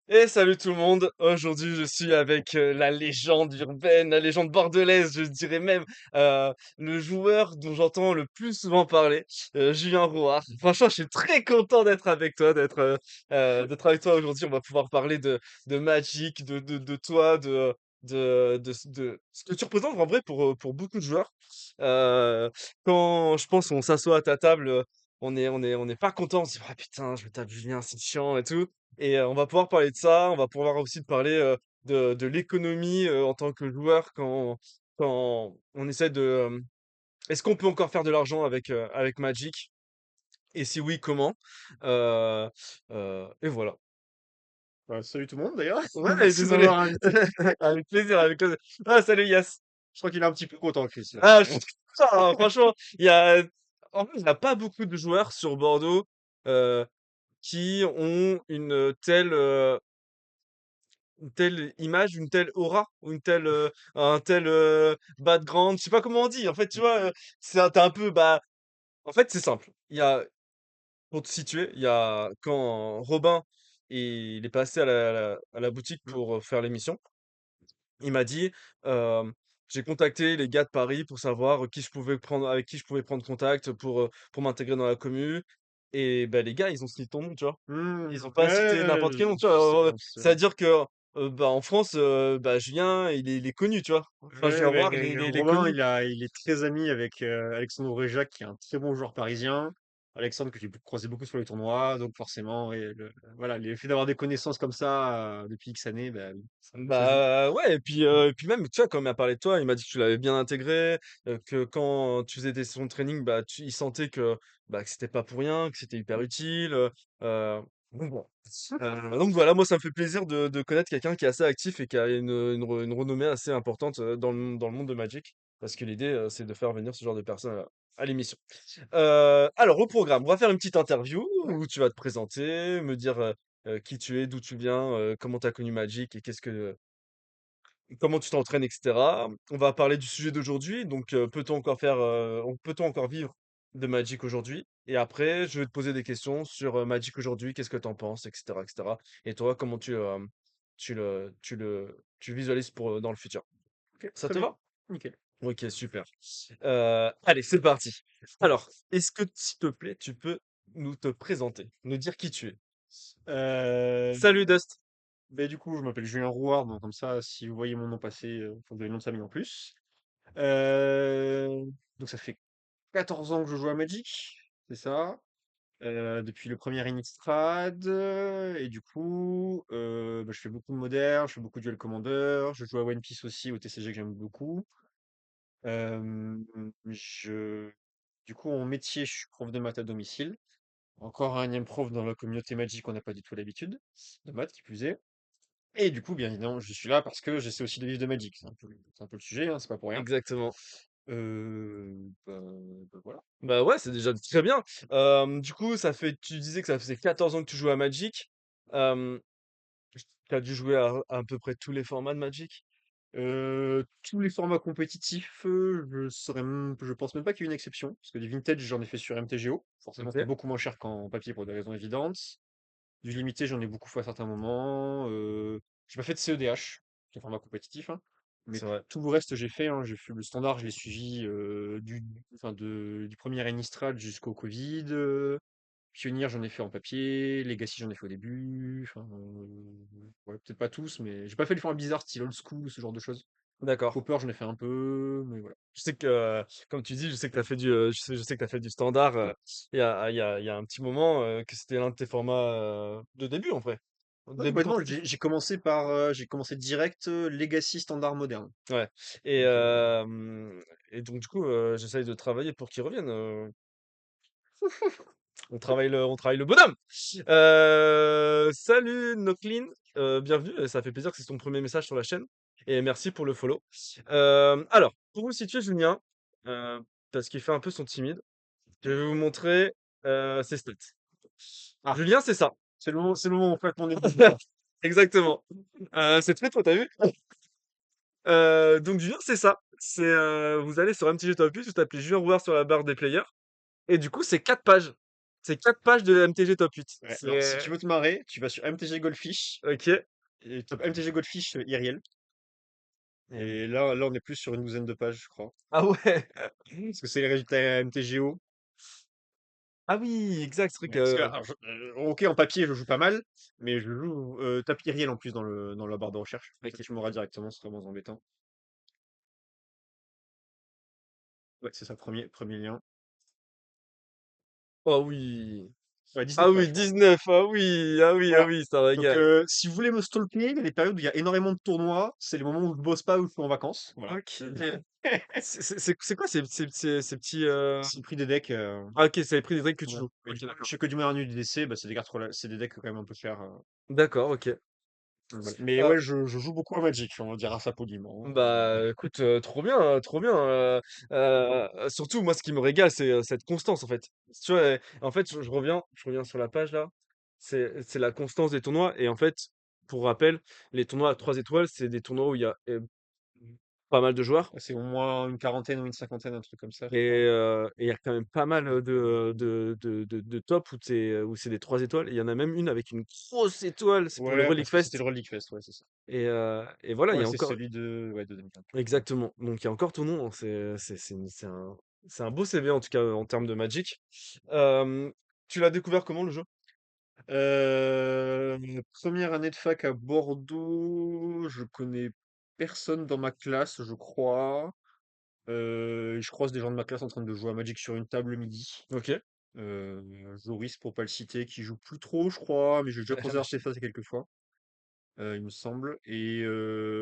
Et salut tout le monde. Aujourd'hui, je suis avec la légende urbaine, la légende bordelaise, je dirais même le joueur dont j'entends le plus souvent parler, Julien Roard. Franchement, je suis très content d'être avec toi, d'être avec toi aujourd'hui. On va pouvoir parler de Magic, de toi, de ce que tu représentes en vrai pour beaucoup de joueurs. Euh, Quand je pense qu'on s'assoit à ta table, on n'est pas content. On se dit, ah putain, je me tape Julien, c'est chiant et tout. Et on va pouvoir parler de ça, on va pouvoir aussi te parler, de l'économie, en tant que joueur quand on essaie est-ce qu'on peut encore faire de l'argent avec Magic? Et si oui, comment? Heu et voilà. Bah, salut tout le monde d'ailleurs. Ouais, Merci de désolé. m'avoir invité. Avec plaisir, avec plaisir. Ah salut Yass. Je crois qu'il est un petit peu content, Chris, là. Ah franchement, il y a en fait, il y a pas beaucoup de joueurs sur Bordeaux, heu, qui ont une telle image, une telle aura ou un tel, background, je sais pas comment on dit. En fait, tu vois, tu un peu, en fait, c'est simple. Pour te situer, il y a quand Robin, il est passé à la boutique Mmh. pour, faire l'émission, il m'a dit, hem: «J'ai contacté les gars de Paris pour savoir qui je pouvais prendre avec qui je pouvais prendre contact pour m'intégrer dans la commu» et bah, les gars, ils ont cité ton nom, tu vois? Mmh. Ils ont pas cité Ouais, n'importe quel nom, tu je sais vois? bien, c'est C'est-à-dire que, en France, Julien, il est connu, tu vois? Enfin, ouais, Julien mais Roy, il est Robin, connu. il est très ami avec, Alexandre Réjac, qui est un très bon joueur parisien. Alexandre que j'ai croisé beaucoup sur les tournois, donc forcément, ouais, voilà, le fait d'avoir des connaissances comme ça, depuis X années, bah, oui, ça joue. Ouais et puis même, tu vois, quand il m'a parlé de toi, il m'a dit que tu l'avais bien intégré, que quand tu faisais tes sessions de training, il sentait que c'était pas pour rien, que c'était hyper utile, donc bon. Donc voilà, moi ça me fait plaisir de connaître quelqu'un qui est assez actif et qui a une renommée assez importante, dans le monde de Magic. Parce que l'idée, c'est de faire venir ce genre de personnes à l'émission. Alors au programme, on va faire une petite interview Ouais, où tu vas te présenter, me dire, qui tu es, d'où tu viens, comment tu as connu Magic et comment tu t'entraînes et cetera. On va parler du sujet d'aujourd'hui, donc peut-on encore vivre de Magic aujourd'hui? Et après, je vais te poser des questions sur, Magic aujourd'hui, qu'est-ce que tu en penses et cetera et cetera. Et toi, comment tu visualises dans le futur? OK, Ça très te bien. va? Nickel. OK, super. Allez, c'est parti. Alors, est-ce que, s'il te plaît, tu peux nous te présenter, nous dire qui tu es? Heu, Salut Dust. du coup, je m'appelle Julien Rouard, donc comme ça, si vous voyez mon nom passer, vous avez le nom de famille en plus. Heu, donc ça fait 14 ans que je joue à Magic, c'est ça. Depuis le premier Innistrad, et du coup, je fais beaucoup de modern, je fais beaucoup de Duel Commander, je joue à One Piece aussi, au TCG que j'aime beaucoup. Hem, je Du coup, en métier, je suis prof de maths à domicile. Encore un énième prof dans la communauté Magic, on n'a pas du tout l'habitude, de maths qui plus est. Et du coup, bien évidemment, je suis là parce que j'essaie aussi de vivre de Magic. C'est un peu le sujet, hein, c'est pas pour rien. Exactement. Bah, voilà. Bah ouais, c'est déjà très bien. Du coup, tu disais que ça faisait 14 ans que tu jouais à Magic. Euh, Tu as dû jouer à peu près tous les formats de Magic. Tous les formats compétitifs, je pense même pas qu'il y ait une exception, parce que du vintage, j'en ai fait sur MTGO. Forcément, c'était Ok. beaucoup moins cher qu'en papier pour des raisons évidentes. Du limité, j'en ai beaucoup fait à certains moments. J'ai pas fait de CEDH, qui est un format compétitif, hein, mais C'est vrai. tout le reste, j'ai fait, hein. J'ai fait le standard, je l'ai suivi du premier Innistrad jusqu'au Covid. Pionnier, j'en ai fait en papier. Legacy, j'en ai fait au début. Enfin, ouais, peut-être pas tous, mais j'ai pas fait les formats bizarres, style old school, ce genre de choses. D'accord. Pauper, j'en ai fait un peu, mais voilà. Je sais que, comme tu dis, je sais que tu as fait je sais que tu fait du standard. Il y a un petit moment, que c'était l'un de tes formats, de début en vrai. Ouais, Début complètement. tentatif. J'ai commencé direct, Legacy standard moderne. Ouais. Et, Donc, donc du coup, j'essaye de travailler pour qu'il revienne. On travaille le bonhomme. Salut Noclin, bienvenue, ça fait plaisir que c'est ton premier message sur la chaîne et merci pour le follow. Alors, pour vous situer Julien, heu, parce qu'il fait un peu son timide, je vais vous montrer, ses stats. ah, Julien, c'est ça. c'est le moment où on fait mon épisode. Exactement. C'est très toi, tu vu? Donc Julien, c'est ça. Vous allez sur MTG Top 8, vous tapez Julien Rouard sur la barre des players et du coup, c'est 4 pages. C'est 4 pages de MTG Top 8. Ouais, alors si tu C'est veux te marrer, tu vas sur MTG Goldfish OK. et tape MTG Goldfish Iriel. Hem, Et là, on est plus sur une douzaine de pages, je crois. ah ouais! Parce que c'est les résultats MTGO. Ah oui, exact, c'est vrai Ouais, parce que, que alors, ok, en papier, je joue pas mal, mais je joue tape Iriel en plus dans la barre de recherche. Comme ça, OK. tu m'auras directement, ce serait moins embêtant. Ouais, c'est ça, premier lien. Oh oui! Ouais, Ah 19 oui, pages, pardon. 19, ah oui! Ah oui, ah Voilà. oui, ça Donc, régale. si vous voulez me stalker, il y a des périodes où il y a énormément de tournois. C'est les moments où je bosse pas, où je suis en vacances. Voilà. OK. C'est quoi ces petits, C'est le prix des decks. ah OK, c'est les prix des trucs que tu Ouais. joues. Oui, OK, je d'accord. fais que du Modern UDC, bah, c'est des cartes, c'est des decks quand même un peu chers. D'accord, OK. Donc voilà. Mais Ah, ouais, je joue beaucoup à Magic, on va dire ça poliment, hein. bah, écoute, trop bien, trop bien, surtout moi ce qui me régale, c'est, cette constance en fait. Tu vois? En fait, je reviens sur la page là, c'est la constance des tournois et en fait, pour rappel, les tournois à 3 étoiles, c'est des tournois où il y a, pas mal de joueurs C'est au moins une quarantaine ou une cinquantaine, un truc comme ça, je crois. et il y a quand même pas mal, de top où c'est des 3 étoiles et il y en a même une avec une grosse étoile, c'est pour le Ouais, Relic parce que c'était Fest le Relic Fest, ouais, c'est ça. et voilà, il y Ouais, a c'est encore celui de, ouais, de 2024. exactement. Donc il y a encore ton nom, hein. C'est un beau CV en tout cas en termes de Magic. Euh, Tu l'as découvert comment le jeu? Première année de fac à Bordeaux, je connais personne dans ma classe, je crois. Je croise des gens de ma classe en train de jouer à Magic sur une table le midi. Ok. Joris, pour pas le citer, qui joue plus trop, je crois, mais j'ai déjà croisé Artefact quelques fois, il me semble. Et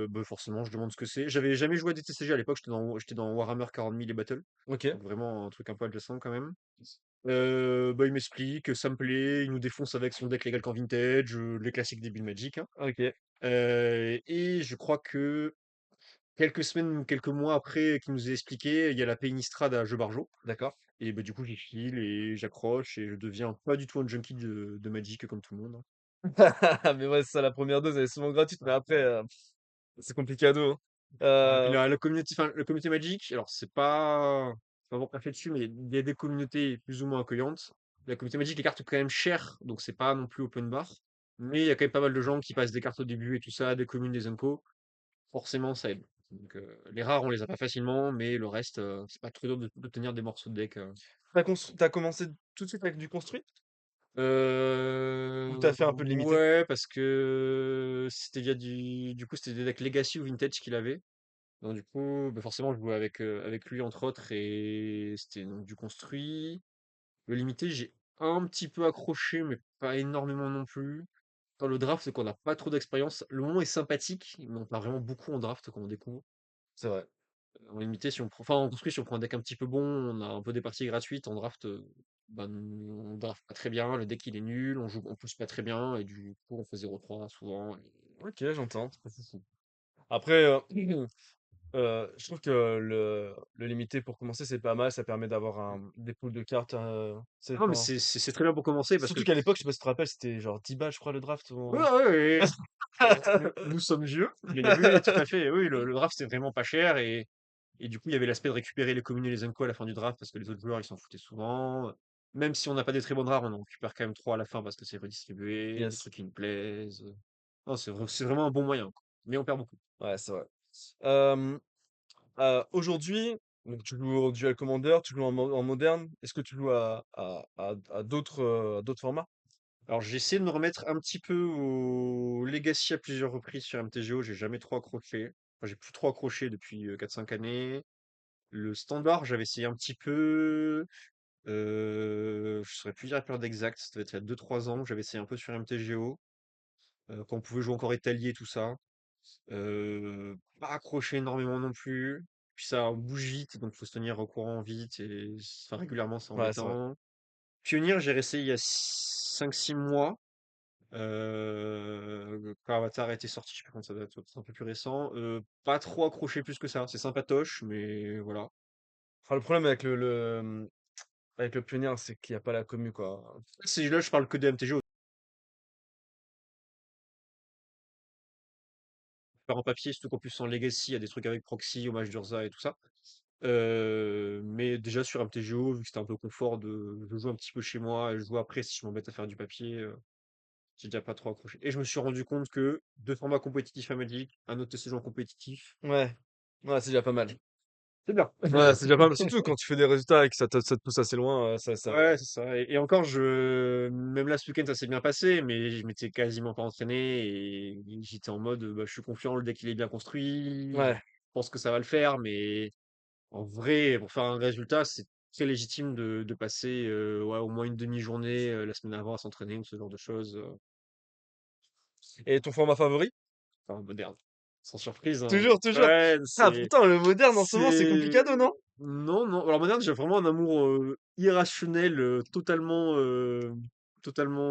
bah, forcément, je demande ce que c'est. J'avais jamais joué à des TCG à l'époque, j'étais dans Warhammer 40 000 et Battle. Ok, Donc vraiment un truc un peu adjacent quand même. Bah, il m'explique, ça me plaît, il nous défonce avec son deck Legal Can Vintage, les classiques des Bill Magic, hein. ok, Et je crois que quelques semaines ou quelques mois après qu'il nous ait expliqué, il y a la Pénistrade à Jeu Barjo. d'accord. Et bah, du coup, j'y file et j'accroche et je deviens pas du tout un junkie de Magic comme tout le monde, hein. Mais ouais, c'est ça, la première dose, elle est souvent gratuite, mais après, c'est compliqué à dos, hein. Ah, et puis la communauté, enfin, le communauté Magic, alors c'est pas pour cracher dessus, mais il y a des communautés plus ou moins accueillantes. La communauté Magic, les cartes coûtent quand même cher, donc c'est pas non plus open bar. Mais il y a quand même pas mal de gens qui passent des cartes au début et tout ça, des communes, des impôts. Forcément, ça aide. Donc, les rares, on les a pas facilement, mais le reste, c'est pas très dur d'obtenir des morceaux de deck. T'as commencé tout de suite avec du construit? Ou t'as fait un peu de limité? Ouais, parce que c'était via du coup, c'était des decks Legacy ou Vintage qu'il avait. Donc du coup, bah, forcément, je jouais avec lui entre autres et c'était donc du construit. Le limité, j'ai un petit peu accroché, mais pas énormément non plus. Dans le draft, c'est qu'on n'a pas trop d'expérience. Le moment est sympathique, mais on perd vraiment beaucoup en draft quand on découvre. C'est vrai. En limité, si on prend, enfin en construit, si on prend un deck un petit peu bon, on a un peu des parties gratuites. En draft, ben, on draft pas très bien, le deck il est nul, on pousse pas très bien, et du coup on fait 0-3 souvent. Ok, j'entends. C'est pas foufou. Après, je trouve que le limité pour commencer, c'est pas mal, ça permet d'avoir des poules de cartes, Ah non, mais c'est très bien pour commencer parce que surtout qu'à l'époque, je sais pas si tu te rappelles, c'était genre 10 balles, je crois, le draft. ouais, ouais, ouais, nous sommes vieux, mais oui, tout à fait. Oui, le draft c'était vraiment pas cher et du coup il y avait l'aspect de récupérer les communes et les unco à la fin du draft parce que les autres joueurs ils s'en foutaient souvent. Même si on n'a pas des très bonnes rares, on en récupère quand même trois à la fin parce que c'est redistribué, des Yes. trucs qui nous plaisent. Non, c'est vraiment un bon moyen, quoi. Mais on perd beaucoup. Ouais, c'est vrai. Hem, Aujourd'hui, donc tu joues au Duel Commander, tu joues en moderne. Est-ce que tu joues à d'autres formats? Alors j'ai essayé de me remettre un petit peu au Legacy à plusieurs reprises sur MTGO, j'ai jamais trop accroché. Enfin, j'ai plus trop accroché depuis 4-5 années. Le standard, j'avais essayé un petit peu. Je saurais plus dire la période exacte, ça devait être il y a 2-3 ans, j'avais essayé un peu sur MTGO, quand on pouvait jouer encore Étalier, tout ça. Pas accroché énormément non plus. Puis ça bouge vite, donc faut se tenir au courant vite et enfin, régulièrement, c'est Ouais, c'est vrai. embêtant. Pionnier, j'ai réessayé il y a 5-6 mois. Quand Avatar a été sorti, je sais pas quand ça date, c'est un peu plus récent. Pas trop accroché plus que ça. C'est sympatoche, mais voilà. Enfin, le problème avec avec le Pionnier, c'est qu'il y a pas la commu, quoi. Là, je parle que de MTGO. Par en papier, surtout qu'en plus en Legacy, il y a des trucs avec Proxy, Hommage d'Urza et tout ça. Mais déjà sur MTGO, vu que c'était un peu confort de jouer un petit peu chez moi et jouer après si je m'embête à faire du papier, j'ai déjà pas trop accroché. Et je me suis rendu compte que 2 formats compétitifs à Magic, un autre TCG en compétitif, Ouais. Ouais, c'est déjà pas mal. c'est bien. Ouais, c'est déjà pas mal. Surtout quand tu fais des résultats et que ça te pousse assez loin, ça. Ouais, c'est ça. Et encore, même là, ce week-end, ça s'est bien passé, mais je m'étais quasiment pas entraîné et j'étais en mode, bah, je suis confiant, le deck il est bien construit, je Ouais. pense que ça va le faire, mais en vrai, pour faire un résultat, c'est très légitime de passer ouais, au moins une demi-journée la semaine avant à s'entraîner ou ce genre de choses. Et ton format favori? Enfin, moderne. Sans surprise, hein. Toujours, toujours. Ouais, Ah, pourtant, le moderne en ce moment, c'est c'est, complicado, non? non, non. Alors moderne, j'ai vraiment un amour irrationnel, totalement,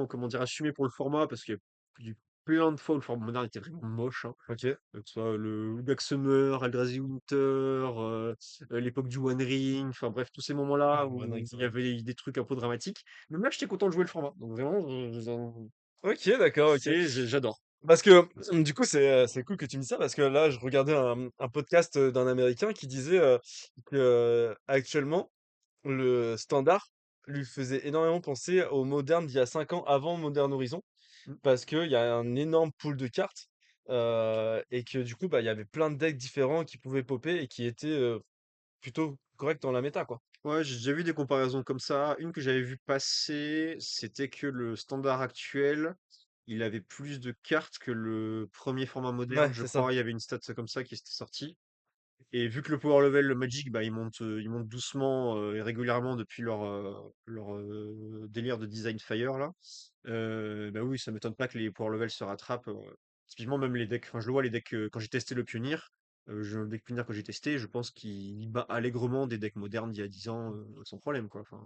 comment dire, assumé pour le format, parce qu'il y a eu plein de fois où le format moderne était vraiment moche, hein. Ok. Que ce soit le Black Summer, Eldrazi Winter, l'époque du One Ring, enfin bref, tous ces moments-là Ah, One où Ring, c'est il y vrai. avait des trucs un peu dramatiques. Même là, j'étais content de jouer le format. Donc vraiment, Ok, d'accord, ok. j'adore. Parce que, du coup, c'est cool que tu me dises ça, parce que là, je regardais un podcast d'un Américain qui disait que actuellement, le standard lui faisait énormément penser au moderne d'il y a 5 ans, avant Modern Horizon, Mm. parce qu'il y a un énorme pool de cartes, et que du coup, bah, il y avait plein de decks différents qui pouvaient popper et qui étaient plutôt corrects dans la méta, quoi. Ouais, j'ai déjà vu des comparaisons comme ça. Une que j'avais vue passer, c'était que le standard actuel, il avait plus de cartes que le premier format moderne, Ouais, je c'est ça. crois. Il y avait une stat comme ça qui était sortie. Et vu que le power level, le Magic, bah, il monte doucement et régulièrement depuis leur délire de Design Fire là. Bah oui, ça m'étonne pas que les power levels se rattrapent. Typiquement, même les decks, enfin, je le vois, les decks, quand j'ai testé le Pionnier, le deck Pionnier que j'ai testé, je pense qu'il bat allègrement des decks modernes d'il y a 10 ans sans problème, quoi. Enfin,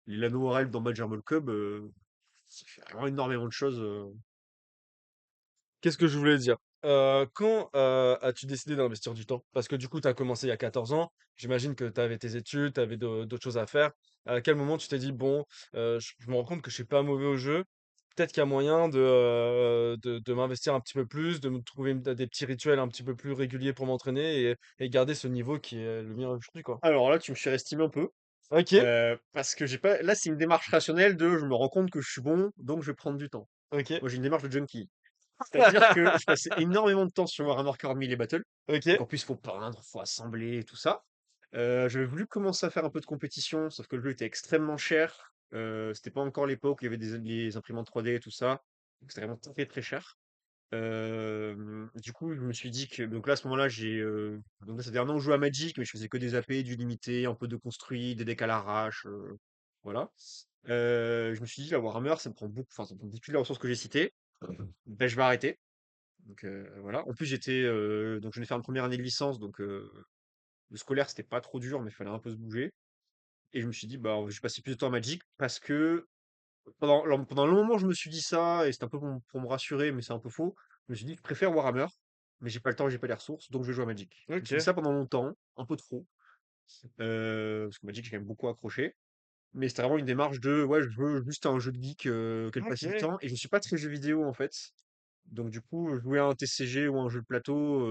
les Lano Warel dans Magic Armor Cube, ça fait vraiment énormément de choses. Qu'est-ce que je voulais dire? Quand as-tu décidé d'investir du temps? Parce que du coup, tu as commencé il y a 14 ans. J'imagine que tu avais tes études, tu avais d'autres choses à faire. À quel moment tu t'es dit, bon, je me rends compte que je suis pas mauvais au jeu. Peut-être qu'il y a moyen de m'investir un petit peu plus, de me trouver des petits rituels un petit peu plus réguliers pour m'entraîner et garder ce niveau qui est le mien aujourd'hui, quoi. Alors là, tu me surestimé un peu. Ok, Parce que j'ai pas. Là, c'est une démarche rationnelle de je me rends compte que je suis bon, donc je vais prendre du temps. ok, Moi, j'ai une démarche de junkie. C'est-à-dire que je passais énormément de temps sur Warhammer 40 000 et Battle. Donc ok, en plus, il faut peindre, faut assembler et tout ça. J'avais voulu commencer à faire un peu de compétition, sauf que le jeu était extrêmement cher. C'était pas encore l'époque où il y avait les imprimantes 3D et tout ça. Donc c'était vraiment très très cher. Du coup, je me suis dit que donc là, à ce moment-là, donc là, ça fait 1 an que je joue à Magic, mais je faisais que des AP, du limité, un peu de construit, des decks à l'arrache, voilà. Je me suis dit, la Warhammer, ça me prend beaucoup, enfin, ça me prend toutes les ressources que j'ai citées. Ben, je vais arrêter. Donc voilà. En plus, donc je venais faire une première année de licence, donc le scolaire, c'était pas trop dur, mais il fallait un peu se bouger. Et je me suis dit, bah, je vais passer plus de temps à Magic parce que pendant un long moment, je me suis dit ça, et c'était un peu pour me rassurer, mais c'est un peu faux. Je me suis dit, je préfère Warhammer, mais j'ai pas le temps, j'ai pas les ressources, donc je vais jouer à Magic. Je me suis dit ok, ça pendant longtemps, un peu trop, parce que Magic, j'ai quand même beaucoup accroché. Mais c'était vraiment une démarche de, ouais, je veux juste un jeu de geek qui passe le ok. temps, et je suis pas très jeu vidéo en fait. Donc du coup, jouer à un TCG ou un jeu de plateau,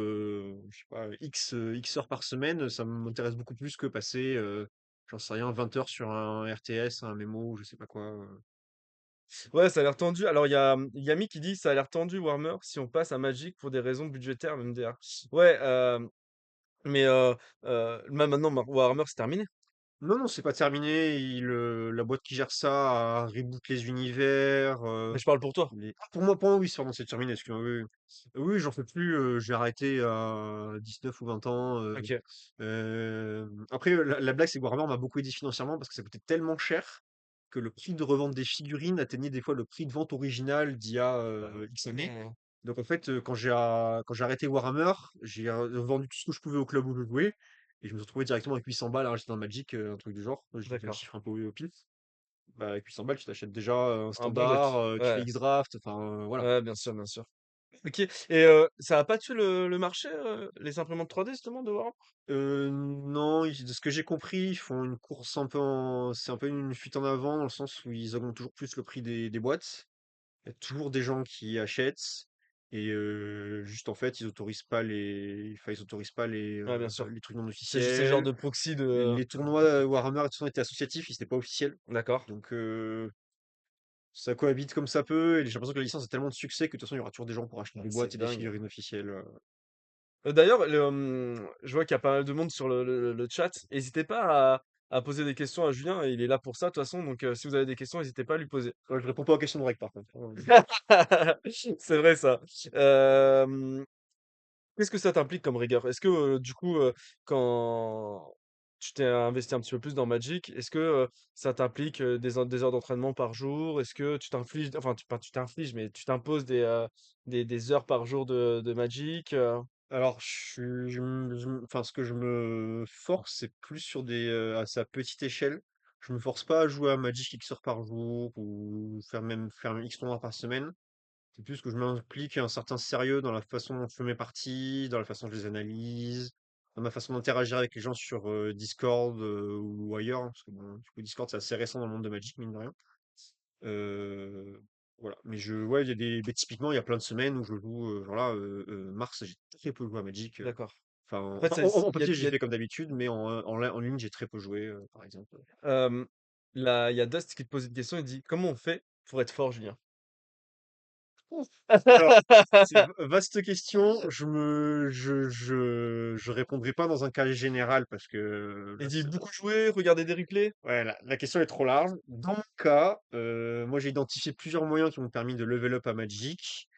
je sais pas, X heures par semaine, ça m'intéresse beaucoup plus que passer, j'en sais rien, 20 heures sur un RTS, un MMO, ou je sais pas quoi. Ouais, ça a l'air tendu. Alors, il y a Yami qui dit ça a l'air tendu, Warhammer, si on passe à Magic pour des raisons budgétaires, MDR. Ouais, mais même maintenant, Warhammer, c'est terminé. Non, non, c'est pas terminé. La boîte qui gère ça a reboot les univers. Mais je parle pour toi. Pour moi, oui, pardon, c'est terminé. Excuse-moi. Oui, oui. Oui, j'en fais plus. J'ai arrêté à 19 ou 20 ans. Ok. Après, la blague, c'est que Warhammer m'a beaucoup aidé financièrement parce que ça coûtait tellement cher que le prix de revente des figurines atteignait des fois le prix de vente original d'il y a X années. Hmm. Donc en fait, quand j'ai arrêté Warhammer, j'ai vendu tout ce que je pouvais au club où je jouais. Et je me suis retrouvé directement avec 800 balles à acheter un Magic, un truc du genre. Je dis un D'accord. chiffre un peu au pif. Bah, avec 800 balles, tu t'achètes déjà un Un bon deck. standard, tu fais Ouais. X-Draft, enfin voilà. Ouais, bien sûr, bien sûr. Ok. Et ça a pas tué le marché, les imprimantes 3D, justement, de Warhammer? Non, de ce que j'ai compris, ils font une course un peu c'est un peu une fuite en avant, dans le sens où ils augmentent toujours plus le prix des boîtes. Il y a toujours des gens qui achètent. Et juste en fait, ils autorisent pas Ouais, bien sûr. les trucs non C'est juste ces genres officiels. de proxy de Les tournois Warhammer et tout ça étaient associatifs, ils étaient pas officiels. d'accord, Donc ça cohabite comme ça peut. Et j'ai l'impression que la licence a tellement de succès que de toute façon, il y aura toujours des gens pour acheter bah, des c'est boîtes et des dingue. figurines officielles. D'ailleurs, je vois qu'il y a pas mal de monde sur le chat. N'hésitez pas à poser des questions à Julien, il est là pour ça de toute façon, donc si vous avez des questions, n'hésitez pas à lui poser. Je réponds pas aux questions de règles par contre, hein. C'est vrai ça. Euh, Qu'est-ce que ça t'implique comme rigueur? Est-ce que du coup, quand tu t'es investi un petit peu plus dans Magic, est-ce que ça t'implique des heures d'entraînement par jour? Est-ce que tu t'infliges, enfin pas tu t'infliges, mais tu t'imposes des heures par jour de Magic? Alors, enfin, ce que je me force, c'est plus sur à sa petite échelle. Je me force pas à jouer à Magic X heures par jour ou faire X tournois par semaine. C'est plus que je m'implique un certain sérieux dans la façon dont je fais mes parties, dans la façon dont je les analyse, dans ma façon d'interagir avec les gens sur Discord ou ailleurs, hein, parce que bon, du coup, Discord, c'est assez récent dans le monde de Magic, mine de rien. Euh, voilà. Ouais, mais typiquement, il y a plein de semaines où je joue, genre là, mars, j'ai très peu joué à Magic. D'accord. Enfin, En fait, en il y a, papier, il y j'ai a, fait comme d'habitude, mais en ligne, j'ai très peu joué, par exemple. euh, là, il y a Dust qui te pose une question, il dit, comment on fait pour être fort, Julien? Ouf. Alors, c'est vaste question. Je répondrai pas dans un cas général parce que Il dit beaucoup jouer, regarder des replays? ouais, la question est trop large. Dans mon cas, moi j'ai identifié plusieurs moyens qui m'ont permis de level up à Magic.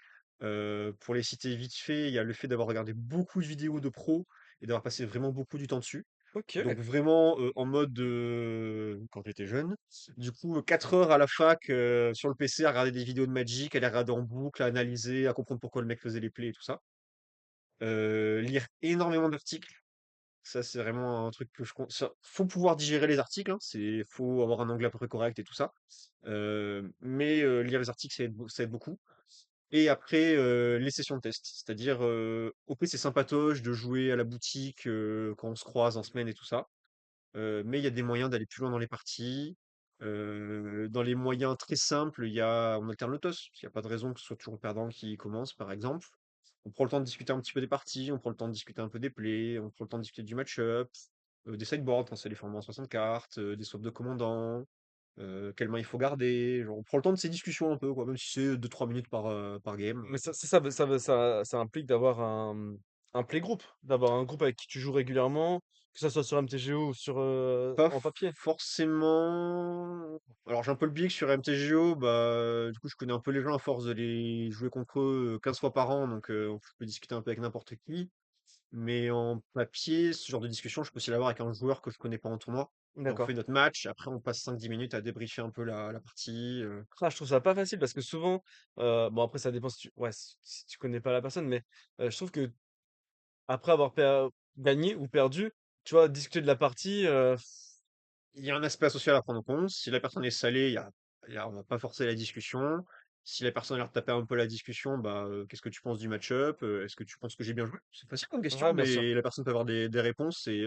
Pour les citer vite fait, il y a le fait d'avoir regardé beaucoup de vidéos de pros et d'avoir passé vraiment beaucoup du temps dessus. Ok. Donc vraiment en mode quand j'étais jeune. Du coup, 4 heures à la fac sur le PC à regarder des vidéos de Magic, à les regarder en boucle, à analyser, à comprendre pourquoi le mec faisait les plays et tout ça. Lire énormément d'articles. Ça, c'est vraiment un truc que faut pouvoir digérer les articles, hein, faut avoir un anglais à peu près correct et tout ça. Mais lire les articles, ça aide beaucoup. Et après, les sessions de test. C'est-à-dire, OK, c'est sympatoche de jouer à la boutique quand on se croise en semaine et tout ça. Mais il y a des moyens d'aller plus loin dans les parties. Dans les moyens très simples, on alterne le toss. Il n'y a pas de raison que ce soit toujours le perdant qui commence, par exemple. On prend le temps de discuter un petit peu des parties, on prend le temps de discuter un peu des plays, on prend le temps de discuter du match-up, des sideboards quand c'est les formats en 60 cartes, des swaps de commandants, quelle main il faut garder. Genre, on prend le temps de ces discussions un peu, quoi, même si c'est 2-3 minutes par game. Mais ça implique d'avoir un playgroup, d'avoir un groupe avec qui tu joues régulièrement, que ça soit sur MTGO ou Pas en papier. forcément. Alors j'ai un peu le biais que sur MTGO, bah du coup je connais un peu les gens à force de les jouer contre eux 15 fois par an, donc je peux discuter un peu avec n'importe qui. Mais en papier, ce genre de discussion, je peux aussi l'avoir avec un joueur que je connais pas en tournoi. Et on D'accord. fait notre match, après on passe 5-10 minutes à débriefer un peu la partie. Ah, je trouve ça pas facile parce que souvent, bon après ça dépend si tu connais pas la personne, mais je trouve que après avoir gagné ou perdu, tu vois, discuter de la partie, Il y a un aspect social à prendre en compte. Si la personne est salée, on va pas forcer la discussion. Si la personne a l'air de taper un peu la discussion, bah, qu'est-ce que tu penses du match-up? Est-ce que tu penses que j'ai bien joué? C'est facile comme question, ouais, bien sûr. mais la personne peut avoir des réponses et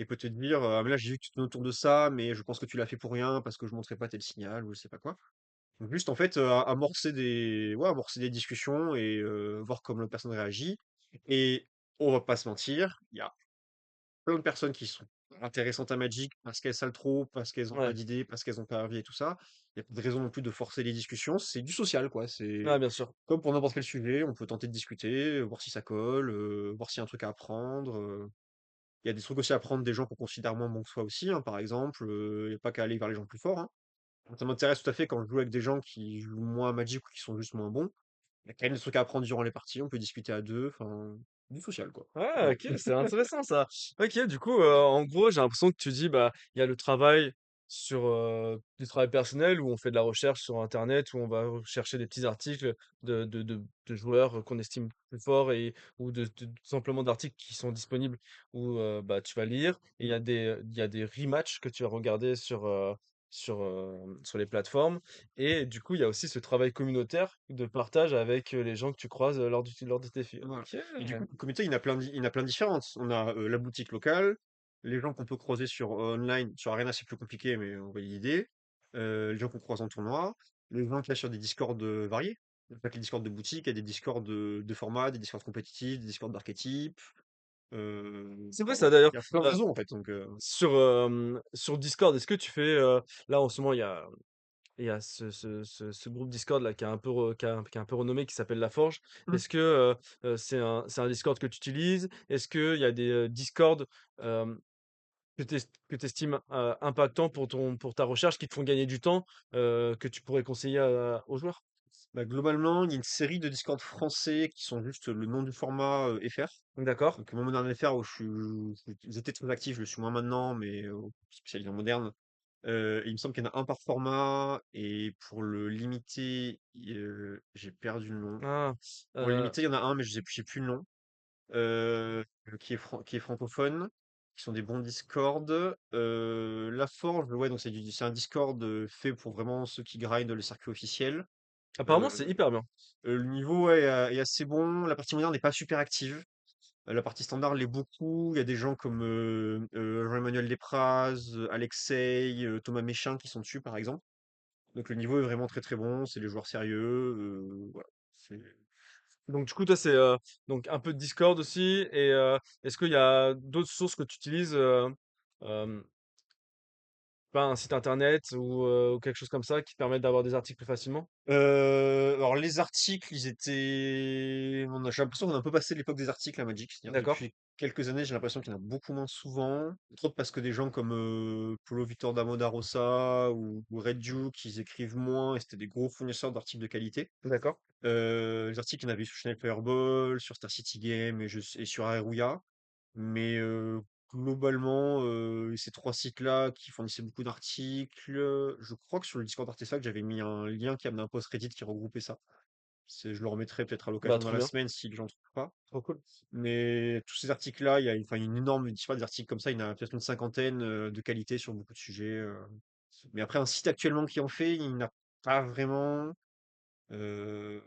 peut te dire, ah, mais là, j'ai vu que tu tournes autour de ça, mais je pense que tu l'as fait pour rien parce que je montrais pas tel signal ou je sais pas quoi. Donc, juste, en fait, amorcer des discussions et voir comment la personne réagit. Et on va pas se mentir, il y a plein de personnes qui sont intéressantes à Magic parce qu'elles savent trop, parce qu'elles ont pas Ouais, d'idées, parce qu'elles ont pas envie et tout ça. Il y a pas de raison non plus de forcer les discussions. C'est du social, quoi. ouais, C'est bien sûr. comme pour n'importe quel sujet, on peut tenter de discuter, voir si ça colle, voir s'il y a un truc à apprendre. Il y a des trucs aussi à apprendre des gens qu'on considère moins bons que soi aussi, hein, par exemple. Il n'y a pas qu'à aller vers les gens plus forts, hein. Ça m'intéresse tout à fait quand je joue avec des gens qui jouent moins à Magic ou qui sont juste moins bons. Il y a quand même des trucs à apprendre durant les parties, on peut discuter à deux, enfin, du social, quoi. Ouais, Voilà. ok, c'est intéressant ça. Ok, du coup, en gros, j'ai l'impression que tu dis, bah, il y a le travail du travail personnel où on fait de la recherche sur Internet, où on va chercher des petits articles de joueurs qu'on estime plus forts ou tout simplement d'articles qui sont disponibles où bah, tu vas lire. Et il y a des rematchs que tu vas regarder sur les plateformes. Et du coup, il y a aussi ce travail communautaire de partage avec les gens que tu croises lors de tes films. Voilà. Ok. Et du coup, le comité, il y en a plein de différentes. On a la boutique locale, les gens qu'on peut croiser sur online, sur Arena, c'est plus compliqué, mais on va y aider. Les gens qu'on croise en tournoi, les gens qu'il y a sur des Discord variés. En fait, les Discord de boutique, il y a des Discord de format, des Discord compétitifs, des Discord d'archétypes. C'est vrai Enfin, ça d'ailleurs, il y a plein de heu, réseaux en fait. Donc, sur Discord, est-ce que tu fais, là en ce moment il y a ce groupe Discord là qui est un peu qui est un peu renommé qui s'appelle La Forge. mmh. Est-ce que, c'est un Discord que tu utilises? Est-ce qu'il y a des, Discord, hem, que tu estimes, impactants pour ta recherche, qui te font gagner du temps, que tu pourrais conseiller aux joueurs? Bah, globalement, il y a une série de Discord français qui sont juste le nom du format FR. D'accord, Donc, mon moderne FR, où j'étais très actif, je le suis moins maintenant, mais spécialisé en moderne. Il me semble qu'il y en a un par format, et pour le limité, j'ai perdu le nom. ah, Pour le heu, limité, il y en a un, mais je sais plus le nom. Qui est francophone, qui sont des bons Discord. La Forge, ouais, donc c'est un Discord fait pour vraiment ceux qui grindent le circuit officiel. apparemment c'est Euh, hyper bien. le niveau ouais, est assez bon. La partie moderne n'est pas super active. La partie standard l'est beaucoup. Il y a des gens comme Jean-Emmanuel Despraz, Alexei, Thomas Méchin qui sont dessus, par exemple. Donc le niveau est vraiment très très bon. C'est des joueurs sérieux. Voilà. C'est- Donc du coup, toi, c'est, donc un peu de Discord aussi et est-ce qu'il y a d'autres sources que tu utilises, hem, pas un site internet ou quelque chose comme ça qui te permettent d'avoir des articles plus facilement? Alors les articles, j'ai l'impression qu'on a un peu passé l'époque des articles à Magic. C'est-à-dire D'accord, depuis quelques années, j'ai l'impression qu'il y en a beaucoup moins souvent. Entre autres parce que des gens comme Paulo Victor Damo da Rosa ou Red Duke, ils écrivent moins et c'était des gros fournisseurs d'articles de qualité. d'accord. Les articles, il y en avait sur Channel Fireball, sur Star City Game et sur Aerouya. Mais globalement, ces trois sites-là qui fournissaient beaucoup d'articles, je crois que sur le Discord Artefact, j'avais mis un lien qui amenait un post Reddit qui regroupait ça. Je le remettrai peut-être à Bah, l'occasion dans trop la bien, semaine si les gens ne trouvent pas. trop cool. Mais tous ces articles-là, il y a enfin, une énorme, je sais pas, des articles comme ça, il y en a peut-être une cinquantaine de qualité sur beaucoup de sujets. Mais après, un site actuellement qui en fait, il n'y en a pas vraiment. Euh,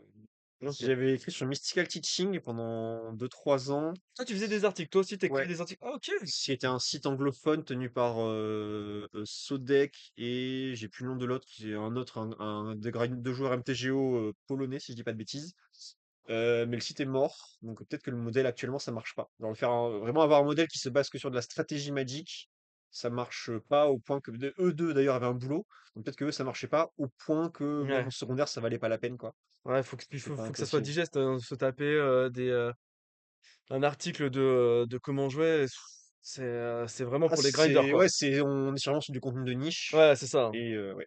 OK. J'avais écrit sur Mystical Teaching pendant 2 3 ans. Toi, tu faisais des articles, toi aussi, tu écrivais Ouais, des articles? Ah OK! c'était un site anglophone tenu par Sodec, et j'ai plus le nom de l'autre, qui est un autre, deux joueurs MTGO polonais, si je dis pas de bêtises. Mais le site est mort, donc peut-être que le modèle actuellement ça marche pas. Genre vraiment avoir un modèle qui se base que sur de la stratégie Magic, ça marche pas au point que eux deux d'ailleurs avaient un boulot, donc peut-être que eux ça marchait pas au point que même en Ouais, secondaire ça valait pas la peine quoi. ouais, faut que il C'est faut pas faut que ça soit impossible. digeste, se taper, un article de comment jouer, c'est vraiment Ah pour les grinders, c'est quoi. ouais, on est sûrement sur du contenu de niche, Ouais, c'est ça, hein. et ouais.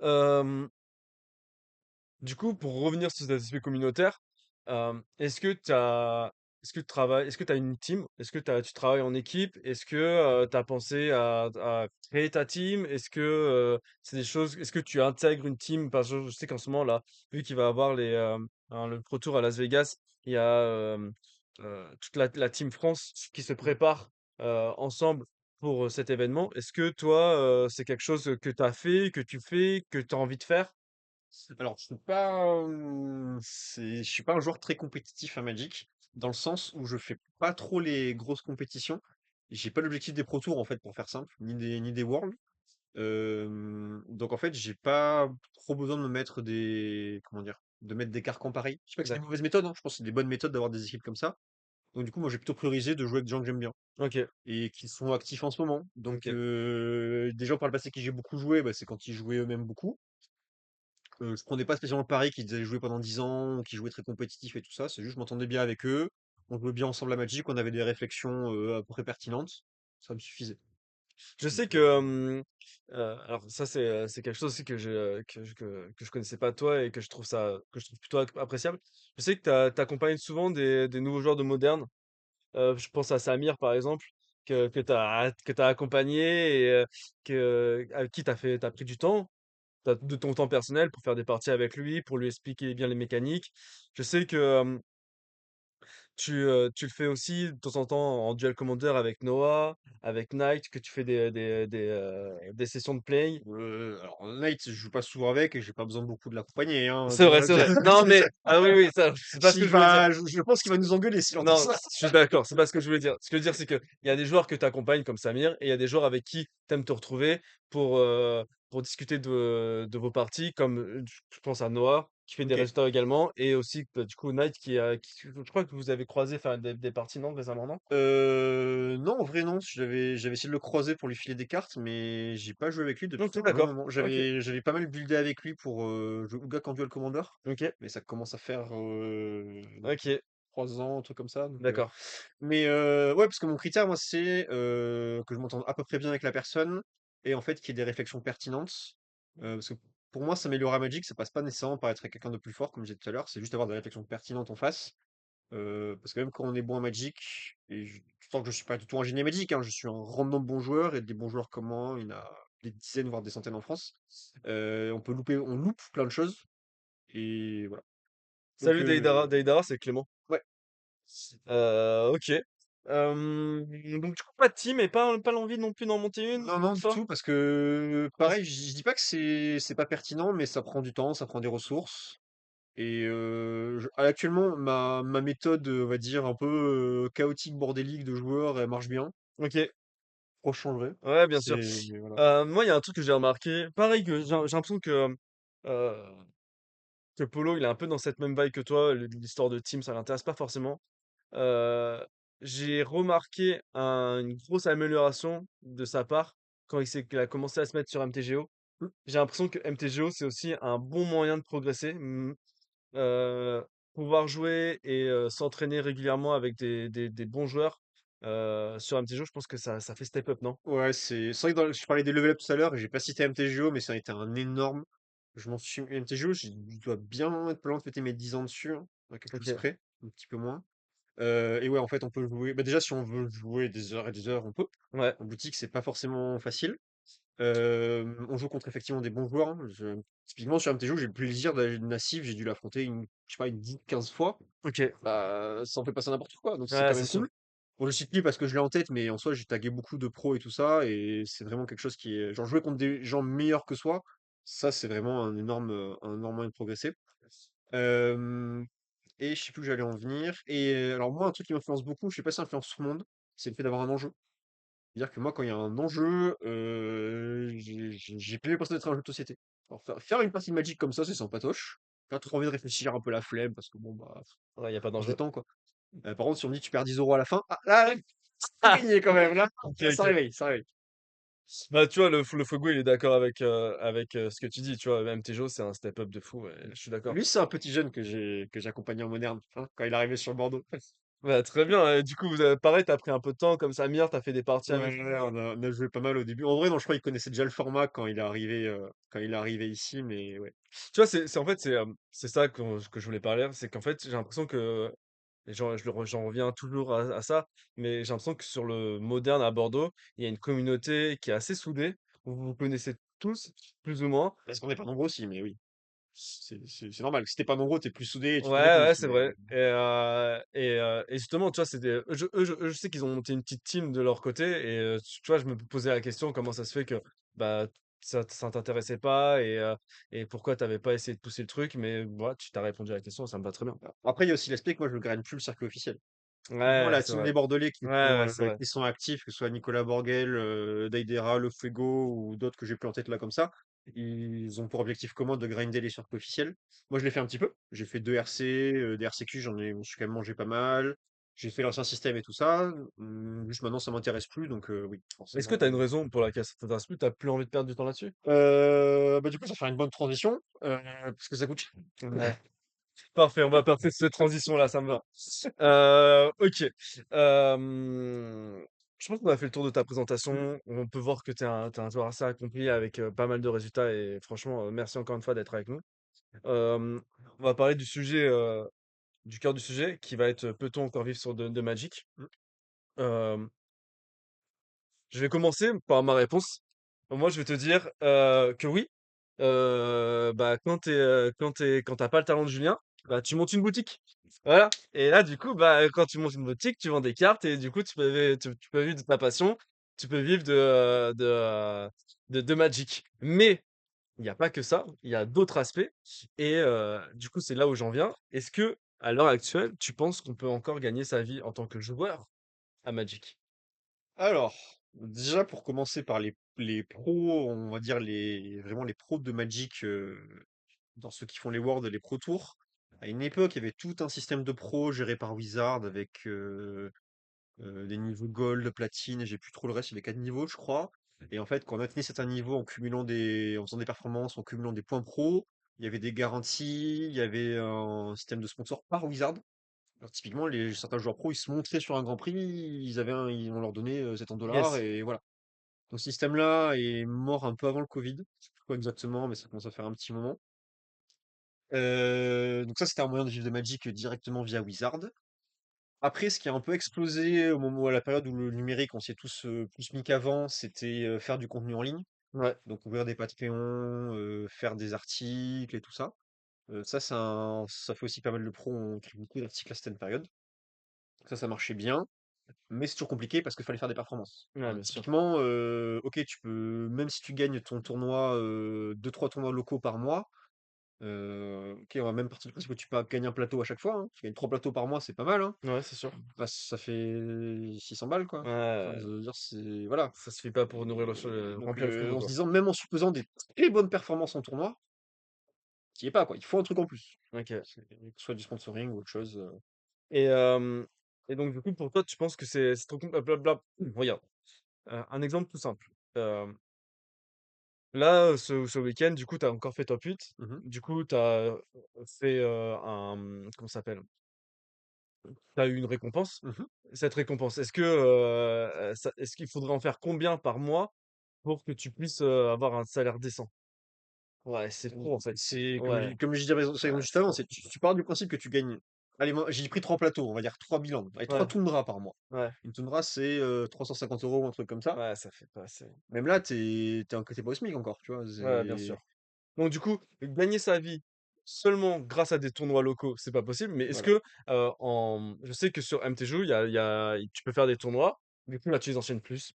Hem Du coup, pour revenir sur cet aspect communautaire, est-ce que tu as une team? Est-ce que tu travailles en équipe? Est-ce que, tu as pensé à créer ta team? C'est des choses est-ce que tu intègres une team? Parce que je sais qu'en ce moment là, vu qu'il va y avoir le Pro Tour à Las Vegas, il y a, toute la team France qui se prépare, ensemble pour, cet événement. Est-ce que toi, c'est quelque chose, que tu as fait, que tu fais, que tu as envie de faire? Alors, je suis pas un joueur très compétitif à Magic, dans le sens où je fais pas trop les grosses compétitions. J'ai pas l'objectif des Pro Tours, en fait, pour faire simple, ni des Worlds. Donc, en fait, j'ai pas trop besoin de me mettre comment dire, de mettre des carcans pareils. Je sais pas que c'est des D'accord. mauvaises méthodes, hein, je pense que c'est des bonnes méthodes d'avoir des équipes comme ça. Donc, du coup, moi, j'ai plutôt priorisé de jouer avec des gens que j'aime bien OK, et qui sont actifs en ce moment. Donc, OK. des gens par le passé qui j'ai beaucoup joué, bah, c'est quand ils jouaient eux-mêmes beaucoup. Je prenais pas spécialement le pari qu'ils avaient joué pendant 10 ans, ou qu'ils jouaient très compétitif et tout ça. C'est juste, je m'entendais bien avec eux. On jouait bien ensemble à Magic, on avait des réflexions à peu près pertinentes. Ça me suffisait. Je sais Donc, que, alors ça c'est quelque chose aussi que je connaissais pas de toi et que je trouve plutôt appréciable. Je sais que tu accompagnes souvent des nouveaux joueurs de Moderne. Je pense à Samir par exemple, que tu as accompagné et avec qui tu as pris du temps, de ton temps personnel pour faire des parties avec lui, pour lui expliquer bien les mécaniques. Je sais que, tu le fais aussi de temps en temps en duel commander avec Noah, avec Knight, que tu fais des sessions de play. alors, Knight, je joue pas souvent avec et j'ai pas besoin beaucoup de l'accompagner, hein. C'est vrai, c'est vrai. Non, mais ah oui, oui, ça, c'est pas ce que je voulais dire. Je pense qu'il va nous engueuler s'il entend Non, ça. je suis d'accord, c'est pas ce que je voulais dire. Ce que je veux dire, c'est qu'il y a des joueurs que tu accompagnes comme Samir et il y a des joueurs avec qui tu aimes te retrouver pour discuter de vos parties, comme je pense à Noah. qui fait des OK. résultats également, et aussi, bah, du coup, Knight je crois que vous avez croisé faire des parties, non, récemment, non? Non, en vrai, non. J'avais essayé de le croiser pour lui filer des cartes, mais j'ai pas joué avec lui depuis OK, un long d'accord. moment. OK. J'avais pas mal buildé avec lui pour, jouer Ouga quand Duel Commander, OK. mais ça commence à faire, OK. 3 ans, un truc comme ça, donc D'accord. mais ouais, parce que mon critère, moi, c'est, que je m'entende à peu près bien avec la personne et en fait, qu'il y ait des réflexions pertinentes. Parce que pour moi, s'améliorer à Magic, ça passe pas nécessairement par être quelqu'un de plus fort, comme je disais tout à l'heure, c'est juste avoir des réflexions pertinentes en face. Parce que même quand on est bon à Magic, et je sens que je suis pas du tout un génie à Magic, hein, je suis un random bon joueur, et des bons joueurs comme moi, il y en a des dizaines, voire des centaines en France. On loupe plein de choses, et voilà. Donc, Salut Deidara. Deidara, c'est Clément. ouais. OK. Donc du coup, pas de team et pas l'envie non plus d'en monter une, Non, non, pour du ça? tout, parce que Comment pareil, je dis pas que c'est pas pertinent, mais ça prend du temps, ça prend des ressources. Et actuellement, ma méthode, on va dire, un peu chaotique, bordélique de joueur, elle marche bien. OK. Pourquoi je changerais? Ouais, bien sûr. C'est voilà. Moi, il y a un truc que j'ai remarqué, pareil, que j'ai l'impression heu, que Polo, il est un peu dans cette même vibe que toi, l'histoire de team, ça l'intéresse pas forcément. Heu, j'ai remarqué une grosse amélioration de sa part quand qu'il a commencé à se mettre sur MTGO. Mmh. J'ai l'impression que MTGO, c'est aussi un bon moyen de progresser. Pouvoir jouer et s'entraîner régulièrement avec des bons joueurs, sur MTGO, je pense que ça fait step up, non? Ouais, c'est vrai que je parlais des level up tout à l'heure et j'ai pas cité MTGO, mais ça a été un énorme. Je m'en suis MTGO, je dois bien être pas loin de fêter mes 10 ans dessus, hein, à quelque chose OK. près, un petit peu moins. Et ouais, en fait, on peut jouer. Bah déjà, si on veut jouer des heures et des heures, on peut. Ouais, En boutique, c'est pas forcément facile. On joue contre effectivement des bons joueurs, hein. Typiquement sur MTGO, j'ai le plaisir d'aller Nassif, j'ai dû l'affronter je sais pas, une 10, 15 fois. OK. Bah, ça en fait passer n'importe quoi, donc c'est Ouais, quand c'est même sûr. cool. Bon, je cite lui parce que je l'ai en tête, mais en soi, j'ai tagué beaucoup de pros et tout ça, et c'est vraiment quelque chose qui est. Genre, jouer contre des gens meilleurs que soi, ça, c'est vraiment un énorme moyen de progresser. Euh, et je sais plus où j'allais en venir. Et alors, moi, un truc qui m'influence beaucoup, je sais pas si ça influence tout le monde, c'est le fait d'avoir un enjeu. C'est-à-dire que moi, quand il y a un enjeu, j'ai plus l'impression d'être un jeu de société. Alors, faire une partie de Magic comme ça, c'est sympatoche. Pas trop envie de réfléchir, un peu la flemme, parce que bon, bah, Ouais, y a pas on se d'enjeu. détend, quoi. Par contre, si on me dit tu perds 10 € à la fin, ah, là, c'est gagné quand même, OK, là, ça OK. réveille, ça réveille. Bah, tu vois, le Fogo, il est d'accord avec ce que tu dis, tu vois? MTGO, c'est un step up de fou, ouais, je suis d'accord. Lui, c'est un petit jeune que j'ai accompagné en moderne, hein, quand il est arrivé sur Bordeaux. Bah, très bien, et du coup, vous avez pareil, tu pris un peu de temps comme Samir, t'as fait des parties Ouais, avec lui? ouais, on a joué pas mal au début. En vrai, non, je crois qu'il connaissait déjà le format quand il est arrivé ici, mais ouais. Tu vois, en fait, c'est ça que je voulais parler, c'est qu'en fait, j'ai l'impression que, et j'en reviens toujours à ça, mais j'ai l'impression que sur le moderne à Bordeaux, il y a une communauté qui est assez soudée, vous vous connaissez tous, plus ou moins. Parce qu'on n'est pas nombreux aussi, mais oui. C'est normal. Si t'es pas nombreux, t'es plus soudé et tu Ouais, te connais ouais, plus, c'est mais vrai. Et justement, tu vois, je sais qu'ils ont monté une petite team de leur côté, et tu vois, je me posais la question, comment ça se fait que bah ça t'intéressait pas, et pourquoi t'avais pas essayé de pousser le truc, mais voilà, tu t'as répondu à la question, ça me va très bien. après, il y a aussi l'aspect que moi, je ne graine plus le circuit officiel. Typiquement, Ouais, la c'est team vrai. des Bordelais Ouais, ouais, c'est vrai. qui sont actifs, que ce soit Nicolas Borgel, Daidera, Le Fuego ou d'autres que j'ai plus en tête là comme ça, ils ont pour objectif commun de grinder les circuits officiels. Moi, je l'ai fait un petit peu. J'ai fait 2 RC, des RCQ, je me suis quand même mangé pas mal. J'ai fait l'ancien système et tout ça. Juste maintenant, ça m'intéresse plus, donc oui, Est-ce que forcément. t'as une raison pour laquelle ça t'intéresse plus? T'as plus envie de perdre du temps là-dessus? Bah, du coup, ça fait une bonne transition, parce que ça coûte cher. Ouais. Parfait, on va passer cette transition-là, ça me va. OK. Je pense qu'on a fait le tour de ta Mmh. présentation. On peut voir que tu es un joueur assez accompli avec, pas mal de résultats, et franchement, merci encore une fois d'être avec nous. On va parler du sujet, du cœur du sujet qui va être, peut-on encore vivre sur de Magic? Mmh. Hem, je vais commencer par ma réponse. Moi, je vais te dire, que oui. Bah, quand t'as pas le talent de Julien, bah, tu montes une boutique. Voilà. Et là, du coup, bah, quand tu montes une boutique, tu vends des cartes, et du coup, tu peux vivre de ta passion, tu peux vivre de Magic. Mais il n'y a pas que ça, il y a d'autres aspects. Et du coup, c'est là où j'en viens. Est-ce que, à l'heure actuelle, tu penses qu'on peut encore gagner sa vie en tant que joueur à Magic? Alors, déjà pour commencer par les pros, on va dire vraiment les pros de Magic, dans ceux qui font les Worlds et les Pro Tours. À une époque, il y avait tout un système de pro géré par Wizard avec des niveaux gold, platine, et j'ai plus trop le reste, il y avait 4 niveaux, je crois. Et en fait, quand on atteignait certains niveaux en faisant des performances, en cumulant des points pro, il y avait des garanties, il y avait un système de sponsor par Wizard. Alors typiquement, certains joueurs pro, ils se montraient sur un Grand Prix, on leur donnait 70 dollars Yes. et voilà. Donc ce système-là est mort un peu avant le Covid. Je sais plus quoi exactement, mais ça commence à faire un petit moment. Donc ça, c'était un moyen de vivre de Magic directement via Wizard. Après, ce qui a un peu explosé au moment, à la période où le numérique, on s'y est tous plus mis qu'avant, c'était faire du contenu en ligne. Ouais. Donc ouvrir des Patreons, faire des articles et tout ça. Ça fait aussi pas mal de pros, on écrit beaucoup d'articles à cette période. Ça marchait bien. Mais c'est toujours compliqué parce qu'il fallait faire des performances. Ouais, bien sûr. Typiquement, ok, tu peux, même si tu gagnes ton tournoi, 2-3 tournois locaux par mois, ok, on va même partir du principe que tu peux gagner un plateau à chaque fois, hein. Tu gagnes 3 plateaux par mois, c'est pas mal, hein. Ouais, c'est sûr. Bah, ça fait 600 balles, quoi. Enfin, je Ouais, veux dire, c'est. Voilà. ça suffit pas pour nourrir Donc, remplir le frigo, en se quoi. disant, même en supposant des très bonnes performances en tournoi, qui est pas, quoi. Il faut un truc en plus. OK. Que ce soit du sponsoring ou autre chose. Et hem et donc du coup, pour toi, tu penses que c'est trop blabla regarde, un exemple tout simple. Hem, là, ce week-end, du coup, tu as encore fait top 8. Mhm, Du coup, tu as fait, comment ça s'appelle? Tu as eu une récompense. mhm. Cette récompense, est-ce qu'il faudrait en faire combien par mois pour que tu puisses, avoir un salaire décent? Ouais, c'est trop, en fait. C'est Ouais, comme je disais c'est comme ouais, juste c'est avant, trop. tu pars du principe que tu gagnes. Allez, moi, j'ai pris 3 plateaux, on va dire 3 bilans. Allez, 3 Ouais, toundras par mois. ouais, Une toundra, c'est 350 € ou un truc comme ça. ouais, ça fait pas assez. Même là, t'es pas au SMIC encore, tu vois. Ouais, bien sûr. Donc du coup, gagner sa vie seulement grâce à des tournois locaux, c'est pas possible. Mais est-ce Voilà. que, je sais que sur MTGO, tu peux faire des tournois. Du coup, là, tu les enchaînes plus.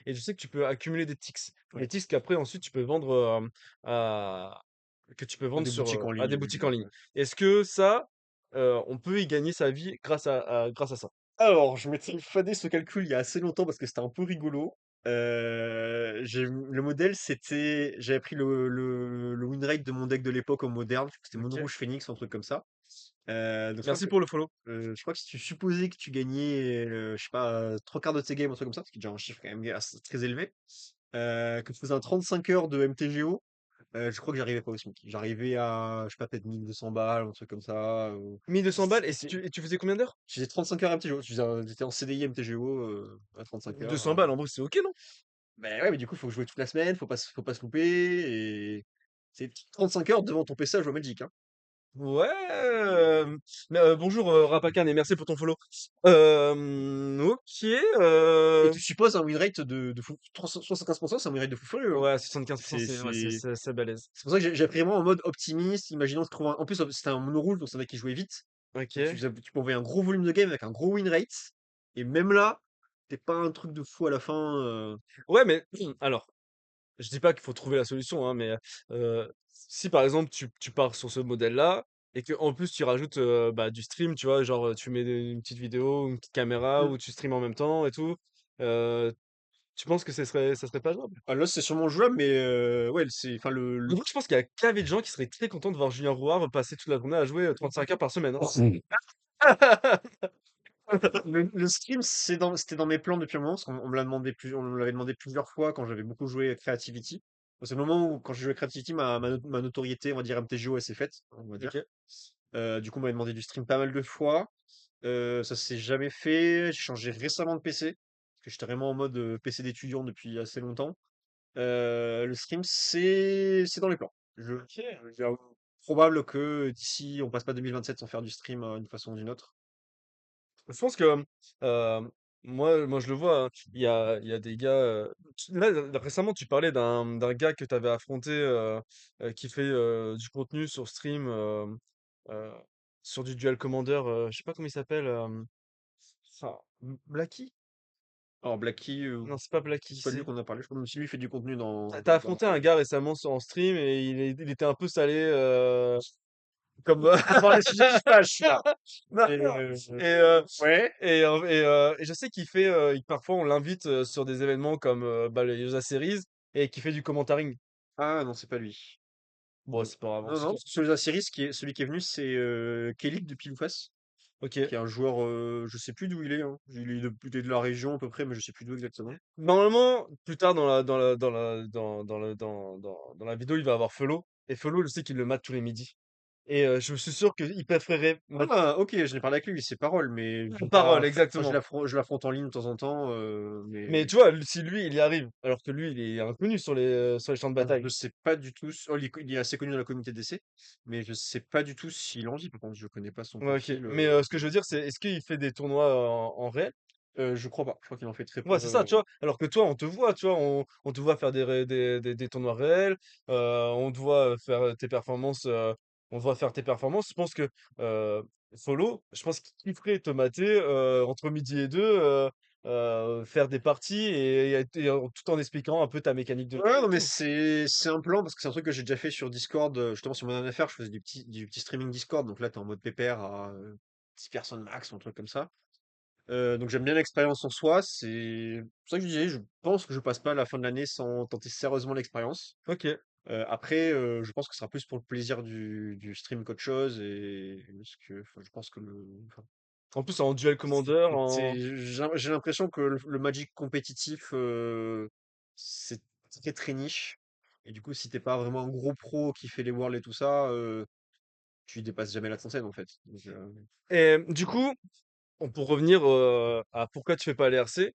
Et je sais que tu peux accumuler des ticks. Ouais. Des ticks qu'après, ensuite, tu peux vendre à, que tu peux vendre Des boutiques en à ligne, des boutiques en ligne. ouais. Est-ce que ça, on peut y gagner sa vie grâce à ça? Alors, je m'étais fadé ce calcul il y a assez longtemps parce que c'était un peu rigolo. Le modèle, j'avais pris le win rate de mon deck de l'époque au moderne. C'était Moon Ok. Rouge Phoenix, un truc comme ça. Donc Merci pour le follow. je crois que si tu supposais que tu gagnais, je sais pas, 3 quarts de tes games, un truc comme ça, ce qui est déjà un chiffre quand même très élevé, que tu faisais un 35 heures de MTGO, je crois que j'arrivais pas au SMIC. J'arrivais à, je sais pas, peut-être 1200 balles, un truc comme ça. 1200 balles. Et si C'était, tu faisais combien d'heures? je faisais 35 heures MTGO. J'étais en CDI MTGO à 35 heures. 200 balles, en vrai, c'est ok, non? Mais ouais, mais du coup, il faut jouer toute la semaine, faut pas se louper. Et c'est 35 heures devant ton PC à jouer à Magic, hein. Ouais, mais, bonjour, Rapakan et merci pour ton follow. OK, Et tu supposes un win rate de fou. 75%, c'est un win rate de fou furieux, hein. ouais, 75, C'est, ouais, c'est, c'est balèze. c'est pour ça que j'ai pris vraiment en mode optimiste. Imaginons que tu trouves en plus, c'était un mono rouge, donc c'est un deck qui jouait vite. Donc OK. tu peux envoyer un gros volume de game avec un gros win rate. Et même là, t'es pas un truc de fou à la fin. Ouais, mais alors, je dis pas qu'il faut trouver la solution, hein, mais, si par exemple tu pars sur ce modèle-là et qu'en plus tu rajoutes, bah, du stream, tu vois? Genre, tu mets une petite vidéo, une petite caméra Mm. où tu streams en même temps et tout, heu, tu penses que ça serait pas jouable? Ah, là, c'est sûrement jouable, mais ouais, enfin, En vrai, je pense qu'il y a qu'avec de gens qui seraient très contents de voir Julien Rouard passer toute la journée à jouer, 35 heures par semaine, hein. le stream, c'était dans mes plans depuis un moment, parce on me l'a demandé on me l'avait demandé plusieurs fois quand j'avais beaucoup joué à Creativity. C'est le moment où, quand j'ai joué à Creativity, ma notoriété, on va dire MTGO, elle s'est faite, on va dire. OK. Du coup, on m'avait demandé du stream pas mal de fois. Ça s'est jamais fait. J'ai changé récemment de PC, parce que j'étais vraiment en mode PC d'étudiant depuis assez longtemps. Le stream, c'est dans les plans. OK. Il probable que d'ici, on passe pas 2027 sans faire du stream d'une façon ou d'une autre. Je pense que, moi je le vois, hein, il y a des gars, là, récemment tu parlais d'un gars que tu avais affronté, qui fait, du contenu sur stream, heu, sur du Duel Commander, je sais pas comment il s'appelle, Blacky? Alors, Blacky, Non, c'est pas Blacky, c'est pas de lui qu'on a parlé. Je crois que même si lui fait du contenu tu dans affronté un gars récemment en stream et il était un peu salé, comme, dans les sujets qui fâchent, là. non, Et, non ouais. et je sais qu'il fait, parfois on l'invite, sur des événements comme, bah, les USA Series et qu'il fait du commentaring. Ah non, c'est pas lui. Bon, c'est pas grave. Non, non, parce que sur la série, celui qui est venu, c'est Kellic de Pile ou Face, Ok. qui est un joueur, je sais plus d'où il est, hein. Il est de la région à peu près, mais je sais plus d'où exactement. Normalement, plus tard dans la vidéo, il va avoir Felo. Et Felo, je sais qu'il le mate tous les midis. Et je suis sûr qu'il préférerait Ah, ok, je n'ai parlé avec lui, c'est Parole, mais je la vais pas, parole, enfin, exactement. je l'affronte en ligne de temps en temps, Mais mais tu vois, si lui, il y arrive, alors que lui, il est inconnu sur les champs de alors, bataille. je sais pas du tout, oh, il est assez connu dans la communauté d'essai, mais je sais pas du tout s'il en vit, par contre, je connais pas son Ouais, ok. profil, Mais ce que je veux dire, c'est est-ce qu'il fait des tournois en réel? je crois pas, je crois qu'il en fait très peu, Ouais, c'est ça, tu vois. Alors que toi, on te voit, tu vois, on te voit faire des tournois réels, on te voit faire tes performances, on te voit faire tes performances. Je pense que Solo, je pense qu'il kifferait te mater entre midi et deux, faire des parties tout en expliquant un peu ta mécanique de Ouais, jeu non, et mais tout. c'est un plan parce que c'est un truc que j'ai déjà fait sur Discord, justement sur mon dernière affaire, je faisais du petit streaming Discord, donc là, t'es en mode pépère à 10 personnes max ou un truc comme ça. Donc j'aime bien l'expérience en soi, c'est pour ça que je disais, je pense que je passe pas la fin de l'année sans tenter sérieusement l'expérience. Ok. Après, je pense que ce sera plus pour le plaisir du stream qu'autre chose et parce que enfin, je pense que enfin, En plus, en duel commander, en. j'ai l'impression que le Magic compétitif, c'est très très niche. Et du coup, si t'es pas vraiment un gros pro qui fait les Worlds et tout ça, tu dépasses jamais la trentaine en fait. Donc, Et du coup, pour revenir à pourquoi tu fais pas les RC,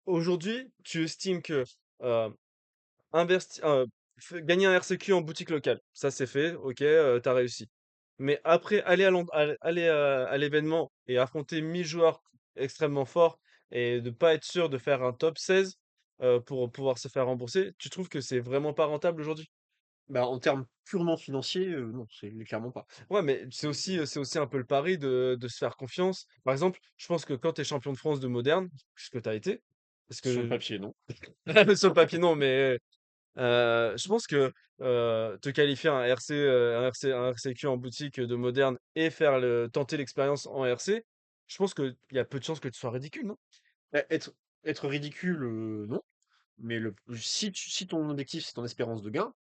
aujourd'hui, tu estimes que euh, gagner un RCQ en boutique locale, ça c'est fait, OK, tu réussi. Mais après, aller à l'événement et affronter 1000 joueurs extrêmement forts et de pas être sûr de faire un top 16 pour pouvoir se faire rembourser, tu trouves que c'est vraiment pas rentable aujourd'hui? bah, en termes purement financiers, non, c'est clairement pas. Ouais, mais c'est aussi un peu le pari de se faire confiance. Par exemple, je pense que quand tu es champion de France de moderne, puisque tu as été, parce Sur le que papier, non. sur le papier non, mais je pense que, te qualifier un RCQ en boutique, de moderne et tenter l'expérience en RC, je pense qu'il y a peu de chances que tu sois ridicule, non? Être ridicule, non. Mais si ton objectif, c'est ton espérance de gain,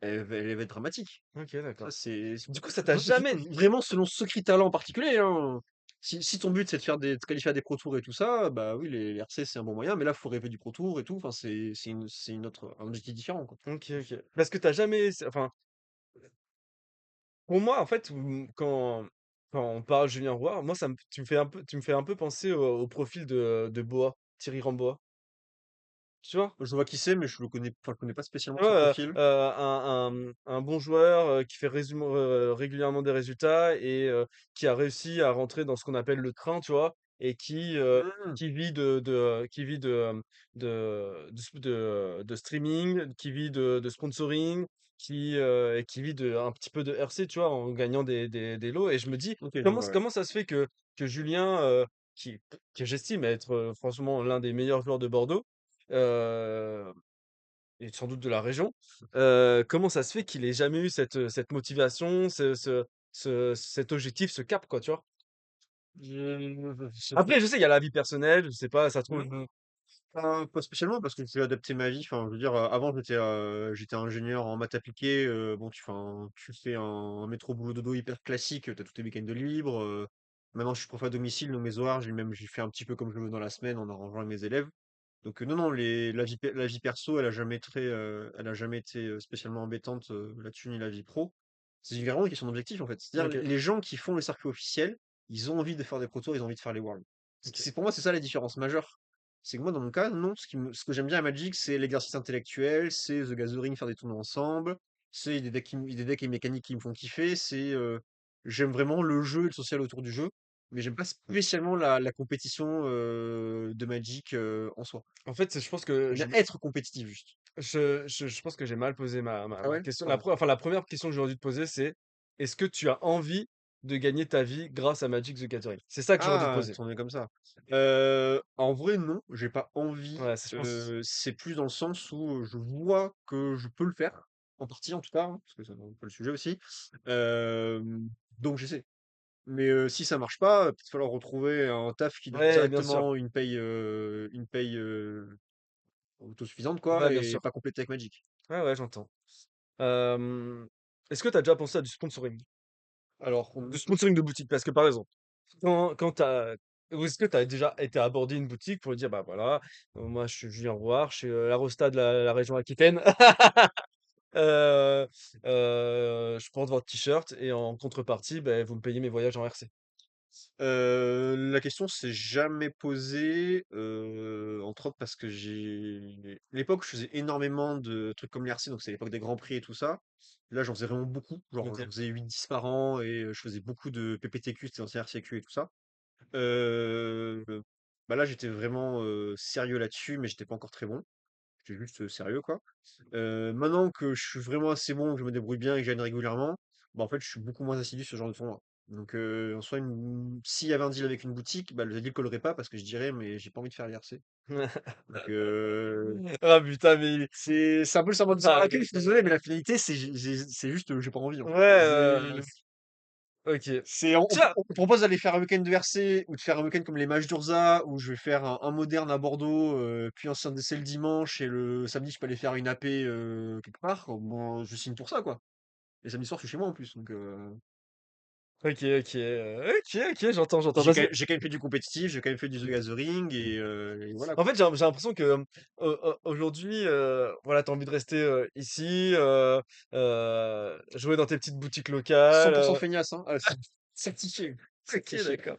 elle va être dramatique. OK, Ça, d'accord. c'est Du coup, ça t'a jamais vraiment selon ce critère-là en particulier, hein. Si ton but, c'est de te qualifier à des Pro Tours et tout ça, bah oui, les RC, c'est un bon moyen. Mais là, il faut rêver du Pro Tour et tout. Enfin, c'est une autre, un objectif différent, quoi. OK, OK. Parce que t'as jamais enfin, pour moi, en fait, quand on parle Julien Roy, moi, tu me fais un peu penser au profil de Boa, Thierry Ramboa. Tu vois? Je vois qui c'est, mais je connais pas spécialement Ouais, son profil. un bon joueur, qui fait régulièrement des résultats et qui a réussi à rentrer dans ce qu'on appelle le train, tu vois? Et Hmm, qui vit de streaming, qui vit de sponsoring, et qui vit un petit peu de RC, tu vois? En gagnant des lots et je me dis: ok, je vois, ouais. comment ça se fait que Julien, qui que j'estime être, franchement l'un des meilleurs joueurs de Bordeaux, heu et sans doute de la région, comment ça se fait qu'il ait jamais eu cette motivation, cet objectif, ce cap, quoi, tu vois? Je sais Après, je sais, il y a la vie personnelle, je sais pas, ça se trouve. pas spécialement parce que j'ai adapté ma vie. Enfin, je veux dire, avant j'étais ingénieur en maths appliquées. Bon, tu fais un métro boulot dodo hyper classique. T'as tous tes week-ends de libre. Maintenant, je suis prof à domicile, donc mes horaires, j'ai fait un petit peu comme je veux dans la semaine en arrangeant avec mes élèves. Donc non, non, la vie perso, elle a jamais été spécialement embêtante là-dessus ni la vie pro. C'est vraiment une question d'objectif en fait. C'est-à-dire OK, les gens qui font les circuits officiels, ils ont envie de faire des pro tours, ils ont envie de faire les worlds. OK. Pour moi, c'est ça la différence majeure. C'est que moi, dans mon cas, non, ce que j'aime bien à Magic, c'est l'exercice intellectuel, c'est The Gathering, faire des tournois ensemble, c'est des decks et mécaniques qui me font kiffer, j'aime vraiment le jeu et le social autour du jeu, mais j'aime pas spécialement la compétition de Magic en soi. En fait, je pense que J'aime bien être compétitif, juste. je pense que j'ai mal posé Ah ma ouais? question. Pardon. Enfin, la première question que j'aurais dû te poser, c'est: «Est-ce que tu as envie de gagner ta vie grâce à Magic: The Gathering?» C'est ça que j'aurais dû te Ah, poser. tourner comme ça. En vrai, non, j'ai pas envie. Ouais, c'est je pense C'est plus dans le sens où je vois que je peux le faire, en partie en tout cas, hein, parce que c'est un peu le sujet aussi. Donc j'essaie. Mais si ça marche pas, peut-être falloir retrouver un taf qui donne ouais, bien sûr. directement une paye autosuffisante, Ouais, quoi, bien et sûr. pas compléter avec Magic. Ouais, ouais, j'entends. Hem Est-ce que tu as déjà pensé à du sponsoring? Alors, Du sponsoring de boutique? Parce que par exemple, quand tu as ou est-ce que tu as déjà été aborder une boutique pour lui dire: «Bah, voilà, moi je suis Julien Rouard, je suis, l'arosta de la région Aquitaine. Heu je porte votre t-shirt et en contrepartie, beh, vous me payez mes voyages en RC». la question s'est jamais posée, entre autres parce que j'ai l'époque où je faisais énormément de trucs comme l'RC, donc c'est l'époque des grands prix et tout ça. Là, j'en faisais vraiment beaucoup, genre j'en OK. faisais 8-10 par an et je faisais beaucoup de PPTQ, c'était ancien RCQ et tout ça. Heu, bah, là, j'étais vraiment, sérieux là-dessus, mais j'étais pas encore très bon. J'étais juste, sérieux, quoi. Maintenant que je suis vraiment assez bon, que je me débrouille bien et que je gagne régulièrement, bah, en fait, je suis beaucoup moins assidu sur ce genre de tournoi. Donc, en soi, s'il y avait un deal avec une boutique, bah, le deal collerait pas parce que je dirais, mais j'ai pas envie de faire l'IRC. Donc, Ah putain, mais c'est un peu le serment de ah, Sarakel, je suis désolé, mais la finalité, c'est juste, j'ai pas envie, en ouais, fait. OK. C'est, Tiens! on me propose d'aller faire un week-end de RC ou de faire un week-end comme les matchs d'Urza où je vais faire un moderne à Bordeaux, puis un CDC le dimanche et le samedi, je peux aller faire une AP quelque part. Bon, je signe pour ça, quoi. Et samedi soir, je suis chez moi en plus. Donc, OK, OK, OK, j'entends. Parce que j'ai quand même fait du compétitif, j'ai quand même fait du The Gathering et voilà, en quoi. fait, j'ai l'impression que, aujourd'hui, voilà, tu as envie de rester, ici, jouer dans tes petites boutiques locales, 100% feignasse, hein. Ah, certifié. OK, Certifié. d'accord.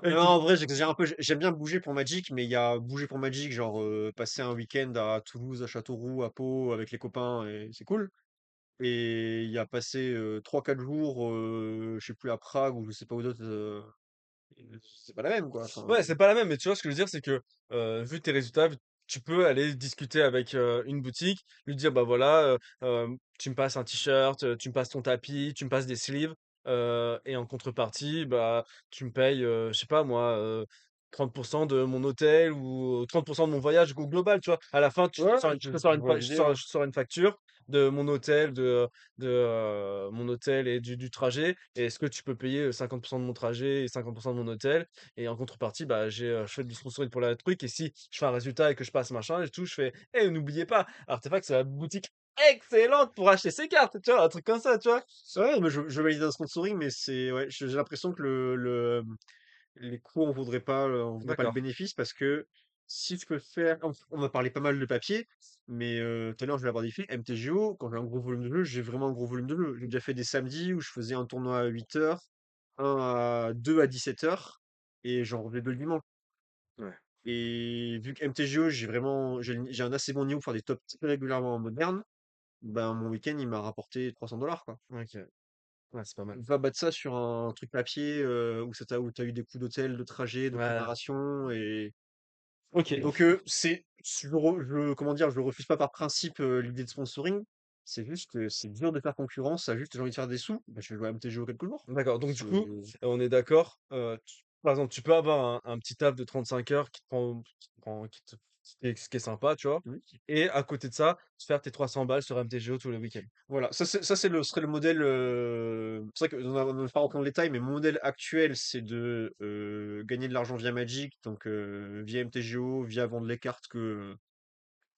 Non, OK. en vrai, j'exagère un peu. J'aime bien bouger pour Magic, mais il y a bouger pour Magic, genre passer un week-end à Toulouse, à Châteauroux, à Pau avec les copains, et c'est cool. Et il y a passé 3-4 jours, je sais plus, à Prague ou je sais pas où d'autre, c'est pas la même, quoi. Enfin, Ouais, c'est pas la même, mais tu vois, ce que je veux dire, c'est que, vu tes résultats, tu peux aller discuter avec, une boutique, lui dire: «Bah, voilà, tu me passes un t-shirt, tu me passes ton tapis, tu me passes des sleeves, et en contrepartie, bah, tu me payes, je sais pas moi, 30 de mon hôtel ou 30 de mon voyage au global», tu vois? À la fin, ouais, je te sors je une vois fa l'idée, ouais. je te sors une facture de mon hôtel, mon hôtel et du trajet, et est-ce que tu peux payer, 50 de mon trajet et 50 de mon hôtel? Et en contrepartie, bah, je fais du sponsoring pour la truc, et si je fais un résultat et que je passe machin et tout, je fais: «Eh, n'oubliez pas, Artefact, c'est la boutique excellente pour acheter ses cartes», tu vois? Un truc comme ça, tu vois? Ouais, mais je valide un sponsoring, mais c'est ouais, j'ai l'impression que les coûts en vaudrait pas le D'accord, bénéfice parce que si je peux faire, on m'a parlé pas mal de papier, mais tout à l'heure je vais l'avoir dit, MTGO, quand j'ai un gros volume de jeu, j'ai vraiment un gros volume de jeu. J'ai déjà fait des samedis où je faisais un tournoi à 8 heures, un à 2 à 17 heures, et j'en revenais 2 le dimanche. ouais, Et vu que MTGO, j'ai un assez bon niveau pour faire des tops très régulièrement en moderne, ben mon week-end il m'a rapporté 300 $ quoi. OK. Ouais, c'est pas mal. Va battre ça sur un truc papier où t'as eu des coûts d'hôtel, de trajet, de Ouais, préparation et OK. donc comment dire, je refuse pas par principe l'idée de sponsoring. C'est juste que c'est dur de faire concurrence. Ça juste j'ai envie de faire des sous. Bah, je vais jouer à MTGO quelques jours. D'accord, donc du C'est coup, on est d'accord, par exemple, tu peux avoir un petit taf de 35 heures qui est sympa, tu vois? oui. Et à côté de ça, se faire tes 300 balles sur MTGO tous les week-ends. Voilà, ça c'est le serait le modèle. C'est vrai qu'on ne va pas rentrer dans le détail, mais mon modèle actuel, c'est de gagner de l'argent via Magic, donc via MTGO, via vendre les cartes que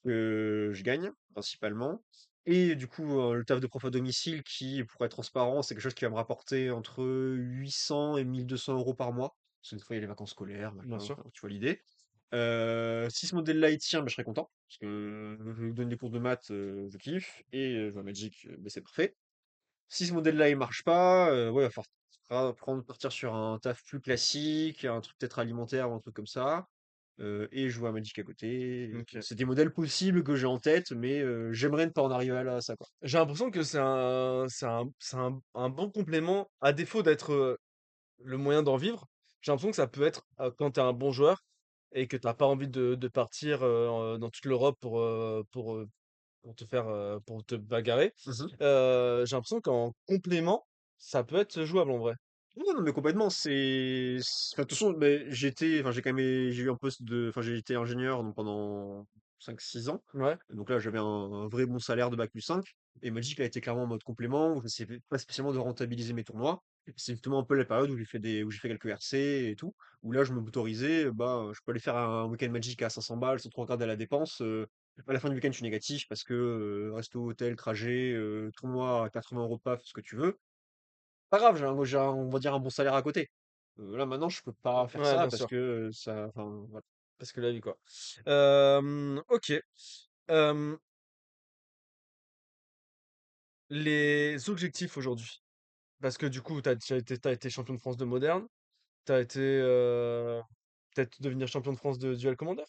je gagne, principalement. Et du coup, le taf de prof à domicile qui, pour être transparent, c'est quelque chose qui va me rapporter entre 800 et 1 200 € par mois. Parce que des fois, il y a les vacances scolaires, Bien machin, sûr. enfin, tu vois l'idée. Si ce modèle-là, il tient, bah, je serais content. Parce que je donne des cours de maths, je kiffe. Et je vois Magic, bah, c'est parfait. Si ce modèle-là, il marche pas, ouais, il va falloir partir sur un taf plus classique, un truc peut-être alimentaire ou un truc comme ça, et jouer à Magic à côté. OK. C'est des modèles possibles que j'ai en tête, mais j'aimerais ne pas en arriver à là, à ça, quoi. J'ai l'impression que c'est un bon complément, à défaut d'être, le moyen d'en vivre. J'ai l'impression que ça peut être, quand tu es un bon joueur et que tu as pas envie de partir, dans toute l'Europe pour te faire, pour te bagarrer. Mmh. J'ai l'impression qu'en complément, ça peut être jouable en vrai. Ouais, non, mais complètement, enfin, de toute façon, beh, enfin, j'ai eu un poste enfin, j'ai été ingénieur donc pendant 5 6 ans. Ouais, Donc là, j'avais un vrai bon salaire de bac+5 et Magic a été clairement en mode complément où j'essayais pas spécialement de rentabiliser mes tournois. C'est justement un peu la période où j'ai fait quelques RC et tout, où là, je me m'autorisais, bah, je peux aller faire un week-end Magic à 500 balles sans trop regarder la dépense, À la fin du week-end, je suis négatif parce que resto, hôtel, trajet, tournoi à 80 € de PAF, ce que tu veux. Pas grave, on va dire un bon salaire à côté. Là maintenant, je peux pas faire Ouais, ça bien parce sûr, que ça, enfin, voilà. parce que la vie, quoi. OK. Hem, les objectifs aujourd'hui, parce que du coup, tu as été champion de France de moderne, tu as été, peut-être devenir champion de France de duel commander?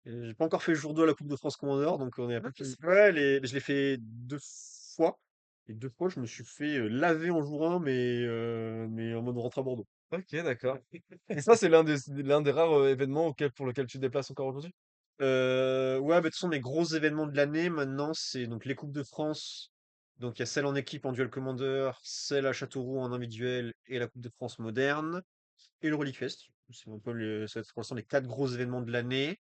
Et j'ai pas encore fait le jour 2 à la Coupe de France Commandeur, donc on est à peu près. Nice. Ouais, je l'ai fait 2 fois. Et 2 fois, je me suis fait laver en jour 1, mais en mode rentre à Bordeaux. OK, d'accord. Et ça, c'est l'un des rares, événements pour lequel tu te déplaces encore aujourd'hui? Ouais, bah, de toute façon, mes gros événements de l'année, maintenant, c'est donc les Coupes de France. Donc, il y a celle en équipe en duel commander, celle à Châteauroux en individuel et la Coupe de France moderne et le Relique Fest. C'est un peu ça va être pour l'instant les 4 gros événements de l'année.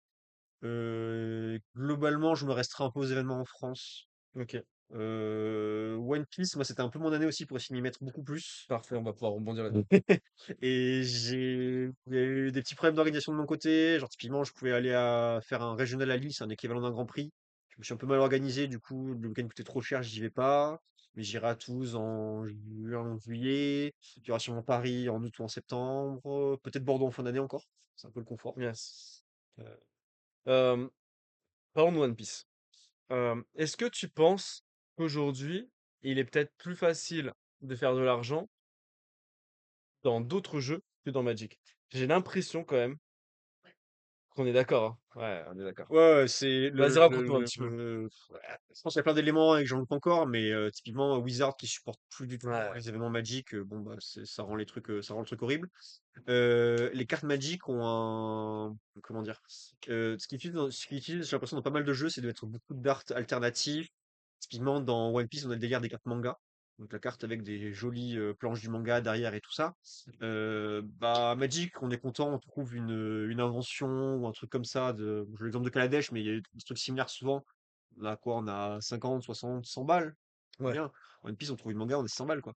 Globalement, je me resterai un peu aux événements en France. OK, One Piece, moi, c'était un peu mon année aussi pour essayer de m'y mettre beaucoup plus. parfait, on va pouvoir rebondir là-dessus. Et il y a eu des petits problèmes d'organisation de mon côté. Genre, typiquement, je pouvais aller à faire un régional à Lille, c'est un équivalent d'un Grand Prix. Je me suis un peu mal organisé, du coup, le week-end coûtait trop cher, j'y vais pas. Mais j'irai à Toulouse en juin, en juillet. Il y aura sûrement Paris en août ou en septembre. Peut-être Bordeaux en fin d'année encore. C'est un peu le confort. Yes. Euh, Hem, parlons de One Piece. Est-ce que tu penses qu'aujourd'hui, il est peut-être plus facile de faire de l'argent dans d'autres jeux que dans Magic? J'ai l'impression quand même qu'on est d'accord, hein? Ouais, on est d'accord. Ouais, ouais, c'est Vas-y, raconte-nous un petit peu. ouais, je pense qu'il y a plein d'éléments et que j'en loupe encore, mais typiquement Wizard qui supporte plus du tout Ouais, les événements Magic, bon bah ça rend ça rend le truc horrible. Les cartes Magic ont un comment dire? Ce qu'ils utilisent, j'ai l'impression dans pas mal de jeux, c'est de mettre beaucoup d'art alternatives. Typiquement dans One Piece, on a le délire des cartes manga. Donc la carte avec des jolies planches du manga derrière et tout ça. Bah Magic, on est content, on trouve une invention ou un truc comme ça. J'ai l'exemple de Kaladesh, mais il y a des trucs similaires souvent. Là quoi, on a 50, 60, 100 balles. ouais, Rien. One Piece, on trouve une manga, on est 100 balles quoi.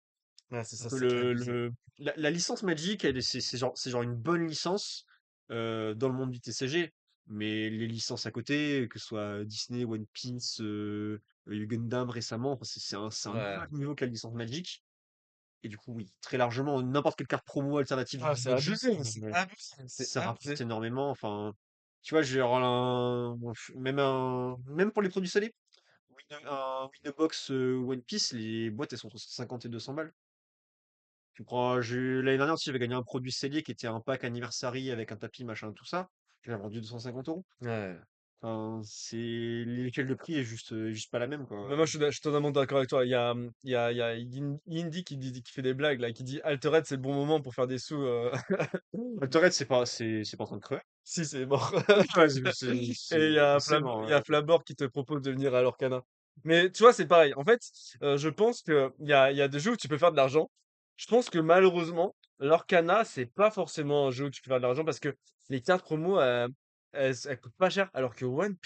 ouais, c'est ça, Donc c'est abusé. la licence Magic, c'est genre une bonne licence dans le monde du TCG. Mais les licences à côté, que ce soit Disney, One Piece, Gundam récemment, enfin, c'est un Ouais. autre niveau que la licence Magic. Et du coup, oui, très largement, n'importe quelle carte promo alternative Ah, dans c'est d'autres jeux, abusé, c'est abusé, c'est ça abusé. rapporte énormément. Enfin, tu vois, j'ai même pour les produits salés, un Winbox One Piece, les boîtes elles sont entre 50 et 200 balles. L'année dernière aussi, j'avais gagné un produit scellé qui était un pack anniversary avec un tapis, machin, tout ça. J'avais vendu 250 €. Ouais. Enfin, l'échelle de prix est juste pas la même, Mais quoi. moi, je suis totalement d'accord avec toi. Il y a Indy qui fait des blagues, là, qui dit Altered, c'est le bon moment pour faire des sous. Altered, c'est pas en train de crever. Si, c'est mort. Ouais, Et c'est mort, Il y ouais. a Flabord qui te propose de venir à Lorcana. Mais tu vois, c'est pareil. En fait, je pense qu'il y a des jeux où tu peux faire de l'argent. Je pense que malheureusement, Lorcana, c'est pas forcément un jeu où tu peux faire de l'argent parce que les cartes promo, elles coûtent pas cher. Alors que One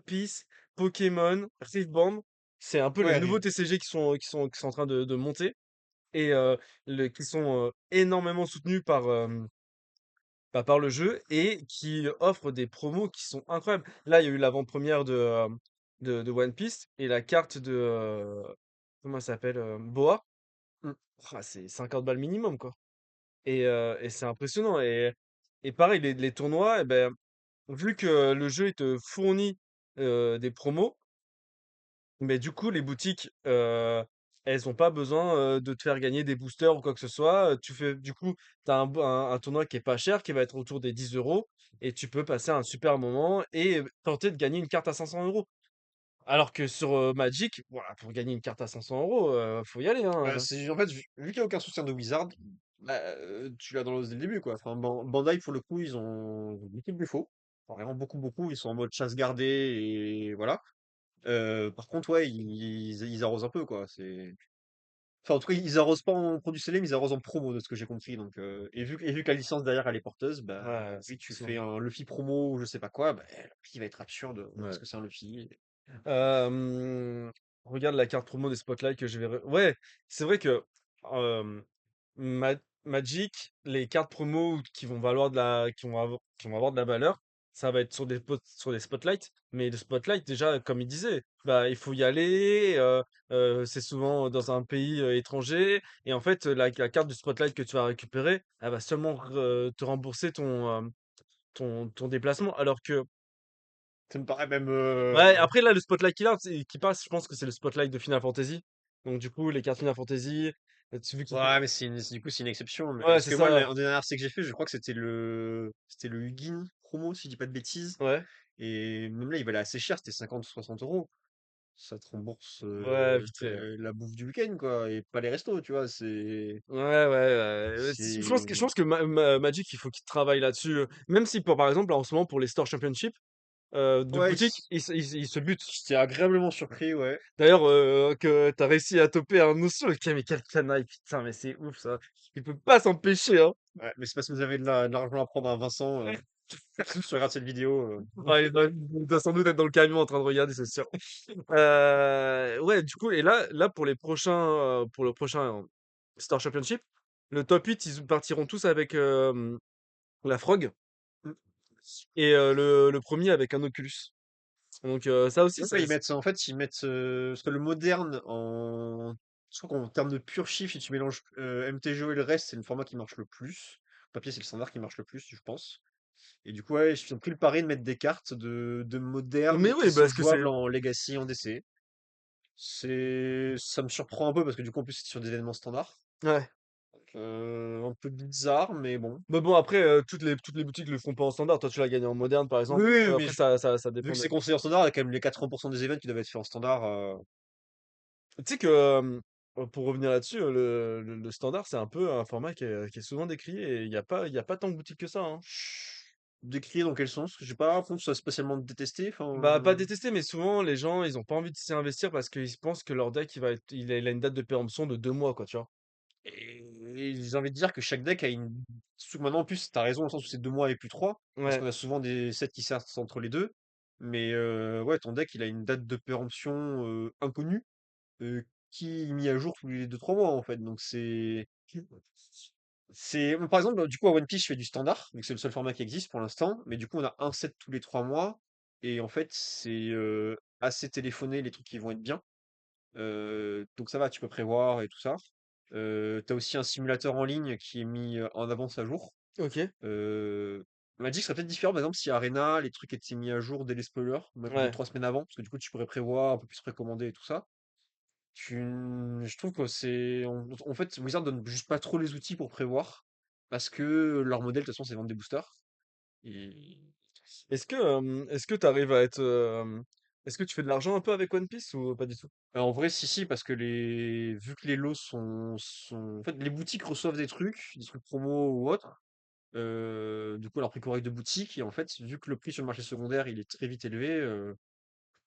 Piece, Pokémon, Riftband, c'est un peu les Ouais, nouveaux TCG qui sont en train de monter et qui sont énormément soutenus par le jeu et qui offre des promos qui sont incroyables. Là, il y a eu l'avant-première de One Piece et la carte comment ça s'appelle? Boa. mmh. Ah, c'est 50 balles minimum, quoi. Et c'est impressionnant. Et pareil, les tournois, eh ben, vu que le jeu il te fournit des promos, mais du coup, les boutiques, elles ont pas besoin, de te faire gagner des boosters ou quoi que ce soit. Du coup, tu as un tournoi qui est pas cher, qui va être autour des 10 € et tu peux passer un super moment et tenter de gagner une carte à 500 €. Alors que sur, Magic, voilà, pour gagner une carte à 500 €, faut y aller, Bah, hein. en fait, vu qu'il y a aucun soutien de Wizard, bah, tu l'as dans l'os dès le début, quoi. Enfin, Bandai, pour le coup, ils ont beaucoup de défauts. Enfin, vraiment beaucoup, beaucoup. Ils sont en mode chasse gardée et voilà. Par contre, ouais, ils arrosent un peu, quoi. Enfin, en tout cas, ils arrosent pas en produit scellé, mais ils arrosent en promo, de ce que j'ai compris. Donc, et vu que la licence derrière, elle est porteuse, bah, Ouais, c'est oui, tu impressionnant. fais un Luffy promo ou je sais pas quoi, bah, le prix va être absurde parce Ouais. que c'est un Luffy. Hem, regarde la carte promo des Spotlight que je vais ouais, c'est vrai que, hem, Magic, les cartes promo qui vont avoir de la valeur, ça va être sur des spotlights, mais le spotlight, déjà, comme il disait, bah, il faut y aller, c'est souvent dans un pays étranger, et en fait, la carte du spotlight que tu vas récupérer, elle va seulement te rembourser ton déplacement. Alors que, Ça me paraît même, ouais, après, là, le spotlight qui passe, je pense que c'est le spotlight de Final Fantasy. Donc, du coup, les cartes Final Fantasy, vu qu'il fait. ouais, mais du coup, c'est une exception. Ouais, Parce c'est que moi, ça. un des derniers C que j'ai fait, je crois que c'était le Hugin promo, si je dis pas de bêtises. Ouais. Et même là, il valait assez cher, c'était 50 ou 60 euros. Ça te rembourse Ouais, vite fait. la bouffe du week-end, quoi, et pas les restos, tu vois. Ouais, ouais, ouais. Je C'est... pense que Magic, il faut qu'il travaille là-dessus. Même si, par exemple, là, en ce moment, pour les Store Championship de Ouais, boutique, ils se butent. j'étais agréablement surpris, ouais. D'ailleurs, que t'as réussi à toper un Osso. Ok, mais quel canaille, putain, mais c'est ouf ça. Il peut pas s'empêcher, hein. Ouais, mais c'est parce que vous avez de l'argent à prendre à Vincent. Je regarde cette vidéo. Ouais, il doit sans doute être dans le camion en train de regarder, c'est sûr. Ouais, du coup, et là pour le prochain Store Championship, le top 8 ils partiront tous avec la Frog. Mm. Et le premier avec un Oculus. Donc ça aussi, Ouais, ils mettent, en fait, ils mettent, parce que le moderne, je crois qu'en termes de pur chiffre, si tu mélanges MTGO et le reste, c'est le format qui marche le plus. Papier, c'est le standard qui marche le plus, je pense. Et du coup, ouais, ils ont pris le pari de mettre des cartes de moderne mais qui oui, sont parce que c'est jouables en Legacy, en DC. Ça me surprend un peu parce que du coup, en plus, c'est sur des événements standards. ouais. Un peu bizarre, mais bon. Mais bon, après, toutes les boutiques le font pas en standard. Toi, tu l'as gagné en moderne, par Oui, exemple. oui, mais Après, ça vu dépend que des. c'est conseillé en standard, il y a quand même les 80% des événements qui doivent être faits en standard. Tu sais que, pour revenir là-dessus, le standard, c'est un peu un format qui est souvent décrié et il y a pas tant de boutiques que ça, hein. Décrire dans quel sens? J'ai pas l'impression que ce soit spécialement détesté. Bah, pas Enfin, détesté, mais souvent, les gens, ils ont pas envie de s'y investir parce qu'ils pensent que leur deck, il a une date de péremption de 2 mois, quoi, tu vois. et j'ai envie de dire que chaque deck a une. Maintenant, en plus, t'as raison, dans le sens où c'est 2 mois et plus 3, parce Ouais. qu'on a souvent des sets qui sortent entre les deux. Mais ouais, ton deck, il a une date de péremption inconnue, qui est mis à jour tous les 2 3 mois, en fait. Donc par exemple, du coup, à One Piece, je fais du standard, vu que c'est le seul format qui existe pour l'instant. Mais du coup, on a un set tous les 3 mois. Et en fait, c'est assez téléphoné les trucs qui vont être bien. Donc ça va, tu peux prévoir et tout ça. Tu aussi un simulateur en ligne qui est mis en avance à jour. Ok. Euh, Magic serait peut-être différent, par exemple, si Arena, les trucs étaient mis à jour dès les spoilers, même deux Ouais. trois semaines avant, parce que du coup, tu pourrais prévoir, un peu plus précommander et tout ça. Je trouve que en fait, Wizard donne juste pas trop les outils pour prévoir, parce que leur modèle, de toute façon, c'est vendre des boosters. Et Est-ce que tu arrives à être, est-ce que tu fais de l'argent un peu avec One Piece ou pas du tout? en vrai, si, parce que vu que les lots en fait, les boutiques reçoivent des trucs promo ou autres. Du coup, leur prix correct de boutique, et en fait, vu que le prix sur le marché secondaire, il est très vite élevé,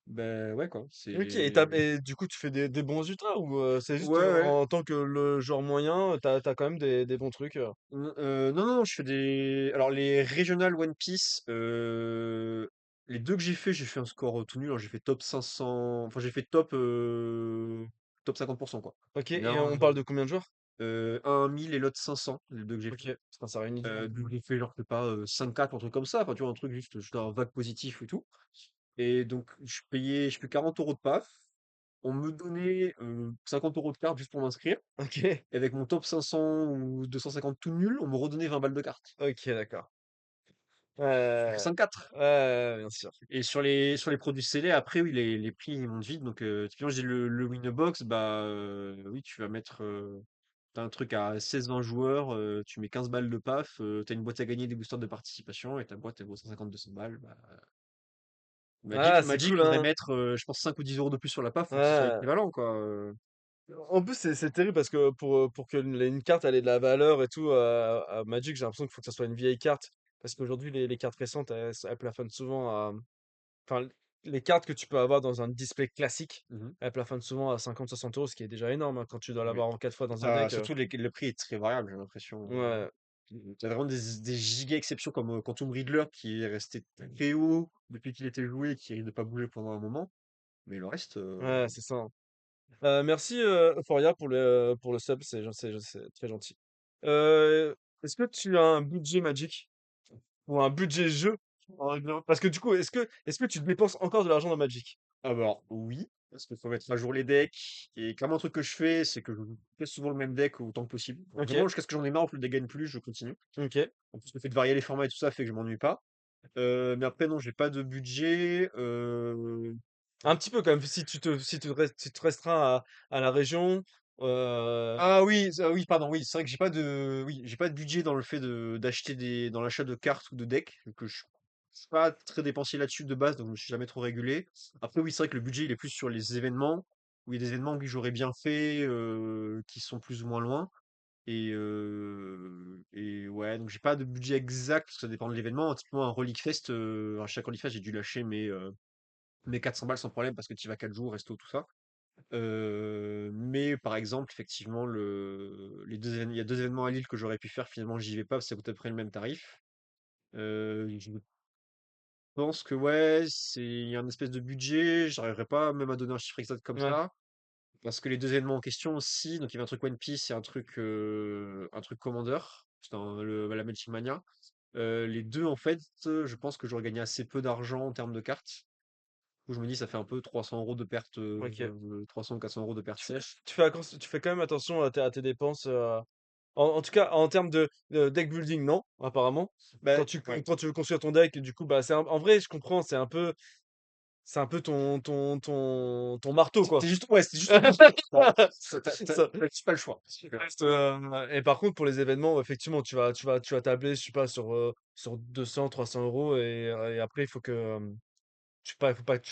ben ouais, quoi. Ok, C'est. et du coup, tu fais des bons ultras ou c'est juste Ouais, ouais. en tant que le genre moyen, t'as quand même des bons trucs. Non, non, je fais des. Alors, les Regional One Piece, les deux que j'ai fait un score tout nul, hein. J'ai fait top 500. Enfin, j'ai fait top 50%, quoi. Ok, Il y en a et on parle de combien de joueurs? un 1000 et l'autre 500, les deux que j'ai Ok, fait. putain, ça réunit du monde. Donc, j'ai fait, genre, je sais pas, 5-4, un truc comme ça. Enfin, tu vois, un truc juste un vague positif et tout. Et donc, je paye 40 euros de PAF. On me donnait 50 euros de carte juste pour m'inscrire. Ok, Et avec mon top 500 ou 250 tout nul, on me redonnait 20 balles de carte. ok, d'accord. Ça fait Ouais, 5-4. ouais, bien sûr. Et sur les produits scellés, après, oui, les prix ils montent vite. Donc, typiquement, j'ai le Winbox, bah oui, tu vas mettre. T'as un truc à 16-20 joueurs, tu mets 15 balles de PAF, t'as une boîte à gagner des boosters de participation, et ta boîte elle vaut 150-200 balles. Bah, Ah, c'est Magic cool, faudrait hein. mettre, je pense, 5 ou 10 euros de plus sur la PAF pour que ce soit Ouais. équivalent, quoi. En plus, c'est terrible parce que pour que une carte elle ait de la valeur et tout, à Magic, j'ai l'impression qu'il faut que ça soit une vieille carte. Parce qu'aujourd'hui, les cartes récentes, elles plafonnent souvent à. Enfin, les cartes que tu peux avoir dans un display classique, Mhm. elles plafonnent souvent à 50-60 euros, ce qui est déjà énorme, hein, quand tu dois Oui. l'avoir en 4 fois dans un deck. Surtout, le prix est très variable, j'ai l'impression. Ouais, T'as vraiment des giga exceptions comme Quantum Riddler qui est resté très haut depuis qu'il était joué et qui risque de pas bouger pendant un moment. Mais le reste, ouais, c'est ça, hein. Merci, Euphoria, pour le sub, c'est très gentil. Euh, Est-ce que tu as un budget Magic ou un budget jeu? Parce que du coup, est-ce que tu dépenses encore de l'argent dans Magic? Ah bah alors, oui, parce qu'il faut mettre à jour les decks. Et clairement, un truc que je fais, c'est que je fais souvent le même deck autant que possible. Vraiment, OK, jusqu'à ce que j'en ai marre, que le deck gagne plus, je continue. OK. En plus, le fait de varier les formats et tout ça fait que je m'ennuie pas. Mais après, non, j'ai pas de budget. Un petit peu quand même, si tu te restreins à la région, heu, Ah oui, oui, pardon, oui, c'est vrai que j'ai pas de budget dans le fait d'acheter dans l'achat de cartes ou de decks, vu que je suis pas très dépensier là-dessus de base, donc je me suis jamais trop régulé. Après, oui, c'est vrai que le budget, il est plus sur les événements, où il y a des événements que j'aurais bien fait, qui sont plus ou moins loin. Et ouais, donc j'ai pas de budget exact, parce que ça dépend de l'événement. Typiquement, un Relic Fest, à chaque Relic Fest, j'ai dû lâcher mes 400 balles sans problème, parce que tu y vas 4 jours, resto, tout ça. Mais par exemple, effectivement, il y a 2 événements à Lille que j'aurais pu faire, finalement, j'y vais pas parce que ça coûte à peu près le même tarif. Je pense que ouais, il y a un espèce de budget, j'arriverai pas même à donner un chiffre exact comme ouais, ça. Parce que les 2 événements en question aussi, donc il y avait un truc One Piece et un truc Commander, c'était la Magic Mania. Les 2 en fait, je pense que j'aurais gagné assez peu d'argent en termes de cartes. Où je me dis ça fait un peu 300 € de perte, OK. 300 ou 400 € de perte Tu fais sèche. tu fais quand même attention à tes dépenses, en tout cas, en termes de deck building, non, apparemment. Bah, Quand tu ouais. quand tu veux construire ton deck, du coup, bah, en vrai, je comprends, c'est un peu ton marteau, quoi. C'était juste ton principe. Bah, Ça pas le choix. reste, et par contre, pour les événements, effectivement, tu vas tabler, je sais pas, sur 200-300 € et après, il faut que, tu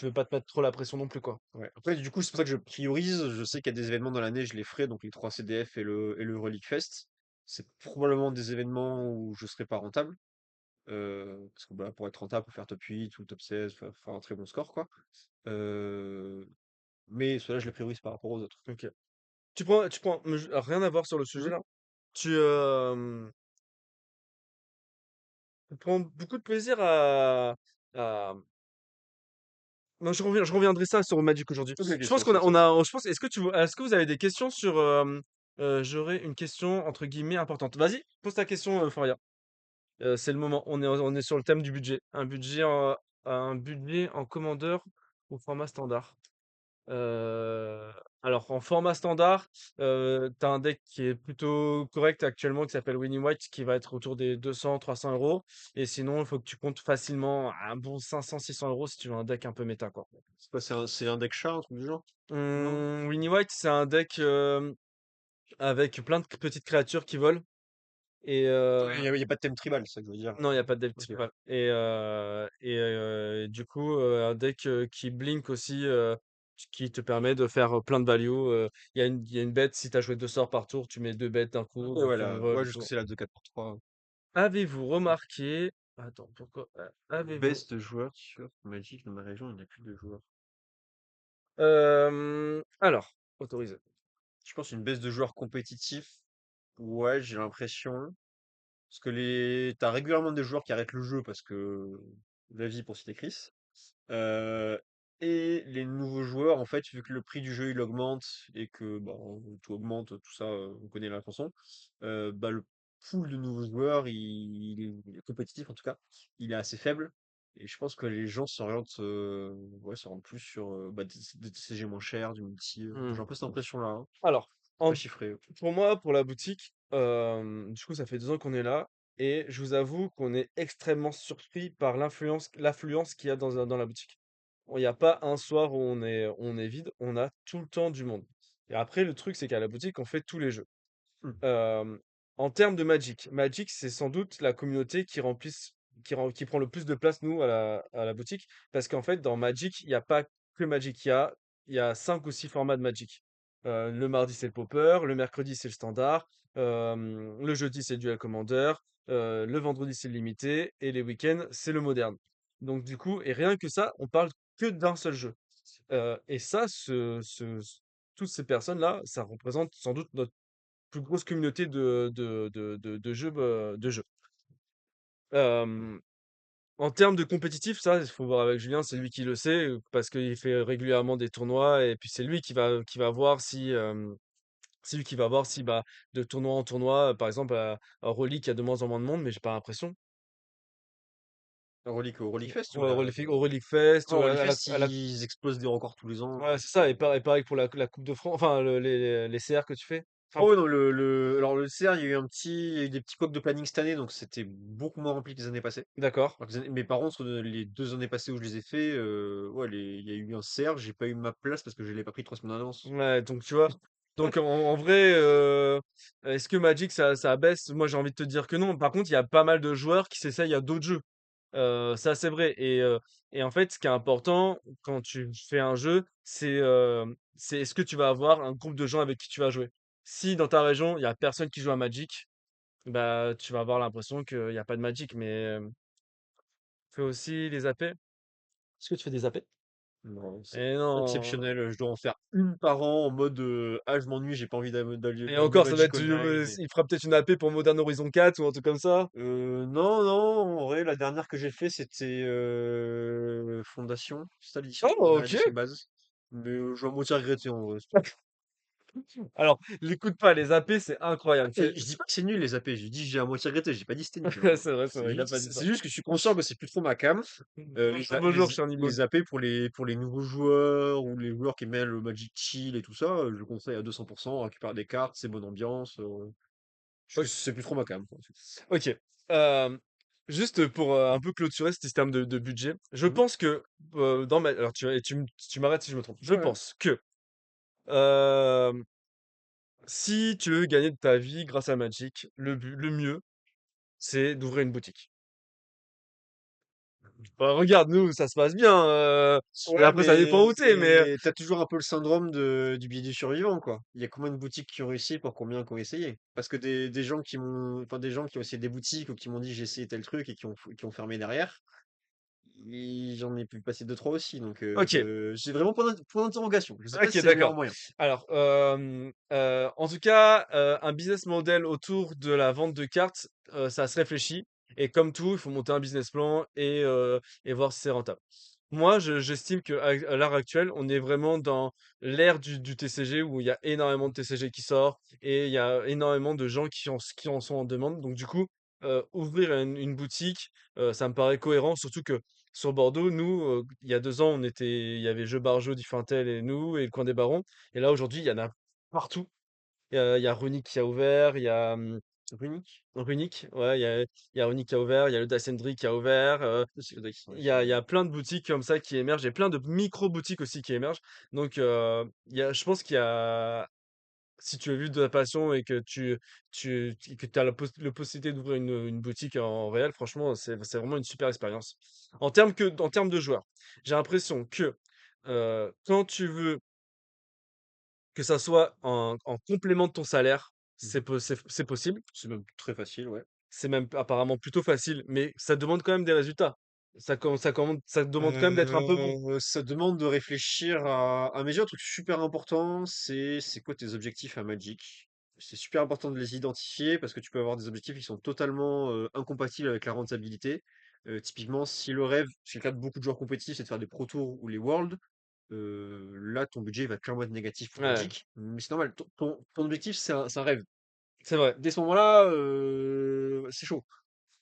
veux pas te mettre trop la pression non plus, quoi. Ouais. Après, du coup, c'est pour ça que je priorise. Je sais qu'il y a des événements dans l'année, je les ferai, donc les 3 CDF et le Relic Fest. C'est probablement des événements où je serai pas rentable. Parce que bah, pour être rentable, faut faire top 8 ou top 16, faire un très bon score, quoi. Euh, mais cela, je les priorise par rapport aux autres. OK. Tu prends mais rien à voir sur le sujet, Hmm. là. Tu prends beaucoup de plaisir à non, je reviendrai ça sur Magic aujourd'hui. Ok, ok, Je pense qu'on a, je pense, est-ce que vous avez des questions sur, j'aurais une question entre guillemets importante. Vas-y, pose ta question, Foria. C'est le moment. On est sur le thème du budget. Un budget en commandeur ou format standard. Euh, alors, en format standard, tu as un deck qui est plutôt correct actuellement qui s'appelle Winning White qui va être autour des 200-300 €. Et sinon, il faut que tu comptes facilement un bon 500-600 € si tu veux un deck un peu méta, quoi. C'est quoi, c'est un deck chat, un truc du genre? Non? Winnie White, c'est un deck avec plein de petites créatures qui volent. Et Y a pas de thème tribal, c'est ça que je veux dire. non, il n'y a pas de deck Ok. tribal. Et du coup, un deck qui blink aussi, qui te permet de faire plein de value. Il y a une bête, si tu as joué 2 sorts par tour, tu mets 2 bêtes d'un Ok, coup, ouais, qui là, envolent ouais, et je sais que tout. c'est la 2-4 pour 3. Avez-vous remarqué. Attends, pourquoi. Avez-vous. Baisse de joueurs sur Magic dans ma région, il n'y a plus de joueurs. Alors, autorisé. Je pense une baisse de joueurs compétitifs. Ouais, j'ai l'impression. Parce que t'as régulièrement des joueurs qui arrêtent le jeu parce que la vie pour citer Chris. Euh, et les nouveaux joueurs, en fait, vu que le prix du jeu il augmente et que bah, tout augmente, tout ça, on connaît la chanson, bah, le pool de nouveaux joueurs, il est compétitif en tout cas, il est assez faible. Et je pense que les gens ouais, s'orientent plus sur bah, des TCG moins chers, du multi. J'ai Hmm. un peu cette impression-là, hein. Alors, C'est pas en- chiffré. pour moi, pour la boutique, du coup, ça fait 2 ans qu'on est là. Et je vous avoue qu'on est extrêmement surpris par l'affluence qu'il y a dans la boutique. Il n'y a pas un soir où on est vide, on a tout le temps du monde. Et après, le truc, c'est qu'à la boutique, on fait tous les jeux. Hmm. Euh, En termes de Magic, Magic, c'est sans doute la communauté qui prend le plus de place, nous, à la boutique. Parce qu'en fait, dans Magic, il n'y a pas que Magic. Il y a 5 ou 6 formats de Magic. Le mardi, c'est le Popper. Le mercredi, c'est le Standard. Le jeudi, c'est le Duel Commander. Le vendredi, c'est le Limité. Et les week-ends, c'est le Moderne. Donc, du coup, et rien que ça, on parle que d'un seul jeu. Et ça, toutes ces personnes-là, ça représente sans doute notre plus grosse communauté de jeux. Euh, En termes de compétitif, ça, il faut voir avec Julien, c'est lui qui le sait, parce qu'il fait régulièrement des tournois, et puis c'est lui qui va voir si, bah, de tournoi en tournoi, par exemple, à Rollic, il y a de moins en moins de monde, mais j'ai pas l'impression. Au Relique Fest ou Ouais, la Au Relique Fest, au ou Relique Fest, ils explosent des records tous les ans. ouais, c'est ça, et pareil pour la Coupe de France, enfin, les CR que tu fais. Enfin, Oh ouais, non, le CR, il y a eu des petits couacs de planning cette année, donc c'était beaucoup moins rempli que les années passées. d'accord. Alors que mais par contre, les 2 années passées où je les ai fait, ouais, il y a eu un CR, j'ai pas eu ma place parce que je l'ai pas pris 3 semaines en avance. Ouais, donc tu vois. Donc en vrai, est-ce que Magic ça baisse? Moi j'ai envie de te dire que non. Par contre, il y a pas mal de joueurs qui s'essayent à d'autres jeux. Ça c'est vrai. Et en fait, ce qui est important quand tu fais un jeu, c'est est-ce que tu vas avoir un groupe de gens avec qui tu vas jouer. Si dans ta région, il y a personne qui joue à Magic, bah tu vas avoir l'impression qu'il y a pas de Magic. Mais fais aussi les AP. Est-ce que tu fais des AP? Non, c'est Eh non. exceptionnel, je dois en faire une par an en mode, «Ah, je m'ennuie, j'ai pas envie Et d'allumer encore, ça doit Magic être, Online» il fera peut-être une AP pour Modern Horizon 4 ou un truc comme ça. Non, non, en vrai, la dernière que j'ai fait, c'était, Fondation. C'est ça l'édition, Oh, la OK. l'édition de base. Mais, je vais à moitié regretter en vrai. Alors, l'écoute pas, les AP, c'est incroyable. Et je dis pas que c'est nul les AP, j'ai dit: «J'ai à moitié regretté», j'ai pas dit: «C'était nul», hein. C'est vrai, il a pas dit ça. C'est juste que je suis conscient que c'est plus trop ma came. Bonjour, cher Nibod. Les AP pour les nouveaux joueurs ou les joueurs qui aiment bien le Magic Chill et tout ça, je le conseille à 200. On récupère des cartes, c'est bonne ambiance, O c'est plus trop ma came, quoi. OK. Hem, Juste pour, un peu clôturer ce système de budget, je Mmh. pense que, dans ma alors tu m'arrêtes si je me trompe. Je Ouais. pense que, hem, si tu veux gagner de ta vie grâce à Magic, le mieux, c'est d'ouvrir une boutique. Bah, regarde, nous, ça se passe bien, et Ouais, après ça dépend où tu mais mais t'as toujours un peu le syndrome du biais du survivant, quoi. Il y a combien de boutiques qui ont réussi pour combien qui ont essayé? Parce que des gens qui m'ont, enfin, des gens qui ont essayé des boutiques ou qui m'ont dit j'ai essayé tel truc et qui ont fermé derrière, j'en ai pu passer deux, trois aussi. Donc, OK. j'ai vraiment point d'interrogation. Je sais pas si OK, c'est le meilleur d'accord. moyen. Alors, en tout cas, un business model autour de la vente de cartes, ça se réfléchit, et comme tout, il faut monter un business plan et voir si c'est rentable. Moi, j'estime qu'à à l'heure actuelle, on est vraiment dans l'ère du TCG, où il y a énormément de TCG qui sort et il y a énormément de gens qui en sont en demande. Donc du coup, ouvrir une boutique, ça me paraît cohérent, surtout que sur Bordeaux, nous, il y a 2 ans, il y avait Jeux Barjo, Diffintel et nous et le Coin des Barons, et là, aujourd'hui, il y en a partout. Il y a Runic qui a ouvert, il y a, Runic? Runic, ouais, il y a Runic qui a ouvert, il y a le Dacendry qui a ouvert, C'est le deck, ouais, il y a plein de boutiques comme ça qui émergent, et plein de micro-boutiques aussi qui émergent. Donc, je pense qu'il y a, si tu as vu de la passion et que tu as la possibilité d'ouvrir une boutique en réel, franchement, c'est vraiment une super expérience. En termes de joueurs, j'ai l'impression que, quand tu veux que ça soit en complément de ton salaire, Mhm. c'est possible. C'est même très facile, ouais. C'est même apparemment plutôt facile, mais ça demande quand même des résultats. Ça demande quand même d'être un peu bon. Ça demande de réfléchir à mais déjà un truc super important, c'est quoi tes objectifs à Magic? C'est super important de les identifier parce que tu peux avoir des objectifs qui sont totalement, incompatibles avec la rentabilité. Typiquement, si le rêve, c'est le cas de beaucoup de joueurs compétitifs, c'est de faire des Pro Tours ou les Worlds, là, ton budget il va clairement être négatif pour Ouais, Magic, mais c'est normal. Ton objectif, c'est un rêve. c'est vrai. Dès ce moment-là, c'est chaud.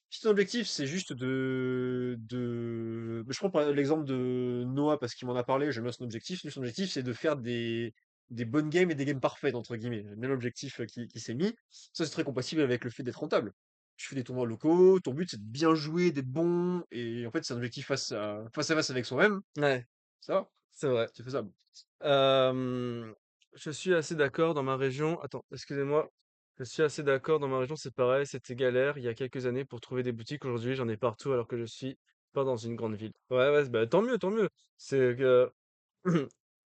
Si ton objectif, c'est juste je prends l'exemple de Noah parce qu'il m'en a parlé, j'aime bien son objectif. Lui, son objectif, c'est de faire des bonnes games et des games parfaites, entre guillemets. J'aime bien l'objectif qui s'est mis. Ça, c'est très compatible avec le fait d'être rentable. Tu fais des tournois locaux, ton but, c'est de bien jouer, d'être bon, et en fait, c'est un objectif face à face avec soi-même. Ouais, Ça va, c'est vrai. c'est faisable. Hem, je suis assez d'accord dans ma région. Attends, excusez-moi. Je suis assez d'accord dans ma région, c'est pareil, c'était galère il y a quelques années pour trouver des boutiques. Aujourd'hui, j'en ai partout alors que je suis pas dans une grande ville. Ouais, ouais, bah, tant mieux, tant mieux. C'est que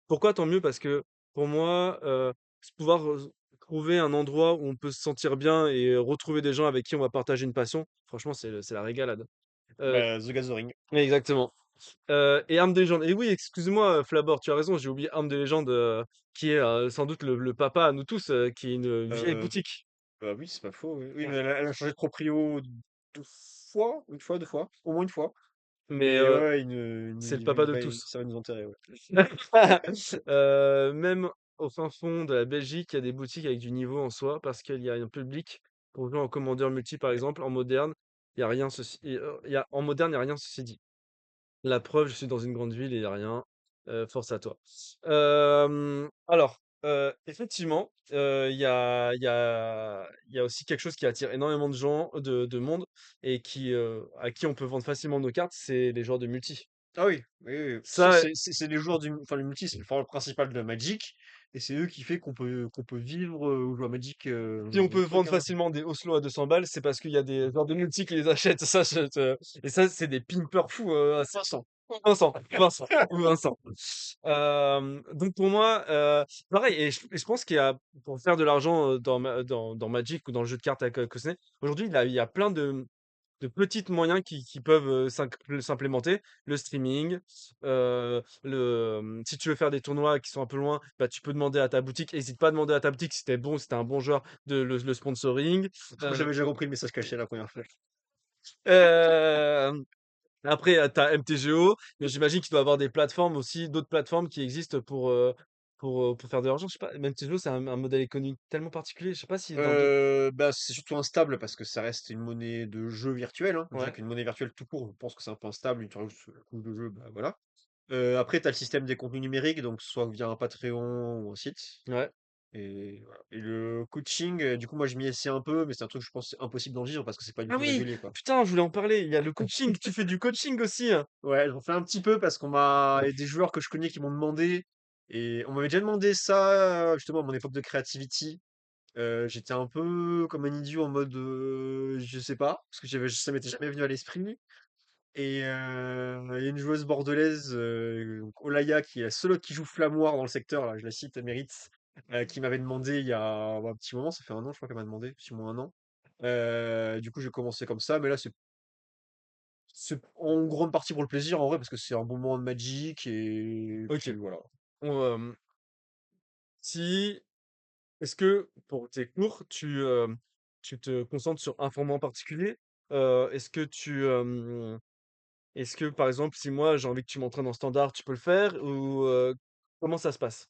pourquoi tant mieux? Parce que pour moi, pouvoir, trouver un endroit où on peut se sentir bien et retrouver des gens avec qui on va partager une passion, franchement, c'est la régalade. Heu, Bah, The Gathering. exactement. Et Arme de légende. Et oui, excuse-moi, Flabord, tu as raison, j'ai oublié Arme de légende, qui est, sans doute le papa à nous tous, qui est une vieille Euh, boutique. Bah oui, c'est pas faux. Oui, oui, Mmh. mais elle a changé de proprio deux fois, une fois, deux fois, au moins une fois. Mais, Mais ouais, c'est le papa de tous. ça va nous enterrer, ouais. Même au fin fond de la Belgique, il y a des boutiques avec du niveau en soi, parce qu'il y a un public pour jouer en commandeur multi, par exemple, en moderne. Il y a rien ceci et il y a en moderne, il y a rien ceci dit. La preuve, je suis dans une grande ville et il y a rien, force à toi. Alors, effectivement, il y a aussi quelque chose qui attire énormément de gens, de monde et à qui on peut vendre facilement nos cartes, c'est les joueurs de multi. Ah oui, oui, oui, oui. Ça, C'est les joueurs enfin, le multi, c'est le format principal de Magic, et c'est eux qui fait qu'on peut vivre ou jouer à Magic si on peut avec vendre un facilement des Oslo à 200 balles, c'est parce qu'il y a des joueurs de multi qui les achètent. Ça, et ça, c'est des pimpeurs fous. Vincent. Vincent. Donc pour moi, pareil, et je pense qu'il y a, pour faire de l'argent dans Magic ou dans le jeu de cartes avec Cosnay, aujourd'hui, il y a plein de petits moyens qui peuvent s'implémenter. Le streaming, si tu veux faire des tournois qui sont un peu loin, bah, tu peux demander à ta boutique. N'hésite pas à demander à ta boutique si t'es bon, si t'es un bon joueur, le sponsoring. Euh, J'avais déjà compris le message caché la première fois. euh, Après, tu as MTGO, mais j'imagine qu'il doit y avoir des plateformes aussi, d'autres plateformes qui existent pour faire de l'argent. Je sais pas, MTGO, c'est un modèle économique tellement particulier. Je sais pas si dans d'autres. Bah, c'est surtout instable parce que ça reste une monnaie de jeu virtuelle, hein. Déjà Ouais, qu'une monnaie virtuelle tout court, je pense que c'est un peu instable, une rajoutes la couche de jeu, bah voilà. Après, tu as le système des contenus numériques, donc soit via un Patreon ou un site. ouais. Et voilà. Et le coaching, du coup, moi je m'y essaie un peu, mais c'est un truc, je pense, c'est impossible d'en vivre parce que c'est pas du Ah tout oui, régulé, quoi. putain, je voulais en parler. Il y a le coaching. Tu fais du coaching aussi, hein. Ouais, j'en fais un petit peu parce il y a des joueurs que je connais qui m'ont demandé, et on m'avait déjà demandé ça, justement, à mon époque de Creativity. J'étais un peu comme un idiot en mode, je sais pas, parce que ça m'était jamais venu à l'esprit. Et il y a une joueuse bordelaise, donc Olaya, qui est la seule autre qui joue Flammoir dans le secteur, là, je la cite, elle mérite, qui m'avait demandé il y a un petit moment, ça fait 1 an, je crois qu'elle m'a demandé, plus ou moins 1 an. Du coup, j'ai commencé comme ça, mais là, c'est en grande partie pour le plaisir, en vrai, parce que c'est un bon moment de Magic, et Ok. puis voilà. On, si, est-ce que pour tes cours, tu te concentres sur un format en particulier? Est-ce que est-ce que par exemple, si moi j'ai envie que tu m'entraînes en standard, tu peux le faire ou comment ça se passe?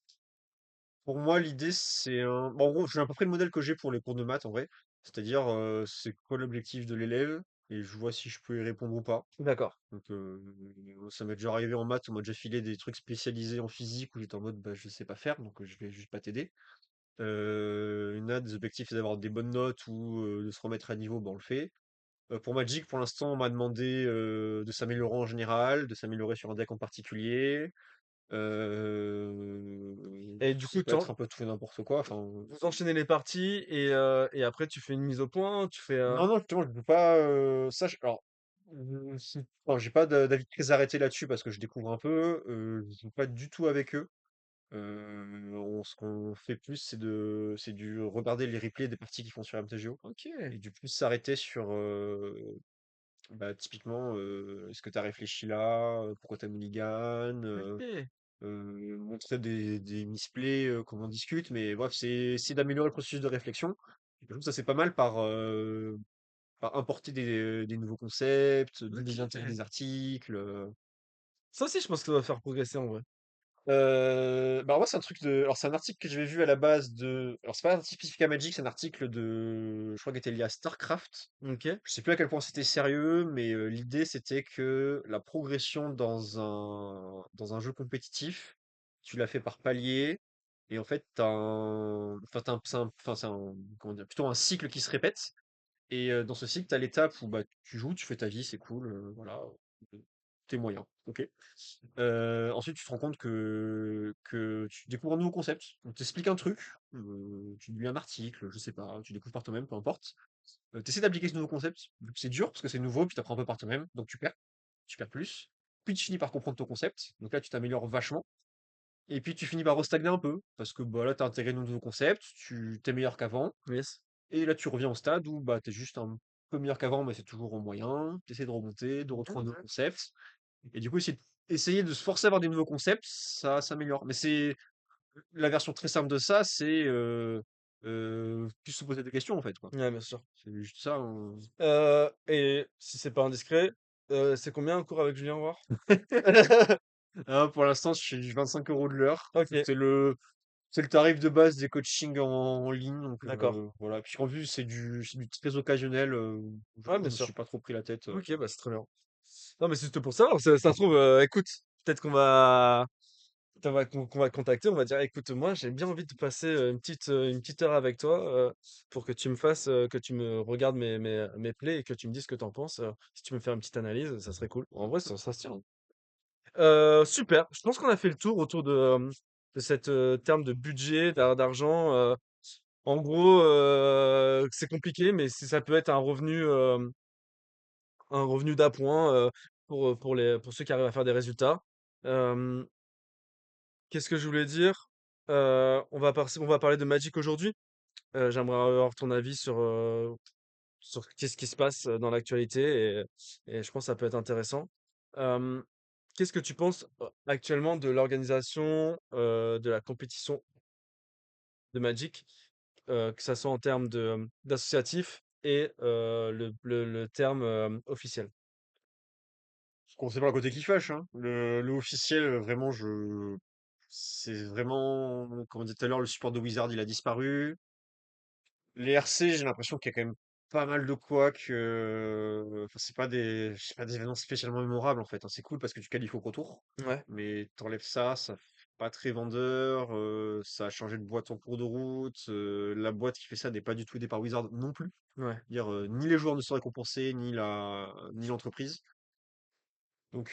Pour moi, l'idée, c'est un bon, en gros, j'ai à peu près le modèle que j'ai pour les cours de maths, en vrai. C'est-à-dire, c'est quoi l'objectif de l'élève, et je vois si je peux y répondre ou pas. D'accord. Donc, ça m'est déjà arrivé en maths, on m'a déjà filé des trucs spécialisés en physique où j'étais en mode, bah, je sais pas faire, donc je vais juste pas t'aider. Une a des objectifs, c'est d'avoir des bonnes notes ou de se remettre à niveau, bah, on le fait. Pour Magic, pour l'instant, on m'a demandé de s'améliorer en général, de s'améliorer sur un deck en particulier. Et du Ça coup, peut être un peu tout et n'importe quoi. Enfin, vous enchaînez les parties et après tu fais une mise au point, tu fais non, non, justement, je peux pas. Alors, non, j'ai pas d'avis très arrêté là-dessus parce que je découvre un peu. Je joue pas du tout avec eux. Ce qu'on fait plus, c'est du regarder les replays des parties qu'ils font sur MTGO, OK, et du plus s'arrêter sur, bah, typiquement, est-ce que tu as réfléchi là? Pourquoi tu as mulligan? OK. Montrer des misplays, qu'on en discute, mais bref, c'est d'améliorer le processus de réflexion. Je trouve que ça, c'est pas mal par importer des nouveaux concepts, donner de l'intérêt OK. des articles. Ça aussi, je pense que ça va faire progresser en vrai. Bah, moi, c'est un truc de alors c'est un article que j'avais vu à la base alors c'est pas un article spécifique à Magic, c'est un article je crois qu'il était lié à StarCraft. OK. Je sais plus à quel point c'était sérieux, mais l'idée c'était que la progression dans un jeu compétitif, tu la fais par palier, et en fait, enfin, c'est un, comment dire, plutôt un cycle qui se répète. Et dans ce cycle, tu as l'étape où bah, tu joues, tu fais ta vie, c'est cool, voilà, t'es moyen, ok. Ensuite, tu te rends compte que tu découvres un nouveau concept. On t'explique un truc, tu lis un article, je sais pas, tu découvres par toi-même, peu importe. Tu essaies d'appliquer ce nouveau concept, vu que c'est dur parce que c'est nouveau, puis tu apprends un peu par toi-même, donc tu perds plus. Puis tu finis par comprendre ton concept, donc là tu t'améliores vachement. Et puis tu finis par restagner un peu, parce que bah, là tu as intégré de nouveaux concepts, tu t'es meilleur qu'avant, Yes. et là tu reviens au stade où bah, tu es juste un peu meilleur qu'avant, mais c'est toujours en moyen, tu essaies de remonter, de retrouver un nouveau concept, et du coup essayer de se forcer à avoir des nouveaux concepts, ça s'améliore. Mais c'est la version très simple de ça, c'est plus se poser des questions en fait, quoi. Ouais, bien sûr. C'est juste ça, hein. Et si c'est pas indiscret, c'est combien un cours avec Julien Roire? Ah, pour l'instant, je suis du 25 € de l'heure. OK. C'est le C'est le tarif de base des coachings en ligne, donc D'accord. voilà. Puis en vue, c'est du très occasionnel. Du Ouais, coup, bien je me sûr. suis pas trop pris la tête. OK, bah, c'est très bien. Non, mais c'est juste pour savoir, ça se trouve, écoute, peut-être qu'on va te contacter, on va dire: «Écoute, moi, j'ai bien envie de passer, une petite heure avec toi, pour que tu me fasses, que tu me regardes mes plays et que tu me dises ce que tu en penses, si tu me fais une petite analyse, ça serait cool». En vrai, ça se tient. Super, je pense qu'on a fait le tour autour de cette, terme de budget, d'argent, en gros, c'est compliqué, mais si ça peut être un revenu d'appoint, pour ceux qui arrivent à faire des résultats. Hem, Qu'est-ce que je voulais dire? On va parler de Magic aujourd'hui. J'aimerais avoir ton avis sur qu'est-ce qui se passe, dans l'actualité et je pense que ça peut être intéressant. Hem, Qu'est-ce que tu penses, actuellement de l'organisation, de la compétition de Magic, que ça soit en termes d'associatif et le terme, officiel? Je commencer par le côté qui fâche, hein. Le officiel, vraiment, c'est vraiment, comme on disait tout à l'heure, le support de Wizard, il a disparu. Les RC, j'ai l'impression qu'il y a quand même pas mal de couacs. Enfin, c'est pas des événements spécialement mémorables en fait, hein. C'est cool parce que tu qualifies au retour, Ouais, mais t'enlèves ça, ça fait pas très vendeur. Ça a changé de boîte en cours de route. La boîte qui fait ça n'est pas du tout aidée par Wizard non plus. ouais, Dire, ni les joueurs ne sont récompensés, ni l'entreprise. Donc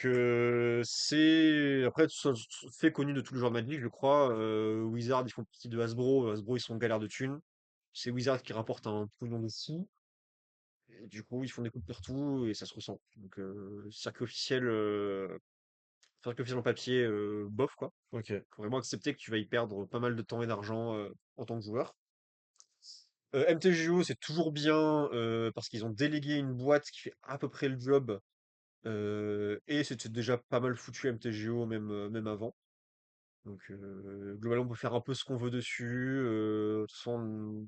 c'est après fait connu de tous les joueurs de Magic, je crois. Wizard, ils font partie de Hasbro. Hasbro, ils sont en galère de thunes. C'est Wizard qui rapporte un pognon de fou. Et du coup, ils font des coups de partout et ça se ressent. Donc circuit officiel en papier, bof quoi. OK. Faut vraiment accepter que tu vas y perdre pas mal de temps et d'argent en tant que joueur. MTGO, c'est toujours bien parce qu'ils ont délégué une boîte qui fait à peu près le job. Et c'était déjà pas mal foutu MTGO même avant. Donc globalement, on peut faire un peu ce qu'on veut dessus. De toute façon,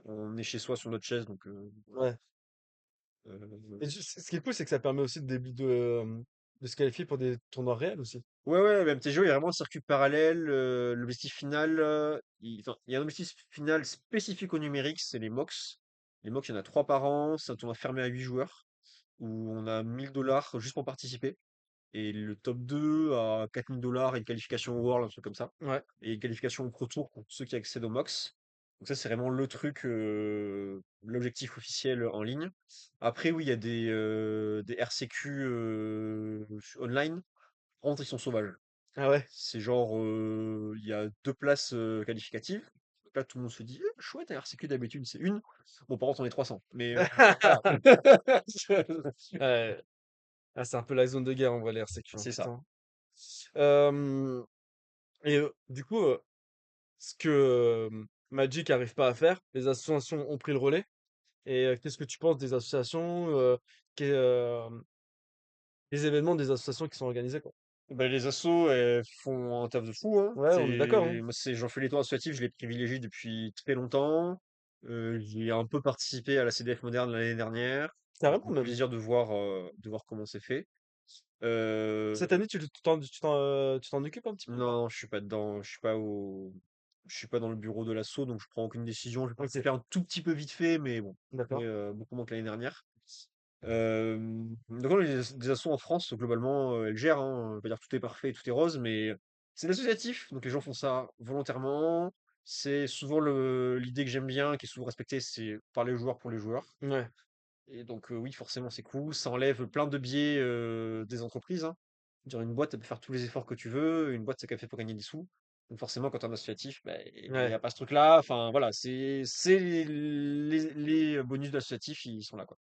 on est chez soi sur notre chaise, donc Ouais. euh, Et ce qui est cool, c'est que ça permet aussi de se qualifier pour des tournois réels aussi. ouais, ouais, MTGO, il y a vraiment un circuit parallèle. L'objectif final, enfin, il y a un objectif final spécifique au numérique, c'est les MOX. Les MOX, il y en a 3 par an. C'est un tournoi fermé à 8 joueurs où on a 1000 $ juste pour participer. Et le top 2 à 4000 $ et une qualification au World, un truc comme ça. Ouais, Et une qualification au Pro Tour pour ceux qui accèdent au MOX. Donc ça, c'est vraiment le truc, l'objectif officiel en ligne. Après, oui, il y a des RCQ online. Par contre, ils sont sauvages. ah ouais. C'est genre, il y a 2 places, qualificatives. Donc là, tout le monde se dit: Chouette, un RCQ d'habitude, c'est une. Bon, par contre, on est 300. Mais voilà. Ouais. Ah, c'est un peu la zone de guerre en vrai, les RCQ, hein, C'est ça. putain. Hem et du coup, ce que, Magic arrive pas à faire, les associations ont pris le relais et qu'est-ce que tu penses des associations, des événements des associations qui sont organisés, quoi? Bah, les assos, elles font un taf de fou, hein. Ouais, on est d'accord, hein? J'en fais les tours associatifs, je les privilégie depuis très longtemps. J'ai un peu participé à la CDF moderne l'année dernière. Donc, ça Carrément fait même. plaisir de voir comment c'est fait. Cette Euh, année, tu t'en occupes un petit peu ou pas? non, je suis pas dedans, je suis pas dans le bureau de l'asso, donc je prends aucune décision. J'ai OK, participé un tout petit peu vite fait, mais bon, d'accord. beaucoup moins que l'année dernière. Donc non, des assos en France, globalement, elles gèrent, hein. On va pas dire tout est parfait, tout est rose, mais c'est l'associatif, donc les gens font ça volontairement. C'est souvent l'idée que j'aime bien, qui est souvent respectée, c'est par les joueurs pour les joueurs. Ouais, Et donc oui, forcément, c'est cool. Ça enlève plein de biais des entreprises, hein. Dire une boîte, elle peut faire tous les efforts que tu veux. Une boîte, c'est qu'elle fait pour gagner des sous. Donc forcément, quand tu es un associatif, bah, il n'y ouais a pas ce truc-là. Enfin voilà, c'est les bonus de l'associatif, ils sont là, quoi.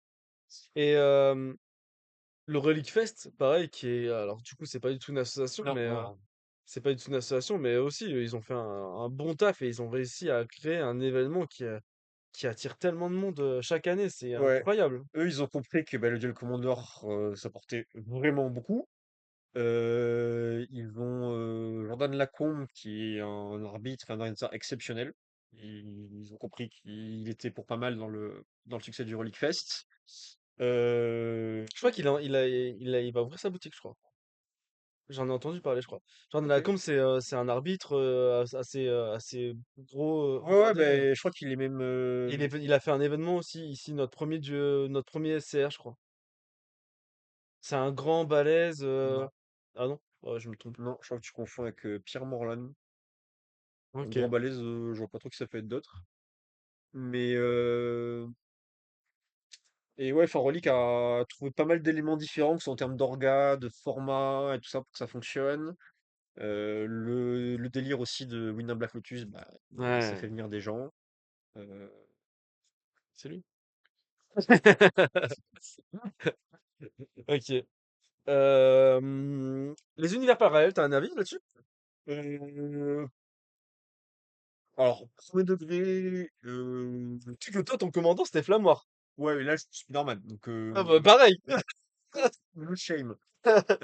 et le Relique Fest, pareil, qui est alors du coup, c'est pas du tout une association, Non, mais non. c'est pas du tout une association, mais aussi, ils ont fait un bon taf et ils ont réussi à créer un événement qui attire tellement de monde, chaque année, c'est Ouais. incroyable. Eux, ils ont compris que bah, le duel Commander, ça portait vraiment beaucoup. Ils ont Jordan Lacombe, qui est un arbitre, un organisateur exceptionnel. Ils ont compris qu'il était pour pas mal dans le succès du Relic Fest. Euh, Je crois qu'il a il va ouvrir sa boutique, je crois. J'en ai entendu parler, je crois. Genre Ok. Nagacombe, c'est un arbitre assez gros au Ouais, ouais, Vendée. ben, je crois qu'il est même. Il a fait un événement aussi ici, notre premier SCR, je crois. C'est un grand balèze. Non, Ah non? Ouais, je me trompe. non, je crois que tu confonds avec Pierre Morlan. Un Ok. grand balèze, je vois pas trop qui ça peut être d'autre. Mais. Et ouais, Fanrolik a trouvé pas mal d'éléments différents, que ce soit en termes d'orga, de format et tout ça pour que ça fonctionne. Le délire aussi de Winner Black Lotus, bah, ça Ouais, fait venir des gens. Euh, c'est lui. Ok. Les univers parallèles, t'as un avis là-dessus? euh, alors, premier degré, Tu sais que toi, ton commandant, c'était Flamoir. ouais, mais là, je suis Spider-Man, donc Ah bah pareil. no shame.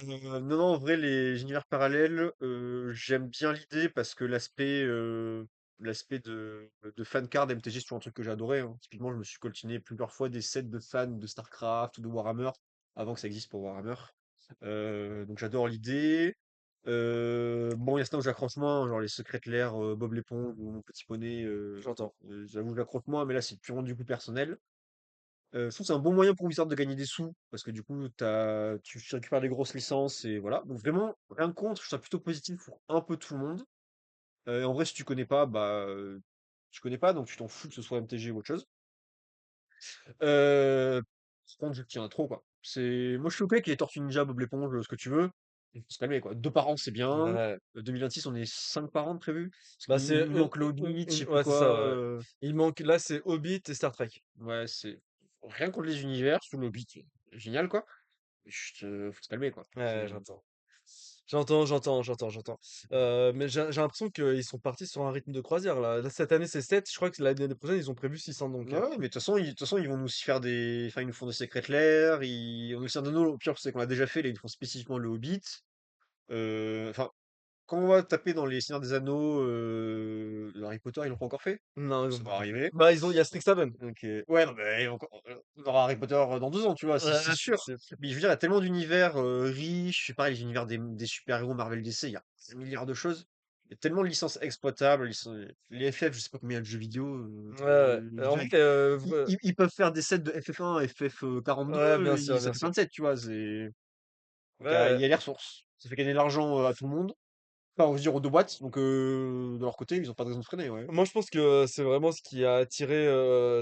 Non, non, en vrai, les univers parallèles, j'aime bien l'idée parce que l'aspect de fan card MTG, c'est toujours un truc que j'adorais, hein. Typiquement, je me suis coltiné plusieurs fois des sets de fans de StarCraft ou de Warhammer avant que ça existe pour Warhammer. Donc j'adore l'idée. Bon, il y a certains où j'accroche moins, genre les Secrets de l'air, Bob l'éponge ou mon petit poney. J'entends. J'avoue, que j'accroche moins, mais là, c'est purement du coup personnel. Je trouve que c'est un bon moyen pour Wizard de gagner des sous, parce que du coup, tu récupères des grosses licences et voilà. Donc vraiment, rien de contre, je trouve ça plutôt positif pour un peu tout le monde. Et en vrai, si tu connais pas, bah, tu connais pas, donc tu t'en fous que ce soit MTG ou autre chose. Euh, Par contre, je tiens trop, quoi. Moi, je suis OK qu'il y ait Tortue Ninja, Bob l'éponge, ce que tu veux. Il faut se calmer, quoi. Deux par an, c'est bien. Ouais. 2026, on est 5 par an de prévu. Parce Bah qu'il c'est nous manque le Hobbit, je sais plus ouais, c'est ça, quoi. ouais. Il manque là, c'est Hobbit et Star Trek. Ouais, c'est rien contre les univers, sous le Hobbit, génial, quoi. Faut se calmer, quoi. Ouais, j'entends. J'entends. Mais j'ai l'impression qu'ils sont partis sur un rythme de croisière là. Là, cette année, c'est 7. Je crois que l'année prochaine, ils ont prévu 600 donc. Ouais, ouais, mais de toute façon, ils vont nous faire des. Enfin, ils nous font des secrets clairs. On nous sert de nous, au pire, c'est qu'on l'a déjà fait. Là, ils font spécifiquement le Hobbit. Enfin, quand on va taper dans les Seigneurs des Anneaux, Harry Potter, ils l'ont pas encore fait. Non, ils ont Ça pas va encore fait. arriver. Bah, il y a Strixhaven. Donc, ouais, non, mais on aura Harry Potter dans 2 ans, tu vois, c'est Ouais, sûr. c'est Mais je veux dire, il y a tellement d'univers riches. Je sais pas, les univers des super-héros Marvel DC, il y a un milliard de choses. Il y a tellement de licences exploitables. Les FF, je sais pas combien il y a de jeux vidéo. ouais, Je veux en dire, vrai, ils peuvent faire des sets de FF1, ouais, FF42, bien sûr, ça bien fait sûr. plein de sets, tu vois. Donc, il Ouais. y a les ressources. Ça fait gagner de l'argent à tout le monde. Enfin, on veut dire aux deux boîtes. Donc, de leur côté, ils ont pas de raison de freiner, ouais. Moi, je pense que c'est vraiment ce qui a attiré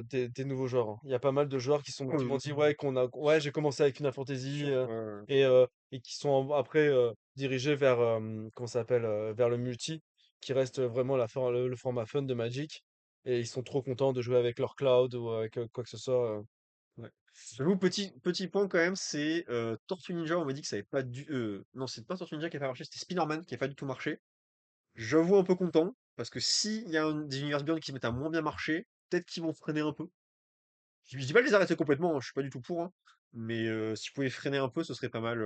des nouveaux joueurs, hein. Il y a pas mal de joueurs qui m'ont dit ouais ouais j'ai commencé avec Final Fantasy Sûr, ouais, ouais. et qui sont après dirigés vers comment ça s'appelle vers le multi, qui reste vraiment le format fun de Magic et ils sont trop contents de jouer avec leur cloud ou avec quoi que ce soit. Ouais. J'avoue, petit point quand même, c'est Tortue Ninja, on m'a dit que ça avait pas dû. Non, c'est pas Tortue Ninja qui a pas marché, c'était Spider-Man qui a pas du tout marché. J'avoue un peu content, parce que s'il y a des univers Beyond qui se mettent à moins bien marcher, peut-être qu'ils vont freiner un peu. Je dis pas de les arrêter complètement, hein, je suis pas du tout pour, hein, mais si je pouvais freiner un peu, ce serait pas mal.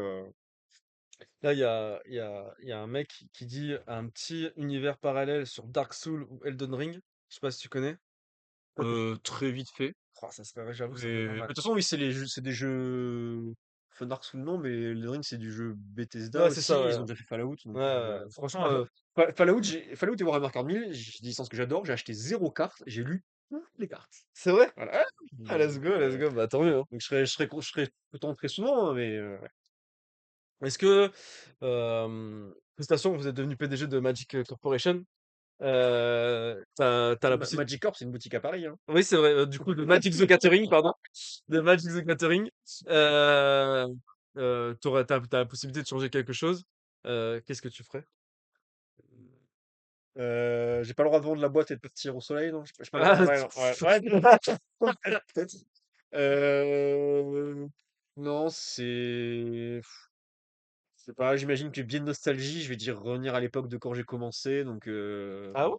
Là, il y a un mec qui dit un petit univers parallèle sur Dark Souls ou Elden Ring. Je sais pas si tu connais. Très vite fait. Oh, j'avoue, ça serait pas Mais de mal. toute façon, oui, c'est des jeux. Fun Dark Souls, non, mais Elden Ring, c'est du jeu Bethesda Ouais, c'est aussi. ça, Ils ouais. ont déjà fait Fallout. Ouais, Donc, ouais. Franchement, enfin, Fallout et Warhammer 40 000, j'ai des licences que j'adore. J'ai acheté 0 carte. J'ai lu toutes les cartes. c'est vrai? Voilà. Ah, Donc, let's go, bah tant mieux, hein. je serais content très souvent, hein, mais ouais. Est-ce que, félicitations, vous êtes devenu PDG de Magic Corporation. T'as la possibilité. Magic Corp, c'est une boutique à Paris, hein. Oui, c'est vrai, du coup, de Magic the Gathering, pardon. De Magic the Gathering. Euh, t'as la possibilité de changer quelque chose. Qu'est-ce que tu ferais? J'ai pas le droit de vendre la boîte et de partir au soleil, non? J'ai pas le droit. Ah, Ouais, non, ouais, ouais. Peut-être. Euh, non, je sais pas, j'imagine que bien de nostalgie, je vais dire revenir à l'époque de quand j'ai commencé. Donc, Ah ouais?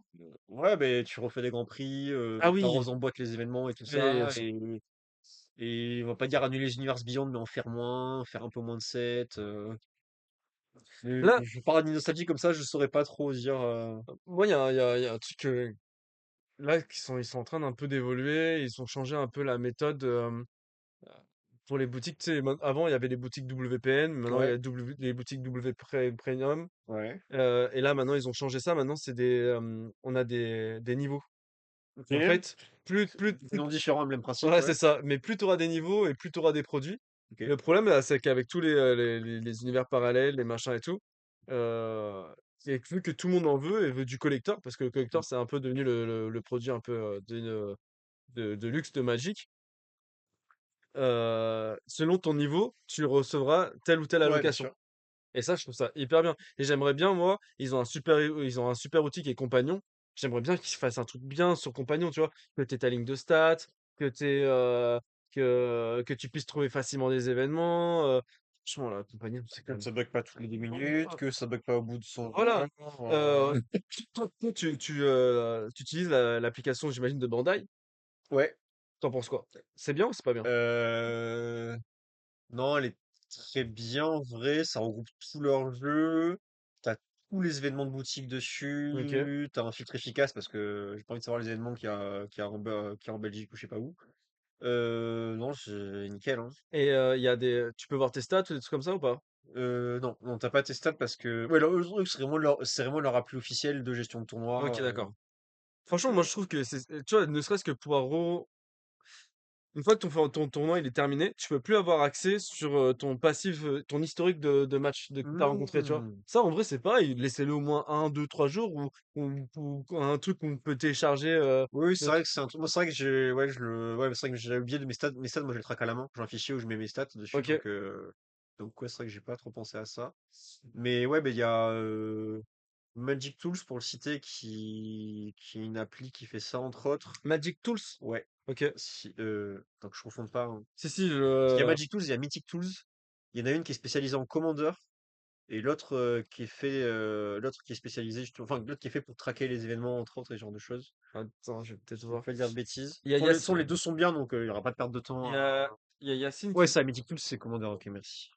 ouais, ben tu refais des grands prix, Ah t'arroses oui, en boîte les événements et tout bien ça. sûr. Et on va pas dire annuler les Universe Beyond, mais en faire moins, faire un peu moins de sets. Là, Je parle d'une nostalgie comme ça, je saurais pas trop dire. moi, il y a un truc. Là, ils sont en train d'un peu d'évoluer. Ils ont changé un peu la méthode. pour les boutiques, tu sais, avant, il y avait les boutiques WPN, maintenant il y Ouais, a les boutiques Premium. ouais. Et là, maintenant, ils ont changé ça. Maintenant, on a des niveaux. Ok. En fait, Des noms différents, même principe, ouais, c'est ouais. ça. Mais plus tu auras des niveaux et plus tu auras des produits. Ok. Le problème, là, c'est qu'avec tous les univers parallèles, les machins et tout, euh, et vu que tout le monde en veut et veut du collector, parce que le collector, c'est un peu devenu le produit un peu de luxe de Magic, selon ton niveau, tu recevras telle ou telle Ouais, bien allocation. sûr. Et ça, je trouve ça hyper bien. Et j'aimerais bien, moi, ils ont un super outil qui est Compagnon. J'aimerais bien qu'ils fassent un truc bien sur Compagnon, tu vois. Que tu ta ligne de stats, que t'aies, que tu puisses trouver facilement des événements. Franchement, là, Compagnon, c'est quand Que même. ça bug pas toutes les 10 minutes, que ça bug pas au bout de 100 Voilà. jours. Euh, toi, tu utilises l'application, j'imagine, de Bandai. Ouais. T'en penses quoi? C'est bien ou c'est pas bien? Euh, Non, elle est très bien en vrai. Ça regroupe tous leurs jeux. T'as tous les événements de boutique Ok. dessus. T'as un filtre efficace parce que j'ai pas envie de savoir les événements qu'il y a en Belgique ou je sais pas où. Non, c'est nickel, hein. Et il y a tu peux voir tes stats ou des trucs comme ça ou pas? Non, non, t'as pas tes stats parce que ouais, le truc, c'est vraiment leur appli officielle de gestion de Ok, tournoi. d'accord. Franchement, moi, je trouve que tu vois, ne serait-ce que pouvoir une fois que ton tournoi il est terminé, tu peux plus avoir accès sur ton passif, ton historique de match que tu as rencontré, tu vois. Hmm. Ça, en vrai, c'est pareil. Laissez-le au moins un, deux, 3 jours ou un truc qu'on peut télécharger. Oui, oui, c'est Notre- vrai que c'est un truc. Moi, c'est vrai que ouais, c'est vrai que j'ai oublié de mes stats. Mes stats, moi, je les traque à la main. J'ai un fichier où je mets mes stats dessus, Ok. donc ouais, c'est vrai que j'ai pas trop pensé à ça. Mais ouais, il y a Magic Tools pour le citer qui est une appli qui fait ça entre autres. Magic Tools. Ouais. Ok. Si, donc je confonde pas, hein. Si, si, Parce qu'il y a Magic Tools, il y a Mythic Tools. Il y en a une qui est spécialisée en Commander et l'autre qui est spécialisé, enfin, l'autre qui est fait pour traquer les événements, entre autres, et ce genre de choses. Attends, je vais peut-être Je vais voir. pas dire de bêtises. Il y a De toute façon, les deux sont bien, donc il y aura pas de perte de il temps y à... a, il y a Yacine Ouais, qui. ça, Mythic Tools, c'est Commander, ok, merci.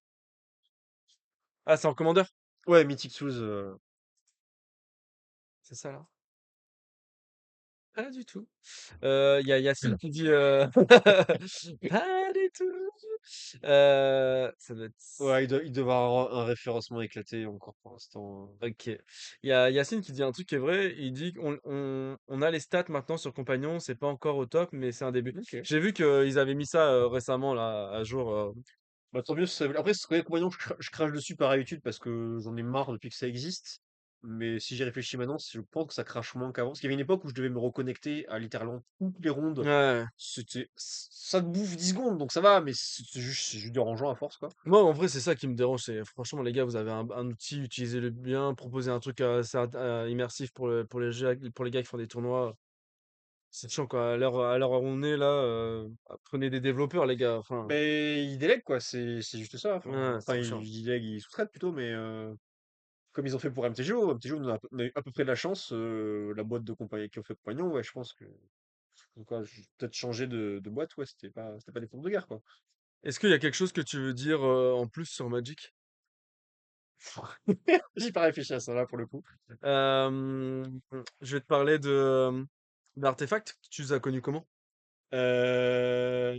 Ah, c'est en commandeur? Ouais, Mythic Tools, C'est ça là? Pas du tout. Il y a Yacine qui dit pas du tout. Ça doit être. ouais, il doit avoir un référencement éclaté encore pour l'instant. Ok. Il y a Yacine qui dit un truc qui est vrai. Il dit qu'on a les stats maintenant sur Compagnon. C'est pas encore au top, mais c'est un début. Ok. J'ai vu qu'ils avaient mis ça récemment là à jour. Bah, tant mieux, après, c'est vrai que moi, non, je crache dessus par habitude parce que j'en ai marre depuis que ça existe. Mais si j'y réfléchis maintenant, je pense que ça crache moins qu'avant. Parce qu'il y avait une époque où je devais me reconnecter à littéralement toutes les rondes. Ouais. Ça te bouffe 10 secondes, donc ça va, mais c'est juste dérangeant à force, quoi. Moi, en vrai, c'est ça qui me dérange. C'est franchement, les gars, vous avez un outil, utilisez-le bien, proposez un truc assez immersif pour les jeux, pour les gars qui font des tournois. C'est chiant quoi. À l'heure où on est là, prenez des développeurs, les gars. Enfin, Mais ils délèguent, quoi, c'est juste ça. ouais, c'est Enfin, trop chiant. ils délèguent, ils sous-traitent plutôt, mais comme ils ont fait pour MTGO, MTGO on a eu à peu près de la chance. La boîte de compagnie qui ont fait compagnon, ouais, je pense que. En tout cas, peut-être changer de boîte, ouais, c'était pas des pompes de guerre, quoi. Est-ce qu'il y a quelque chose que tu veux dire en plus sur Magic? J'ai pas réfléchi à ça là pour le coup. Euh, je vais te parler d'Artefact. Tu les as connus comment? Euh,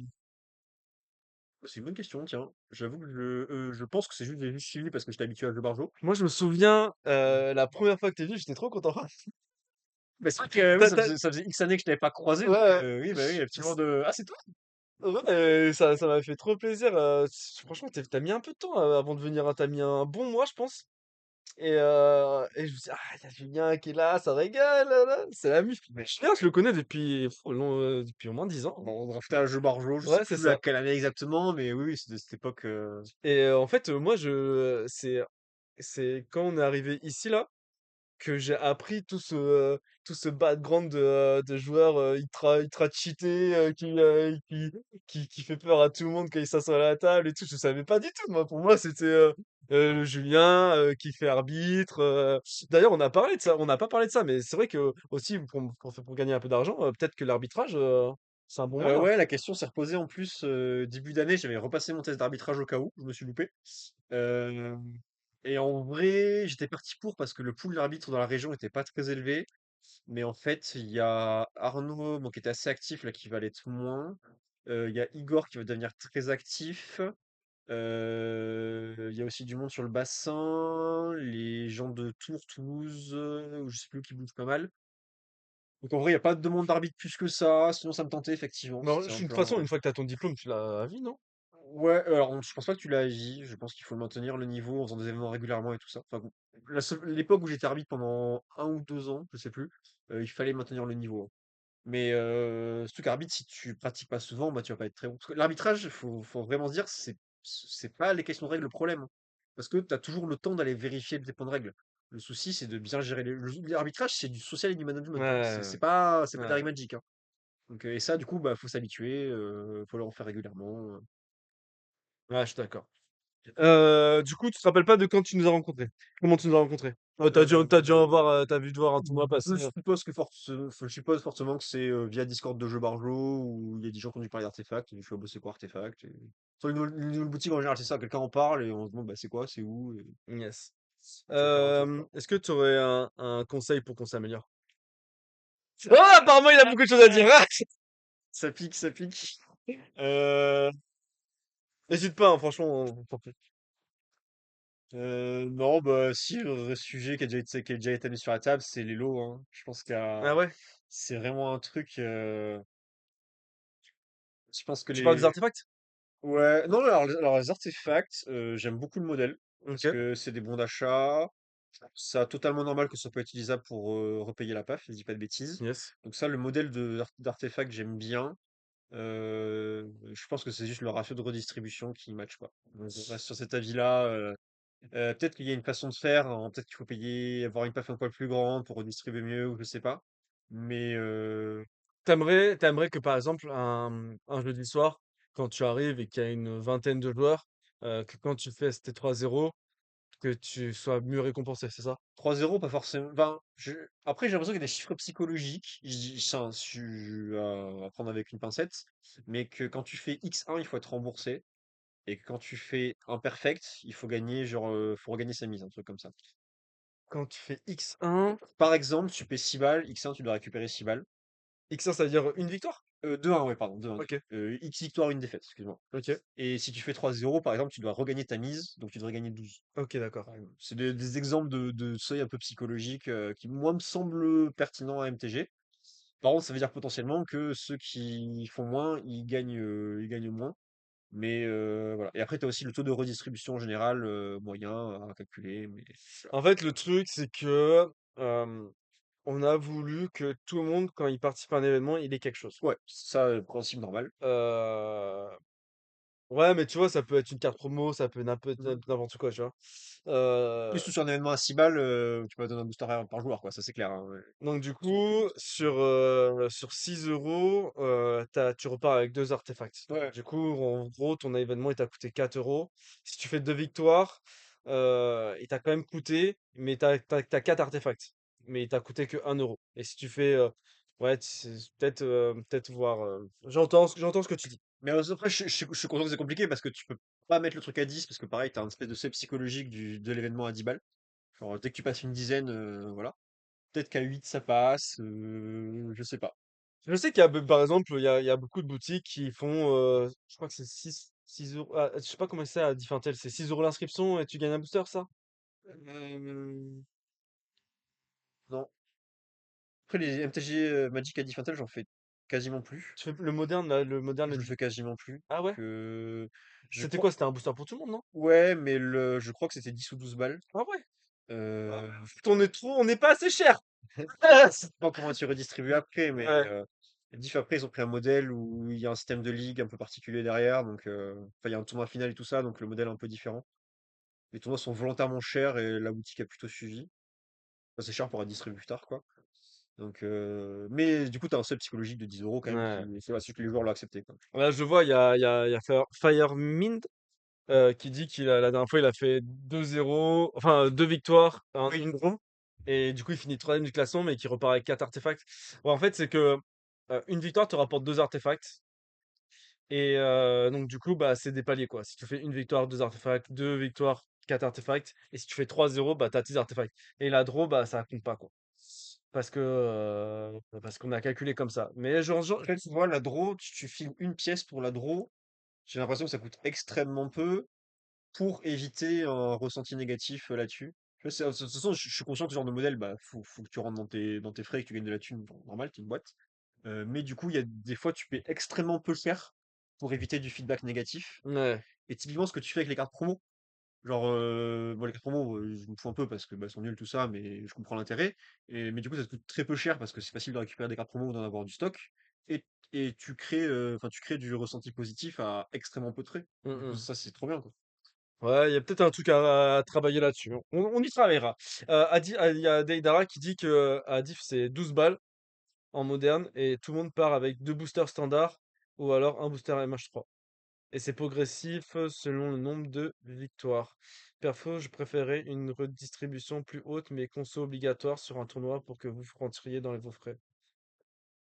C'est une bonne question, tiens. J'avoue que je pense que c'est juste des suivi parce que j'étais habitué à jouer Barjo. Moi, je me souviens, la première fois que t'es venu, j'étais trop content. Mais c'est vrai que oui, T'as- ça t'as- faisait, ça faisait X années que je t'avais pas croisé, Ouais, donc ouais. oui, bah oui, effectivement de. Ah, c'est toi? Ouais, ça m'a fait trop plaisir. Franchement, t'as mis un peu de temps avant de venir, hein. T'as mis un bon mois, je pense. Et je me dis, ah, il y a Julien qui est là, ça régale, là. C'est la mif. Mais Julien, je le connais depuis au moins 10 ans, hein. bon, on draftait un jeu Barjo, je sais Ouais, c'est plus à ça. quelle année exactement, mais oui, oui, c'est de cette époque. Et en fait, moi, c'est quand on est arrivé ici, là, que j'ai appris tout ce background de joueurs ultra cheatés qui fait peur à tout le monde quand il s'assoit à la table et tout. Je savais pas du tout, moi. Pour moi, c'était le Julien qui fait arbitre. D'ailleurs, on a parlé de ça. On n'a pas parlé de ça, mais c'est vrai que aussi pour gagner un peu d'argent, peut-être que l'arbitrage, c'est un bon moyen. Ouais, la question s'est reposée en plus début d'année. J'avais repassé mon test d'arbitrage au cas où, je me suis loupé. Euh, et en vrai, j'étais parti pour parce que le pool d'arbitres dans la région était pas très élevé. Mais en fait, il y a Arnaud, bon, qui était assez actif, là, qui va l'être moins. Il y a Igor qui va devenir très actif. Il y a aussi du monde sur le bassin, les gens de Tours, Toulouse, ou je sais plus qui bougent pas mal. Donc en vrai, il y a pas de demande d'arbitre plus que ça, sinon ça me tentait effectivement, Mais si de c'est un toute façon, plan. une fois que t'as ton diplôme, tu l'as à vie, non? Ouais, alors je pense pas que tu l'as agi, je pense qu'il faut maintenir le niveau en faisant des événements régulièrement et tout ça. Enfin, bon, l'époque où j'étais arbitre pendant 1 ou 2 ans, je sais plus, il fallait maintenir le niveau, hein. Mais surtout qu'arbitre, si tu pratiques pas souvent, bah tu vas pas être très bon. Parce que l'arbitrage, faut vraiment se dire, c'est pas les questions de règles le problème, hein. Parce que tu as toujours le temps d'aller vérifier tes points de règle. Le souci, c'est de bien gérer l'arbitrage, c'est du social et du management, hein. C'est Ouais, c'est pas, c'est pas ouais. des règles magiques, hein. Donc, et ça, du coup, bah, faut s'habituer, faut le refaire régulièrement. Ouais, je suis d'accord. Du coup, tu te rappelles pas de quand tu nous as rencontrés? Comment tu nous as rencontrés? T'as dû en voir, t'as vu de voir un tournoi passer. Je suppose forcément que c'est via Discord de jeux Barjo où il y a des gens qui ont dû parler d'artefacts. Et je suis bosser quoi artefact. Sur une nouvelle boutique en général, c'est ça. Quelqu'un en parle et on se demande bah, c'est quoi, c'est où. Et Yes. tu vas faire un tour, quoi. Est-ce que tu aurais un conseil pour qu'on s'améliore? Oh, apparemment, il a beaucoup de choses à dire. Ah, Ça pique, ça pique. Euh, n'hésite pas, hein, franchement, on t'en prie. non, bah si, le vrai sujet qui a déjà été mis sur la table, c'est les lots, hein. Je pense Ah ouais? c'est vraiment un truc. Je pense que Tu parles des les. artefacts? Ouais, non, alors les artefacts, j'aime beaucoup le modèle parce Ok. que c'est des bons d'achat. C'est totalement normal que ce soit pas utilisable pour repayer la PAF, je dis pas de bêtises. Yes. Donc ça, le modèle d'artefact, j'aime bien. Je pense que c'est juste le ratio de redistribution qui match pas. Donc on reste sur cet avis-là. Peut-être qu'il y a une façon de faire, hein, peut-être qu'il faut payer, avoir une PAF un poil plus grande pour redistribuer mieux, ou je sais pas. Mais T'aimerais que par exemple un jeudi soir, quand tu arrives et qu'il y a une vingtaine de joueurs, que quand tu fais ST3-0, que tu sois mieux récompensé, c'est ça? 3-0, pas forcément. Enfin, après, j'ai l'impression qu'il y a des chiffres psychologiques. Je dis ça, à prendre avec une pincette. Mais que quand tu fais X1, il faut être remboursé. Et que quand tu fais imperfect, il faut gagner, genre, faut regagner sa mise, un truc comme ça. Quand tu fais X1, Par exemple, tu paies 6 balles, X1, tu dois récupérer 6 balles. X1 ça veut dire une victoire? 2-1, ouais, pardon, 2-1. Ok, X victoire, une défaite, excuse-moi. ok, Et si tu fais 3-0, par exemple, tu dois regagner ta mise, donc tu devrais gagner 12. ok, d'accord. Par exemple. C'est des exemples de seuil un peu psychologiques qui, moi, me semblent pertinents à MTG. Par contre, ça veut dire potentiellement que ceux qui font moins, ils gagnent moins. Mais voilà. Et après, tu as aussi le taux de redistribution en général moyen à calculer. Mais voilà. En fait, le truc, c'est que on a voulu que tout le monde, quand il participe à un événement, il ait quelque chose. Ouais, ça, principe normal. Euh, Ouais, mais tu vois, ça peut être une carte promo, ça peut Mhm. n'importe quoi, tu vois. Plus Euh, sur un événement à 6 balles, tu vas donner un booster par joueur, quoi. Ça, c'est clair, hein, ouais. Donc du coup, sur 6 euros, tu repars avec deux artefacts. Ouais. Du coup, en gros, ton événement, il t'a coûté 4 euros. Si tu fais deux victoires, il t'a quand même coûté, mais t'as 4 artefacts. Mais il t'a coûté que 1 euro. Et si tu fais... ouais, peut-être voir... j'entends ce que tu dis. Mais après, je suis content que c'est compliqué parce que tu peux pas mettre le truc à 10 parce que pareil, t'as un espèce de seuil psychologique de l'événement à 10 balles. Genre, dès que tu passes une dizaine, voilà. Peut-être qu'à 8 ça passe, je sais pas. Je sais qu'il y a, par exemple, il y a beaucoup de boutiques qui font, je crois que c'est 6 euros. Ah, je sais pas comment c'est à Diffintel, c'est 6 euros l'inscription et tu gagnes un booster, ça? Euh, non. Après, les MTG Magic à Diffintel, j'en fais quasiment plus. Tu fais le moderne, là, le moderne, Je le fais quasiment plus. Ah ouais? Que je C'était crois. quoi? C'était un booster pour tout le monde, non? Ouais, mais je crois que c'était 10 ou 12 balles. Ah ouais? Ah, Euh, en fait, on n'est pas assez cher. Je sais pas comment tu redistribues après, mais Ouais. Diff après, ils ont pris un modèle où il y a un système de ligue un peu particulier derrière, donc enfin, il y a un tournoi final et tout ça, donc le modèle est un peu différent. Les tournois sont volontairement chers et la boutique a plutôt suivi. Enfin, c'est cher pour un distributeur, quoi. Donc, mais du coup, t'as un seuil psychologique de 10 euros quand même Ouais. c'est là-dessus que les joueurs l'ont accepté, quoi. Là, je vois, il y a Firemind qui dit la dernière fois, il a fait 2-0, enfin 2 victoires, Oui. une draw. Et du coup, il finit troisième du classement, mais qui repart avec 4 artefacts. Ouais, en fait, c'est que une victoire te rapporte 2 artefacts. Et donc, du coup, bah, c'est des paliers, quoi. Si tu fais une victoire, 2 artefacts, 2 victoires, 4 artefacts. Et si tu fais 3-0, bah, t'as 10 artefacts. Et la draw, bah, ça compte pas, quoi. parce qu'on a calculé comme ça. Mais En fait, tu vois, la draw, tu files une pièce pour la draw. J'ai l'impression que ça coûte extrêmement peu pour éviter un ressenti négatif là-dessus. Tu vois, de toute façon, je suis conscient que ce genre de modèle, bah, faut que tu rentres dans tes frais et que tu gagnes de la thune. Bon, normal, t'es une boîte. Mais du coup, il y a des fois, tu payes extrêmement peu cher pour éviter du feedback négatif. ouais. Et typiquement, ce que tu fais avec les cartes promo, genre, bon, les cartes promo, je m'en fous un peu parce que bah, elles sont nulles, tout ça, mais je comprends l'intérêt. Mais du coup, ça te coûte très peu cher parce que c'est facile de récupérer des cartes promo ou d'en avoir du stock. Et, et tu crées du ressenti positif à extrêmement peu de frais. Mmh Du coup, mh. ça, c'est trop bien, quoi. Ouais, il y a peut-être un truc à travailler là-dessus. On y travaillera. Il y a Deidara qui dit que à Diff, c'est 12 balles en moderne et tout le monde part avec 2 boosters standards ou alors un booster MH3. Et c'est progressif selon le nombre de victoires. Perso, je préférais une redistribution plus haute mais conso obligatoire sur un tournoi pour que vous rentriez dans vos frais.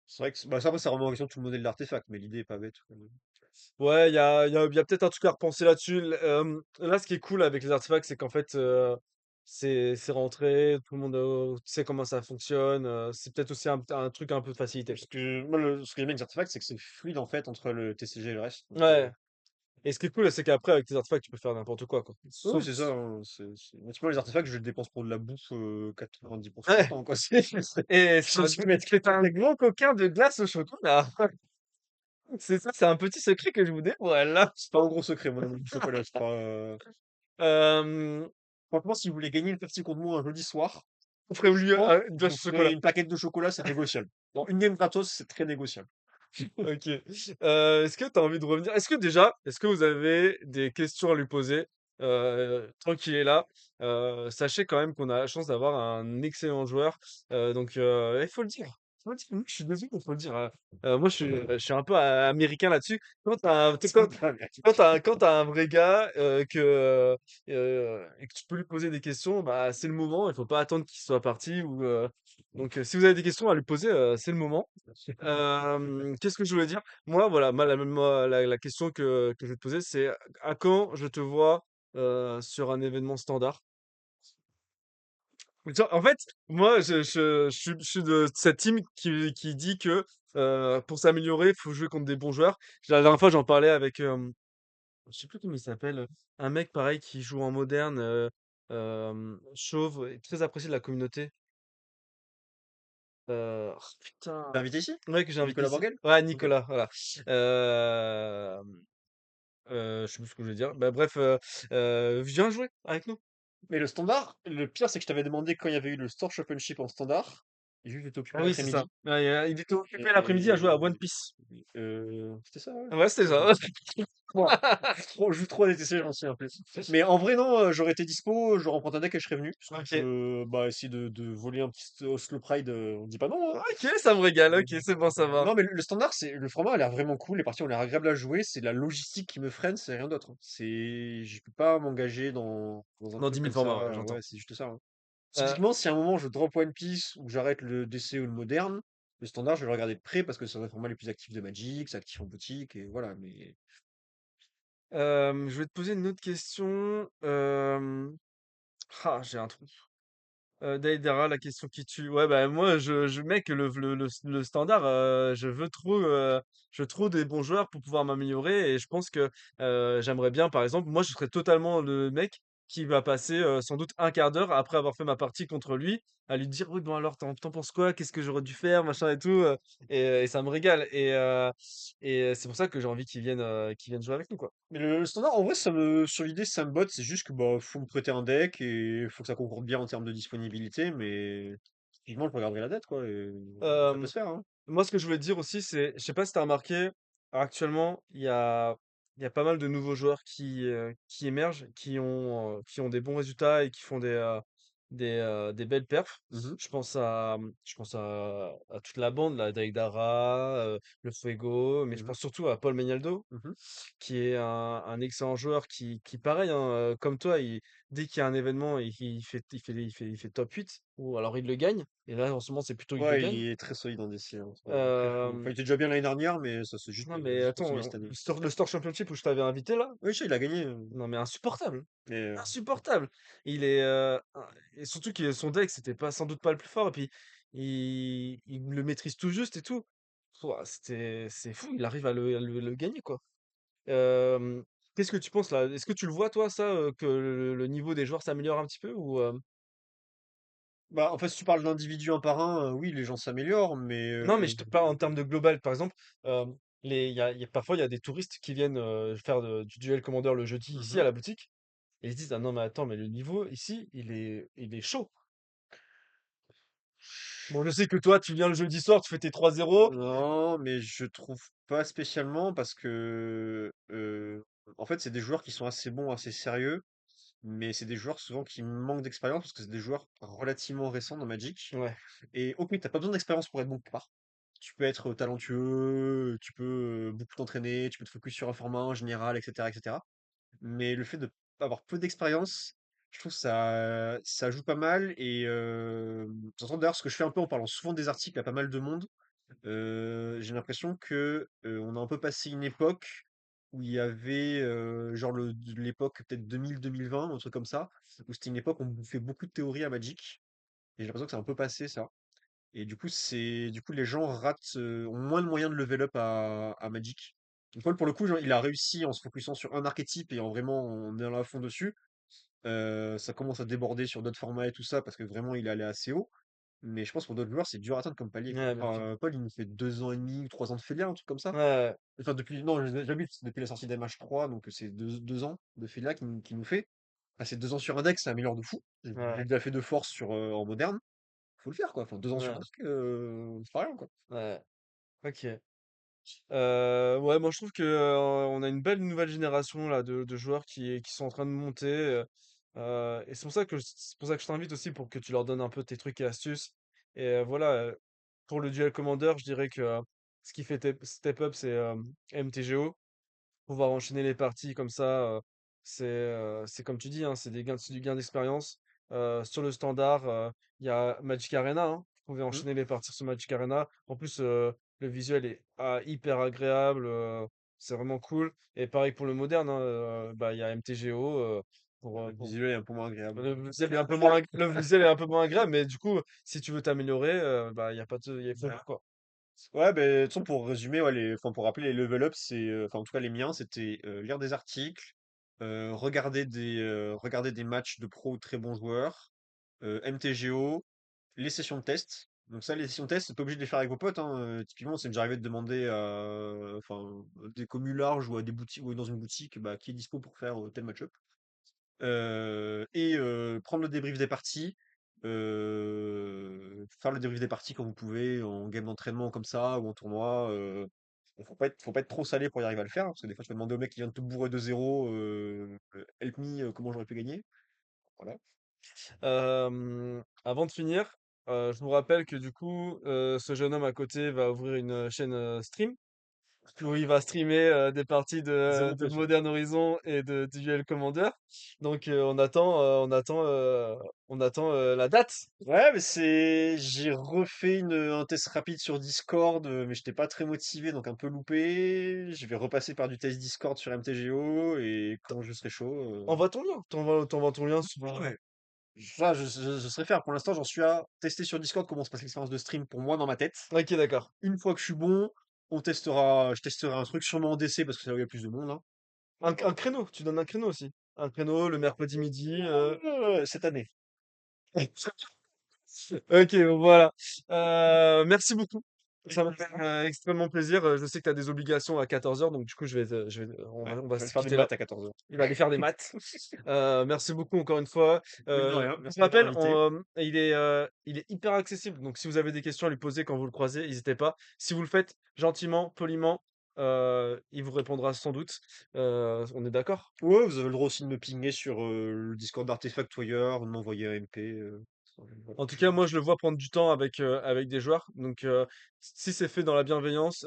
C'est vrai que bah, ça, après, ça remet en question tout le modèle d'artefact, mais l'idée est pas bête, quand même. Ouais, il y a peut-être un truc à repenser là-dessus. Là, ce qui est cool avec les artefacts, c'est qu'en fait, c'est rentré, tout le monde sait comment ça fonctionne. C'est peut-être aussi un truc un peu de facilité. Parce que moi, ce que j'aime bien avec les artefacts, c'est que c'est fluide en fait entre le TCG et le reste. Donc, Ouais. Et ce qui est cool, c'est qu'après, avec tes artefacts, tu peux faire n'importe quoi, quoi. oui, Sauf. c'est ça. Hein, moi, typiquement, les artefacts, je les dépense pour de la bouffe 90% du Ouais. temps, quoi. Et Je me suis mettre c'est un gros coquin de glace au chocolat. C'est ça, c'est un petit secret que je vous dévoile là. C'est pas un gros secret, mon amour du chocolat. C'est pas, Euh, franchement, si vous voulez gagner une partie contre moi un jeudi soir, on ferait je mieux pense que une je glace vous au ferai chocolat. une plaquette de chocolat, c'est négociable. Dans une game gratos, c'est très négociable. Ok. Est-ce que tu as envie de revenir? Est-ce que vous avez des questions à lui poser? Tant qu'il est là, sachez quand même qu'on a la chance d'avoir un excellent joueur. Il faut le dire. Faut le dire. Moi, je suis désolé, il faut le dire. Moi, je suis un peu américain là-dessus. Quand t'as un vrai gars et que tu peux lui poser des questions, bah, c'est le moment. Il faut pas attendre qu'il soit parti. Si vous avez des questions à lui poser, c'est le moment. Qu'est-ce que je voulais dire? Moi, voilà, la question que je vais te poser, c'est à quand je te vois sur un événement standard? En fait, moi, je suis de cette team qui dit que pour s'améliorer, il faut jouer contre des bons joueurs. La dernière fois, j'en parlais avec, je sais plus comment il s'appelle, un mec pareil qui joue en moderne, chauve, et très apprécié de la communauté. Oh, T'es putain. invité ici? Ouais, que j'ai invité Nicolas ici. Borgel? Ouais, Ok. Nicolas, voilà. Euh, je sais plus ce que je veux dire. Bah, bref, viens jouer avec nous. Mais le standard, le pire, c'est que je t'avais demandé quand il y avait eu le Store Championship en standard. Et juste, j'étais Ah occupé oui, c'est ça. l'après-midi. Ouais, il était occupé l'après-midi à jouer à Et, One Piece. c'était ça, ouais. Ouais, c'était Ok. ça. Bon, je joue trop à DTC, j'en sais un peu. Mais en vrai, non, j'aurais été dispo, j'aurais emprunté un deck et je serais venu. Parce que je Ok. peux bah, essayer de voler un petit Oslo Pride, on dit pas non, hein. Ok, ça me régale. Ok, c'est bon, ça va. Non, mais le standard, le format a l'air vraiment cool, les parties ont l'air agréables à jouer, c'est la logistique qui me freine, c'est rien d'autre. Hein. Je peux pas m'engager dans un Dans truc 10 000 comme formats, ouais, ça, j'entends. ouais, c'est juste ça. Hein. Euh, Typiquement, si à un moment je drop One Piece ou que j'arrête le DC ou le moderne, le standard, je vais le regarder de près parce que c'est un des formats les plus actifs de Magic, c'est actif en boutique, et voilà, mais je vais te poser une autre question. J'ai un trou. Deidara, la question qui tue. Ouais, bah moi, mec, le standard, je veux trop des bons joueurs pour pouvoir m'améliorer et je pense que j'aimerais bien, par exemple, moi, je serais totalement le mec qui va passer sans doute un quart d'heure après avoir fait ma partie contre lui à lui dire, oui, bon alors, t'en penses quoi? Qu'est-ce que j'aurais dû faire? Machin et tout. Et ça me régale. Et c'est pour ça que j'ai envie qu'il vienne jouer avec nous, quoi. Mais le standard, en vrai, sur l'idée, ça me botte, c'est juste que bah faut me prêter un deck et faut que ça concorde bien en termes de disponibilité, mais effectivement, je regarderai la date, quoi, et ça peut Euh, se faire, hein. Moi, ce que je voulais te dire aussi, c'est, je sais pas si tu as remarqué, actuellement, il y a pas mal de nouveaux joueurs qui émergent, qui ont des bons résultats et qui font des belles perfs. Mhm, Je pense à toute la bande, là, Derek Dara, le Fuego, mais je mhm, pense surtout à Paul Megnaldo, mhm. qui est un excellent joueur qui pareil, hein, comme toi, dès qu'il y a un événement, il fait top 8 ou alors il le gagne. Et là, en ce moment, c'est plutôt il le Ouais, gagne. il est très solide en DC, hein, très fou. Enfin, Euh, il était déjà bien l'année dernière, mais ça s'est non, mais juste attends, continué cette année. Le Store Championship où je t'avais invité là, Oui, je sais, il a gagné, non, mais insupportable. mais Insupportable. Il est, et surtout que son deck, c'était pas, sans doute pas le plus fort. Et puis, il le maîtrise tout juste et tout. Ouah, c'est fou, il arrive à le gagner, quoi. Hem, Qu'est-ce que tu penses là? Est-ce que tu le vois toi ça, que le niveau des joueurs s'améliore un petit peu ou, Bah, en fait, si tu parles d'individu un par un, oui, les gens s'améliorent, mais Non, mais je te parle en termes de global. Par exemple, parfois il y a des touristes qui viennent, faire du duel commandeur le jeudi ici à mmh la boutique et ils se disent: «Ah non mais attends, mais le niveau ici, il est chaud». Bon, je sais que toi, tu viens le jeudi soir, tu fais tes 3-0. Non, mais je trouve pas spécialement parce que, en fait, c'est des joueurs qui sont assez bons, assez sérieux, mais c'est des joueurs souvent qui manquent d'expérience parce que c'est des joueurs relativement récents dans Magic. Ouais, Et OK, t'as pas besoin d'expérience pour être bon quelque part. Tu peux être talentueux, tu peux beaucoup t'entraîner, tu peux te focus sur un format en général, etc., etc. Mais le fait de avoir peu d'expérience, je trouve que ça joue pas mal. Et d'ailleurs, ce que je fais un peu en parlant souvent des articles à pas mal de monde, j'ai l'impression que on a un peu passé une époque où il y avait genre l'époque peut-être 2000-2020, un truc comme ça, où c'était une époque où on bouffait beaucoup de théories à Magic. Et j'ai l'impression que c'est un peu passé ça. Et du coup les gens ont moins de moyens de level up à Magic. Donc Paul, pour le coup, genre, il a réussi en se focusant sur un archétype et en vraiment en allant à fond dessus. Ça commence à déborder sur d'autres formats et tout ça parce que vraiment il est allé assez haut. Mais je pense pour d'autres joueurs, c'est dur à atteindre comme palier, quoi. ouais, bien sûr. Paul, il nous fait 2 ans et demi ou 3 ans de Félia, un truc comme ça. Ouais, ouais, Enfin, non, j'habite depuis la sortie d'MH3, donc c'est 2 ans de Félia qui nous fait. Ah, c'est 2 ans sur index, ça améliore de fou. ouais, J'ai déjà fait de force en moderne. Faut le faire, quoi. Enfin, 2 ans sur ouais, arc, c'est pas rien, quoi. ouais. OK. Ouais, moi je trouve que, on a une belle nouvelle génération là de joueurs qui sont en train de monter, et c'est pour ça que je t'invite aussi pour que tu leur donnes un peu tes trucs et astuces et voilà, pour le duel commander, je dirais que, ce qui fait step up, c'est, MTGO. Pouvoir enchaîner les parties comme ça, c'est comme tu dis, hein, c'est du gain d'expérience. Sur le standard, il y a Magic Arena, hein. Vous pouvez Mmh. enchaîner les parties sur Magic Arena. En plus, le visuel est hyper agréable, c'est vraiment cool. Et pareil pour le moderne, hein, bah, il y a MTGO, Le visuel est un peu moins agréable. le visuel est un peu moins agréable, mais du coup, si tu veux t'améliorer, bah, il y a pas de, il y a pas quoi. Ouais, ben, de toute façon, pour résumer, ouais, enfin, pour rappeler, les level up, enfin, en tout cas, les miens, c'était lire des articles, regarder des matchs de pros ou de très bons joueurs, MTGO, les sessions de test. Donc ça, les sessions de test, c'est pas obligé de les faire avec vos potes, hein. Typiquement, c'est déjà arrivé de demander à, enfin, des communes larges ou à des boutiques ou dans une boutique, bah, qui est dispo pour faire tel match-up. Et prendre le débrief des parties, faire le débrief des parties quand vous pouvez, en game d'entraînement comme ça ou en tournoi. Faut pas être trop salé pour y arriver à le faire, hein, parce que des fois tu vas demander au mec qui vient de te bourrer 2-0, help me, comment j'aurais pu gagner. Voilà. Avant de finir, je vous rappelle que du coup, ce jeune homme à côté va ouvrir une chaîne stream où il va streamer des parties de, Zéro de pression. Modern Horizon et de Duel Commander. Donc on attend la date. Ouais, mais j'ai refait un test rapide sur Discord, mais j'étais pas très motivé, donc un peu loupé. Je vais repasser par du test Discord sur MTGO et quand je serai chaud. Envoie ton lien. T'envoies ton lien sur. Ouais. Ça, je saurais faire. Pour l'instant, j'en suis à tester sur Discord comment se passe l'expérience de stream pour moi dans ma tête. Ok, d'accord. Une fois que je suis bon, je testerai un truc sûrement en DC parce que c'est là où il y a plus de monde, hein. Un créneau. Tu donnes un créneau aussi. Un créneau le mercredi midi. Cette année. Ok, bon, voilà. Merci beaucoup. Ça m'a fait extrêmement plaisir. Je sais que tu as des obligations à 14h, donc du coup, on Ouais, va, on va je vais se aller faire des quitter là. maths à 14h. Il va aller faire des maths. Merci beaucoup encore une fois. Mais de rien, Je merci vous de m'avoir rappelle, invité. il est hyper accessible. Donc, si vous avez des questions à lui poser quand vous le croisez, n'hésitez pas. Si vous le faites gentiment, poliment, il vous répondra sans doute. On est d'accord? Ouais, vous avez le droit aussi de me pinguer sur le Discord d'Artefactoyer, de m'envoyer un MP. Voilà. En tout cas, moi, je le vois prendre du temps avec des joueurs. Donc, si c'est fait dans la bienveillance,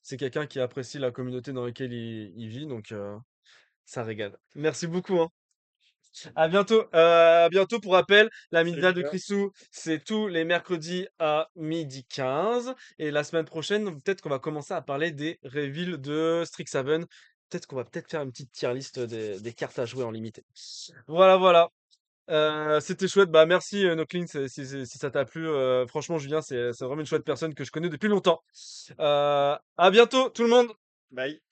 c'est quelqu'un qui apprécie la communauté dans laquelle il vit. Donc, ça régale. Merci beaucoup, hein. À bientôt. À bientôt. Pour rappel, la Salut midinale de Lucas. Crissou, c'est tous les mercredis à 12h15. Et la semaine prochaine, peut-être qu'on va commencer à parler des reveals de Strixhaven. Peut-être qu'on va faire une petite tier list des cartes à jouer en limité. Voilà, voilà. C'était chouette. Bah, merci, Noclin, si ça t'a plu. Franchement, Julien, c'est vraiment une chouette personne que je connais depuis longtemps. À bientôt, tout le monde! Bye.